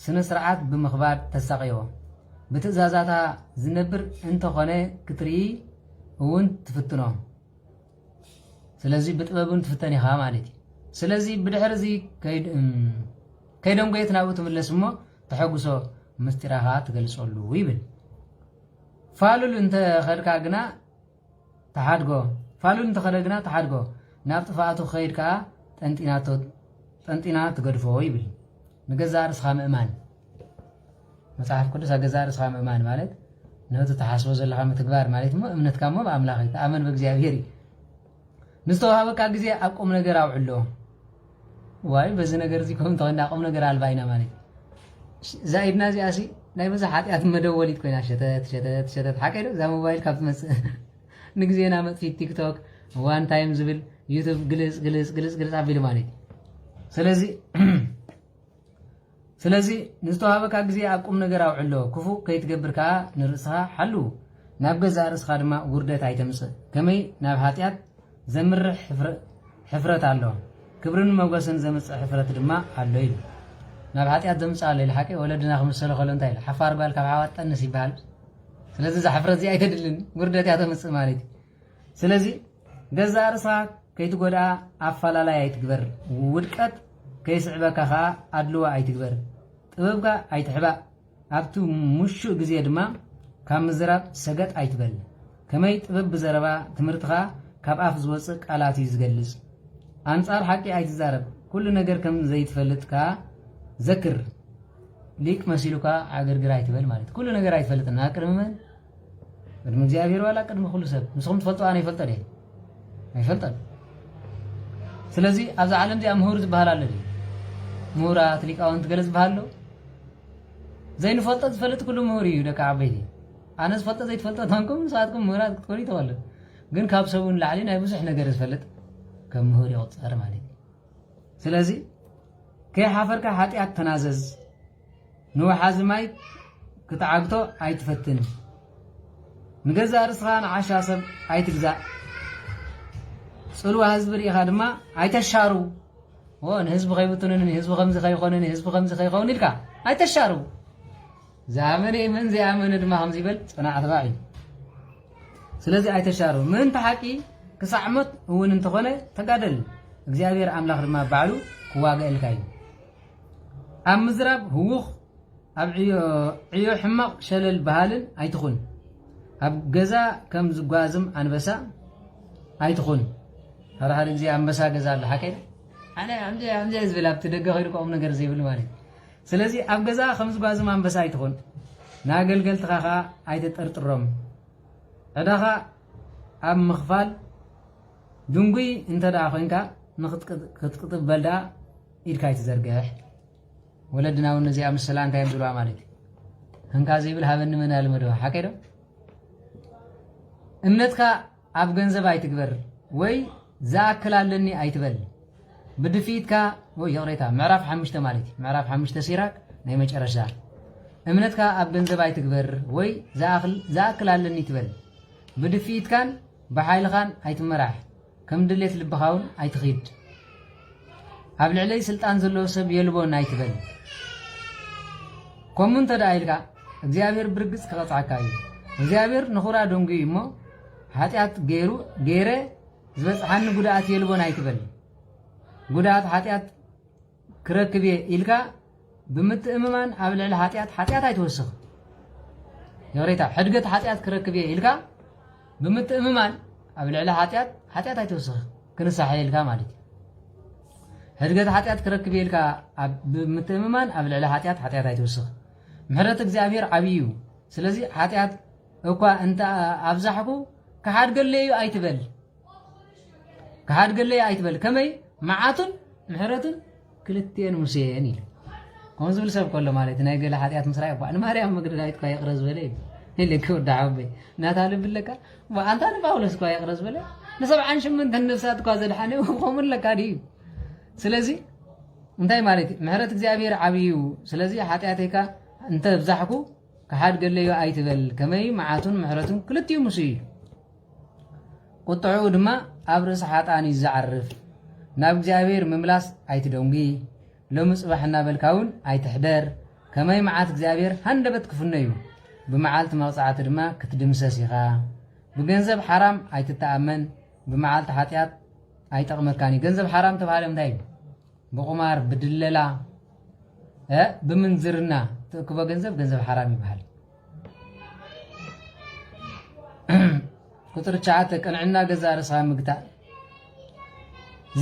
ስነ ስርዓት ብምኽባድ ተሳቂዮ ብትእዛዛታ ዝነብር እንተኾነ ክትርኢ እውን ትፍትኖ ስለዚ ብጥበብን ትፍተን ኢኻ ማለት እዩ ስለዚ ብድሕሪ እዚ ከይዶም ጎየት ናብኡ ትምለስ እሞ ተሐጉሶ ምስጢራኻ ትገልጸሉ ይብል ፋሉል እንተኸድካ ግና ተሓድጎ ናብ ጥፋኣቱ ከይድ ከዓ ጠንጢና ትገድፎ ይብል ንገዛ ርእስኻ ምእማን መጽሓፍ ቅዱስ ገዛ ርእስኻ ምእማን ማለት ነቲ ተሓስቦ ዘለኻ ምትግባር ማለት እሞ እምነትካ እሞ ብኣምላኽ ተኣመን ብእግዚኣብሔር እዩ ንዝተዋሃበካ ግዜ ኣብ ቁም ነገር ኣውዕሎ ዋይ በዚ ነገር እዚ ከምኡ እንተኾይና ቁም ነገር ኣልባ ኢና ማለት እዛ ኢድና እዚኣሲ ናይ ብዙሕ ሓጢኣት መደወሊት ኮይና ሸተት ሓቀይ ዶ እዛ ሞባይል ካብ ትመፅእ ንግዜና መጥፊት ቲክቶክ ዋን ታይም ዝብል ዩቱብ ግልጽ ኣቢሉ ማለት እዩ ስለዚ ንዝተዋሃበካ ግዜ ኣብ ቁም ነገር ኣውዕሎ ክፉእ ከይትገብር ከዓ ንርእስኻ ሓሉ ናብ ገዛ ርእስኻ ድማ ውርደት ኣይተምፅእ ከመይ ናብ ሓጢኣት ዘምርሕ ሕፍረት ኣሎ ክብርን መጎስን ዘምፅእ ሕፍረት ድማ ኣሎ ኢሉ ናብ ሓጢኣት ዘምፅእ ኣሎ ኢሉ ሓቂ ወለድና ክምሰሎ ከሎ እንታይ ኢሉ ሓፋር ጓል ካብ ሓዋት ጠንስ ይበሃል ስለዚ እዛ ሕፍረት እዚ ኣይተድልን ውርደት እያ ተምፅእ ማለት እዩ ስለዚ ገዛ ርእስኻ ከይትጎድኣ ኣፈላላይ ኣይትግበር ውድቀት ከይስዕበካ ከዓ ኣድልዋ ኣይትግበር ጥበብካ ኣይትሕባእ ኣብቲ ሙሹእ ግዜ ድማ ካብ ምዝራብ ሰገጥ ኣይትበል ከመይ ጥበብ ብዘረባ ትምህርትኻ ካብ ኣፍ ዝወፅእ ቃላት እዩ ዝገልጽ ኣንጻር ሓቂ ኣይትዛረብ ኩሉ ነገር ከም ዘይትፈልጥ ከዓ ዘክር ሊቅ መሲሉካ ኣገርግር ኣይትበል ማለት ኩሉ ነገር ኣይትፈልጥና ቅድሚ መን ቅድሚ እግዚኣብሔር ዋላ ቅድሚ ኩሉ ሰብ ንስኹም ትፈልጡ ኣነ ይፈልጦ ደ ኣይፈልጦን ስለዚ ኣብዚ ዓለም እዚኣ ምሁር ዝበሃል ኣሎ ምሁራት ሊቃውንት ገለ ዝበሃል ኣሎ ዘይንፈልጦ ዝፈልጥ ኩሉ ምሁር እዩ ደቂ ዓበይቲ ኣነ ዝፈልጦ ዘይትፈልጦ ታንኩም ንስኻትኩም ምሁራት ክትኮኑ ይተኸሉ ግን ካብ ሰብን ላዕሊ ናይ ብዙሕ ነገር ዝፈልጥ ከም ምሁር ይቁፀር ማለት እዩ ስለዚ ከይሓፈርካ ሓጢኣት ተናዘዝ ንወሓዚ ማይ ክትዓግቶ ኣይትፈትን ንገዛ ርእስኻ ንዓሻ ሰብ ኣይትግዛእ ጽልዋ ህዝቢ ርኢኻ ድማ ኣይተሻሩ ንህዝቢ ከይብትንን ንህዝቢ ከምዚ ከይኾንን ንህዝቢ ከምዚ ከይኸውን ኢልካ ኣይተሻሩ ዝኣመነ መን ዘይኣመነ ድማ ከምዚ ይበል ፅናዕ ተባዕ እዩ ስለዚ ኣይተሻሩ ምእንቲ ሓቂ ክሳዕሞት እውን እንተኾነ ተጋደል እግዚኣብሔር ኣምላኽ ድማ ባዕሉ ክዋግአልካ እዩ ኣብ ምዝራብ ህውኽ ኣብ ዕዮ ሕማቕ ሸለል ባህልን ኣይትኹን ኣብ ገዛ ከም ዝጓዝም ኣንበሳ ኣይትኹን ሓደ ግዜ ኣንበሳ ገዛ ኣሎ ሓቀይ ኣነ ኣምዚ ዝብል ኣብቲ ደገ ኮይዱ ቁም ነገር ዘይብል ማለት ስለዚ ኣብ ገዛ ከም ዝጓዝም ኣንበሳ ኣይትኹን ንኣገልገልትኻ ከዓ ኣይትጠርጥሮም ዕዳኻ ኣብ ምኽፋል ድንጉይ እንተደኣ ኮይንካ ንክትቅጥበል ደኣ ኢድካ ኣይትዘርግሕ ወለድና እውን ነዚኣ ምስላ እንታይ እዮም ዝብልዋ ማለት እዩ ህንካ ዘይብል ሃበኒ መን ኣልመድዋ ሓቀይ ዶ እምነትካ ኣብ ገንዘብ ኣይትግበር ወይ ዝኣክላለኒ ኣይትበል ብድፊትካ ወይ የቕሬታ ምዕራፍ 5 ማለት እዩ ምዕራፍ 5 ሲራክ ናይ መጨረሻ እምነትካ ኣብ ገንዘብ ኣይትግበር ወይ ዝኣክላለኒ ትበል ብድፊትካን ብሓይልኻን ኣይትመራሕ ከም ድሌት ልብኻ እውን ኣይትኺድ ኣብ ልዕለይ ስልጣን ዘለዎ ሰብ የልቦን ኣይትበል ከምኡ እንተደኣ ኢልካ እግዚኣብሔር ብርግፅ ክቐፅዓካ እዩ እግዚኣብሔር ንኹራ ደንጉ እዩ እሞ ሓጢኣት ገይረ ዝበፅሓኒ ጉድኣት የልቦን ኣይትበል ጉድኣት ሓጢኣት ክረክብ እየ ኢልካ ብምትእምማን ኣብ ልዕሊ ሓጢኣት ኣይትወስኽ የቕሬታ ሕድገት ሓጢኣት ክረክብ እየ ኢልካ ብምትእምማን أبلع حتيات أيتوسخ كنسا حيلك مالك هدقت حتيات كركب يلك بمتممان أبلع حتيات أيتوسخ محرت እግዚአብሔር عبيو ስለዚህ حتيات እኳ እንተ አብዛحكو كحد قليو አይትበል ከመይ معاتن محرتن كلتين مسين يل كون زبل سب كله ማለት ናይ ገለ حتيات مسراي እኳ ማርያም መግደላዊት እኳ ይቅረዝ በለ ይልክ ወዳዓበይ ናታለ ብለካ አንተ ጳውሎስ እኳ ይቅረዝ በለ ለ78 ነፍሳት እኳ ዘድሓነ ቆሙን ለካ ዲ ስለዚህ እንታይ ማለት ምሕረት እግዚአብሔር ዓብዩ ስለዚህ حتياتك انت بزحكو كحد قال لي ايتبل كمي معاتون محرتون كلتيو مسي قطعو دما ابرس حاطاني زعرف ناب እግዚአብሔር مملاس ايتدونغي لمصباحنا بالكاون ايتحدر كمي معات እግዚአብሔር هندبت كفنيو بمعالت مقصعات دما كتدمسسيخا بگنزب حرام ايتتامن بمعالت حاتيات ايتقمكاني گنزب حرام تبعال متاي بقمار بدللا بمنزرنا تكبا ገንዘብ حرام يبحال ቁጥር 9 ቀንዕና ገዛ ርሳ ምግታ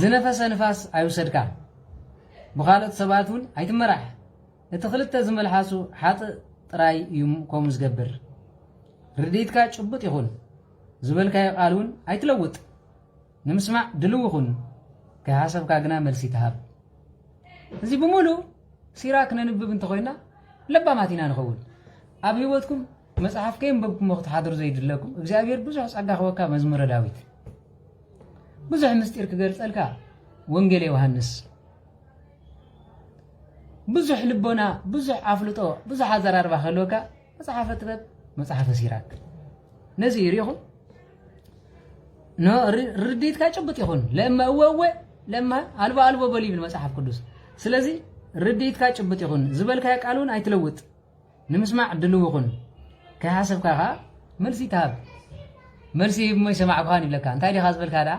ዝነፈሰ ንፋስ አይውሰድካ بخالت ሰባቱን አይትመራህ እቲ ክልተ ዝመልሓሱ ሓጥ ጥራይ ይምኮም ዝገብር ርዲትካ ጭቡጥ ይኹን ዝበልካይ ቃሉን አይትለውጥ ንምስማዕ ድልውኹን ከሐሰብካ ግና መልሲ ተሃብ እዚ በሙሉ ሲራክ ነንብብ እንተ ኮይና ለባማቲና ንኸውን ኣብ ህይወትኩም መጽሐፍ ከይንበብኩም ወቅት ሓድሩ ዘይድለኩም እግዚአብሔር ብዙሕ ጸጋ ኸወካ መዝሙረ ዳዊት ብዙሕ ምስጢር ክገልጸልካ ወንጌል ዮሐንስ ብዙሕ ልቦና ብዙሕ አፍልጦ ብዙሕ አዘራርባ ኸለወካ መጽሐፈ ጥበብ መጽሐፈ ሲራክ ነዚ ይሪኹም ኖ ርዲትካ ጭብጥ ይኹን ለማ ወወ ለማ አልቦ በሊብል መጽሐፍ ቅዱስ ስለዚህ رديتك ጭብጥ ይኹን ዝበልካይ ቃሉን አይትለውጥ ንምስማዕ ድልው ይኹን ከሐሰብካ መልሲ ተሃብ መልሲ ሞይ ሰማዕኳን ይብለካ እንታይ ዲኻ ዝበልካ ዳ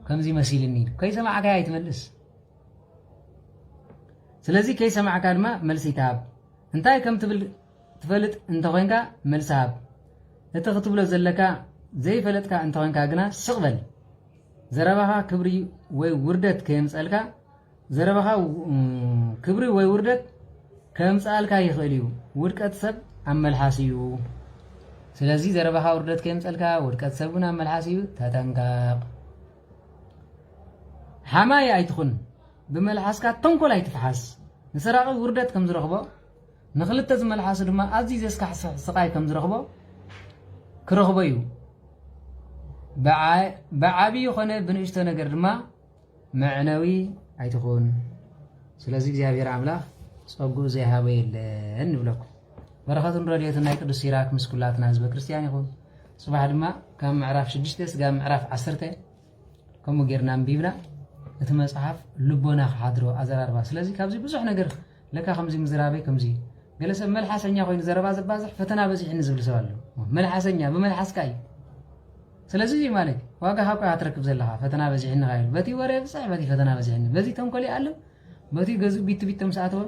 ከምዚ መሲልኒ ከይሰማዕካ አይትመልስ ስለዚህ ከይሰማዕካ ድማ መልሲ ተሃብ እንታይ ከም ትብል ትፈልጥ እንተ ኮይንካ መልሲ ሃብ እቲ ክትብሎ ዘለካ ዘይፈለጥካ እንተ ኮይንካ ግና ስቕበል ዘረባኻ ክብሪ ወይ ውርደት ከየምፀልካ ዘረባኻ ክብሪ ወይ ውርደት ከምፃልካ ይኽእል እዩ ውድቀት ሰብ ኣመልሓስ እዩ ስለዚህ ዘረባኻ ውርደት ከየምፀልካ ውድቀት ሰብን ኣመልሓስ እዩ ተጠንቀቕ ሓማይ ኣይትኹን ብመልሓስካ ተንኮል ኣይትፈሓስ ንሰራቂ ውርደት ከም ዝረኽቦ ንኽልተ ዝመልሓሱ ድማ ኣዝዩ ዘስካሕ ስቃይ ከም ዝረኽቦ ክረኽቦ እዩ ብዓብዪ ኾነ ብንእሽቶ ነገር ድማ መዕነዊ አይትኹን ስለዚህ እግዚአብሔር አምላክ ጸጉ ዘይሃበ የለን ንብለኩ በረኸቱን ረድኤቱን ናይ ቅዱስ ሲራክ ምስኩላትና ህዝበ ክርስቲያን ይኹን ጽባሕ ድማ ከም ምዕራፍ 6 እስከ ምዕራፍ 10 ከምኡ ጌርና አንቢብና እቲ መጽሐፍ ልቦና ሓድሮ አዘራርባ ስለዚህ ካብዚ ብዙሕ ነገር ለካ ከምዚ ምዝራበይ ከምዚ ገለሰብ መልሓሰኛ ኮይኑ ዘረባ ዘባዝሕ ፈተና በዚሕኒ ዝብል ሰብ ኣሎ መልሓሰኛ ብመልሓስካ እዩ ስለዚህ ማለት ዋጋ ሀቋ አትረክብ ዘለኻ ፈተና በዚህን ጋይል በቲ ወሬ ብጻይ በቲ ፈተና በዚህን በዚ ተንኮል ያለ በቲ ገዙ ቢት ተምሳአተው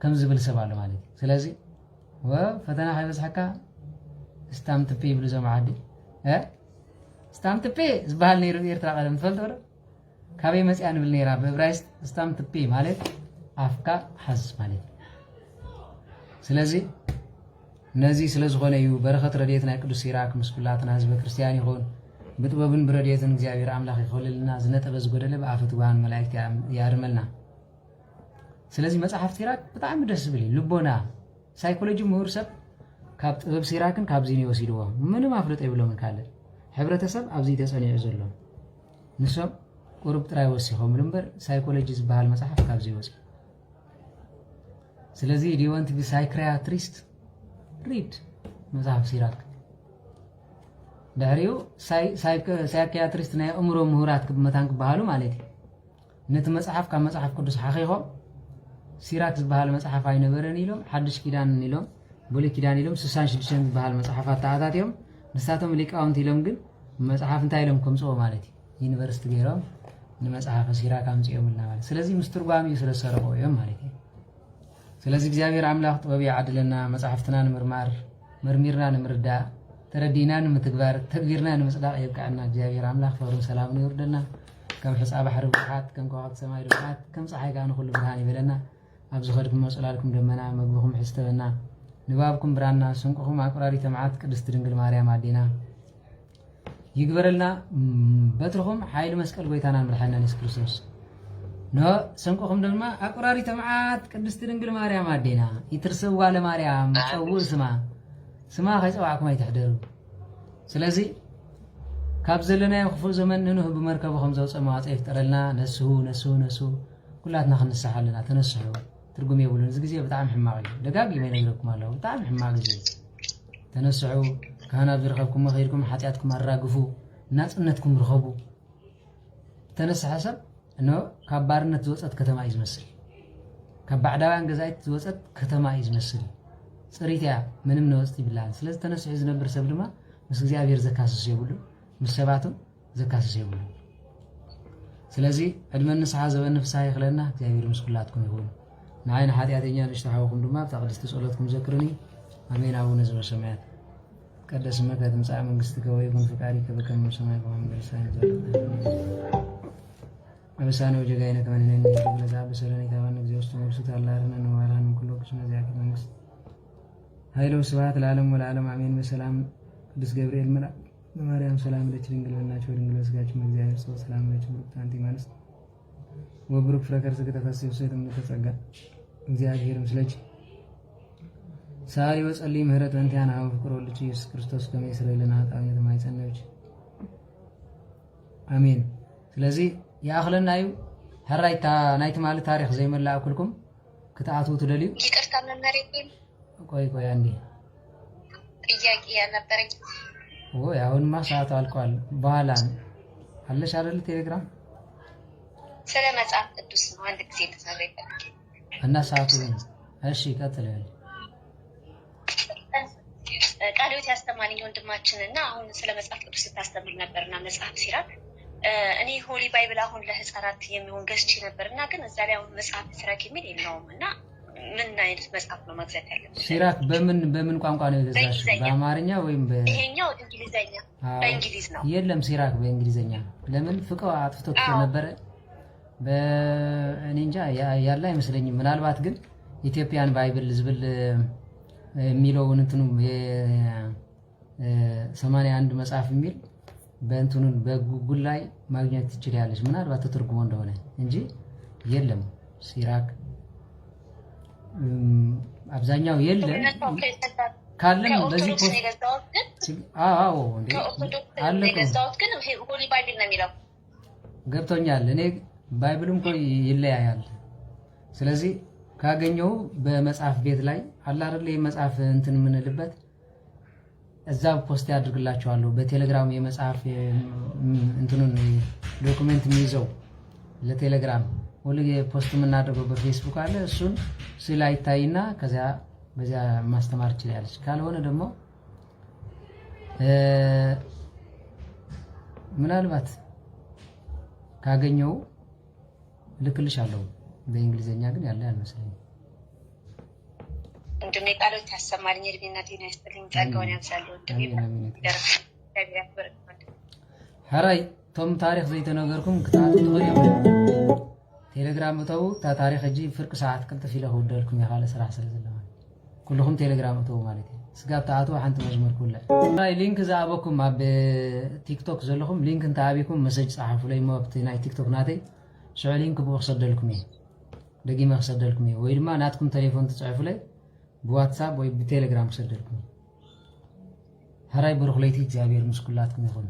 ከም ዝብል ሰባለ ማለት ስለዚህ ፈተና ሃይበዝሐካ ስታምትፔ ብሉ ዘማዓዲ ስታምትፔ ዝባሃል ነይሩ ኤርትራ ቀደም ትፈልጥ ወረ ካበይ መጽያ ንብል ነይራ በዕብራይስጥ ስታምትፔ ማለት አፍካ ሐዝ ማለት ስለዚህ ነዚ ስለዝኾነ እዩ በረኸት ረድኤትና ቅዱስ ሲራክ ምስኩላትና ህዝበ ክርስቲያን ይኹን ብጥበብን ብረድኤትን እግዚአብሔር አምላክ ይኸውልልና ዝነጠበ ዝጎደለ በአፈቱ ባን መላእክት ያርመልና ስለዚህ መጽሐፍ ሲራክ በጣም ደስ ብል ልቦና ሳይኮሎጂ ምሁር ሰብ ካብ ጥበብ ሲራክን ካብዚ ነው ወሲድዎ ምንም አፍልጦ ይብሎም ካለ ሕብረተሰብ ኣብዚ ተጸኒዑ ዘሎ ንሶም ቁርብ ጥራይ ወሲኾም ልምበር ሳይኮሎጂ ዝበሃል መጽሐፍ ካብዚ ወሲ ስለዚህ do you want to be psychiatrist read መጽሐፍ ሲራክ ዳሪው ሳይኪያትሪስት ናይ እምሮ ምሁራት ክመታን ክባሃሉ ማለት እዩ ነቲ መጽሐፍ ካብ መጽሐፍ ቅዱስ ሓኺኾም ሲራክ ዝበሃል መጽሐፍ ኣይነበረን ኢሎም ሓድሽ ኪዳን ኢሎም ብሉይ ኪዳን ኢሎም 66 ዝበሃል መጽሐፋት ተኣታትዮም ንሳቶም ሊቃውንቲ ኢሎም ግን መጽሐፍ እንታይ ኢሎም ከምጽኦ ማለት እዩ ዩኒቨርሲቲ ገይሮም ንመጽሐፍ ሲራክ ኣምጽኦምልና ማለት ስለዚህ ምስትርጓም እዩ ስለሰረቆ እዮም ማለት እዩ ስለዚህ እግዚአብሔር አምላክ ጥበብ ያድለና መጽሐፍትና ንምርማር መርሚርና ንምርዳ تردينا نمتكبر تكبيرنا نمصداق يبقعنا እግዚአብሔር አምላክ ፍቅሩ ሰላም ነው ይወርደና ከም ሕፃ ባሕሪ ብሓት ከም ከዋክብቲ ሰማይ ድምዓት ከም ፀሓይ ጋር ንኹሉ ብርሃን ይበለና ኣብዚ ኸድኩም መጽላልኩም ደመና መግብኹም ሕስተበና ንባብኩም ብራና ስንቁኹም አቁራሪተ መዓት ቅድስት ድንግል ማርያም አዴና ይግበረልና በትርኹም ኃይል መስቀል ጎይታና መድኃኒና ኢየሱስ ክርስቶስ ኖ ስንቁኹም ድማ አቁራሪተ መዓት ቅድስት ድንግል ማርያም አዴና ይትርስዋ ለማርያም ጸውዕ ስማ ከይጸዋዕኩም አይተሕደሩ ስለዚህ ካብ ዘለናዮ ክፉእ ዘመን ንኑህ ብመርከቡ ዘውፅእ መዋፅእ ይፍጠረልና ነስሁ ኩላትና ክንስሓ ኣለና ተነስሑ ትርጉም የብሉን እዚ ግዜ ብጣዕሚ ሕማቕ እዩ ደጋጊመ ይነግረኩም ኣለሁ ብጣዕሚ ሕማቕ ግዜ ተነስሑ ካህናት ዝረኸብኩም መኸይድኩም ሓጢኣትኩም ኣራግፉ ናፅነትኩም ርኸቡ ተነስሐ ሰብ እኖ ካብ ባርነት ዝወፀት ከተማ እዩ ዝመስል ካብ ባዕዳውያን ገዛኢት ዝወፀት ከተማ እዩ ዝመስል ፅሪት እያ ምንም ነወፅቲ ይብላን ስለዚ ተነስሑ ዝነብር ሰብ ድማ ምስ እግዚኣብሔር ዘካስስ የብሉ ምስ ሰባቱም ዘካስስ የብሉ ስለዚ ዕድመ ንስሓ ዘበን ፍስሓ ይኽለና እግዚኣብሔር ምስ ኩላትኩም ይኹን ንዓይነ ሓጢኣተኛ ንእሽተሓወኹም ድማ ብተቕድስቲ ጸሎትኩም ዘክርኒ አሜን አቡነ ዘበሰማያት ቀደስ ስምከ ትምጻእ መንግሥትከ ወይኩን ፈቃድከ በከመ በሰማይ ከማሁ በምድር አበሳነ ወጀጋይነ ከመ ንሕነኒ ንኅድግ ለዘአበሰለኒ ኢታብአነ እግዚኦ ውስተ መንግሥቱ አላርነ ነዋራን ኩሎ ቅስመ ዚአከ መንግሥት ኃይለ ወስብሐት ለዓለሙ ወለዓለም አሜን። በሰላም ቅዱስ ገብርኤል መልአክ ለማርያም ሰላም ለኪ ድንግል በልናቸው ድንግል በሥጋችን እግዚአብሔር ሰው ሰላም ለኪ ብሩክት አንቲ እምአንስት ወብሩክ ፍሬ ከርሥኪ ተፈሥሒ ፍሥሕት እምኔተ ጸጋ እግዚአብሔር ምስለኪ ሳሪ ወጸልይ ምህረት ወንቲያን አብ ፍቅር ወልድኪ ኢየሱስ ክርስቶስ ከመ ይስረይ ለነ ኃጣውኢነ ተማይጸነች አሜን። ስለዚህ ያኽለናዩ ሕራይታ ናይቲ ማለት ታሪክ ዘይመላእ ኩልኩም ክትኣትው ትደልዩ ይቅርታ መመሬት ቆይ አንዴ ጥያቄ ያነበረኝ ወይ አሁንማ ሰዓቱ አልቋል። በኋላ አለሽ አይደል ቴሌግራም ስለ መጽሐፍ ቅዱስ ነው አንድ ጊዜ ተሰረቀ እና ሰዓቱ እሺ ቀጥለኝ። ቃልዮት ያስተማረኝ ወንድማችንና አሁን ስለ መጽሐፍ ቅዱስ ታስተምር ነበርና መጽሐፍ ሲራክ እኔ ሆሊ ባይብል አሁን ለህፃናት የሚሆን ገዝቼ ነበርና ግን እዛ ላይ አሁን መጽሐፍ ሲራክ የሚል የለውም እና ምን አይነት መጽሐፍ ነው መግዛት ያለብን? ሲራክ በምን ቋንቋ ነው የገዛሽው? በአማርኛ ወይም ይሄኛው እንግሊዘኛ? በእንግሊዝ ነው። የለም ሲራክ በእንግሊዘኛ ለምን ፍቀው አጥፍቶት ነበር? በእኔ እንጃ ያለ አይመስለኝም። ምናልባት ግን ኢትዮጵያን ባይብል ዝብል የሚለው እንትኑ የ81 መጽሐፍ የሚል በእንትኑን በጉግል ላይ ማግኘት ትችላለሽ። ምናልባት ተተርጉሞ እንደሆነ እንጂ የለም ሲራክ አብዛኛው የለም። ካለም በዚህ ፖስት እንዴ አለ ግን ሆሊ ባይብል ነው የሚለው ገብቶኛል። እኔ ባይብልም ቆይ ይለያያል። ስለዚህ ካገኘው በመጽሐፍ ቤት ላይ አለ አይደል የመጽሐፍ እንትን ምንልበት እዛው ፖስት ያድርግላችኋለሁ። በቴሌግራም የመጽሐፍ እንትኑን ዶክመንት የሚይዘው ለቴሌግራም ሁሉ ፖስት የምናደርገው በፌስቡክ አለ። እሱን ስላይታይና ከዚያ በዚያ ማስተማር ይችላልሽ። ካልሆነ ደግሞ ምናልባት ካገኘው ልክልሻለሁ። በእንግሊዘኛ ግን ያለ አይመስለኝም። እንደኔ ቃሎት ያሰማልኝ እድሜና ጤና ይስጥልኝ ጸጋውን ያብዛልኝ። ሐራይ ቶም ታሪክ ዘይተነገርኩም ክታቱ ትኸሪው ቴሌግራም ተው ታሪክ እጂ ፍርቅ ሰዓት ቅልጥፍ ኢለ ወደልኩም ያለ ስራ ስለዘለማ ኩልኩም ቴሌግራም ተው ማለት ስጋብ ታአቱ ሓንቲ መዝመር ኩለ ራይ ሊንክ ዛአበኩም ኣብ ቲክቶክ ዘለኹም ሊንክ እንታአቢኩም መሰጅ ጻሐፉ ላይ ሞብቲ ናይ ቲክቶክ ናተይ ሽዑ ሊንክ ብወሰደልኩም ደጊማ ወሰደልኩም ወይ ድማ ናትኩም ቴሌፎን ትጽሕፉ ላይ በዋትስአፕ ወይ በቴሌግራም ወሰደልኩም ሐራይ ብሩኽ ለይቲ እግዚአብሔር ምስኩላትኩም ይኹን።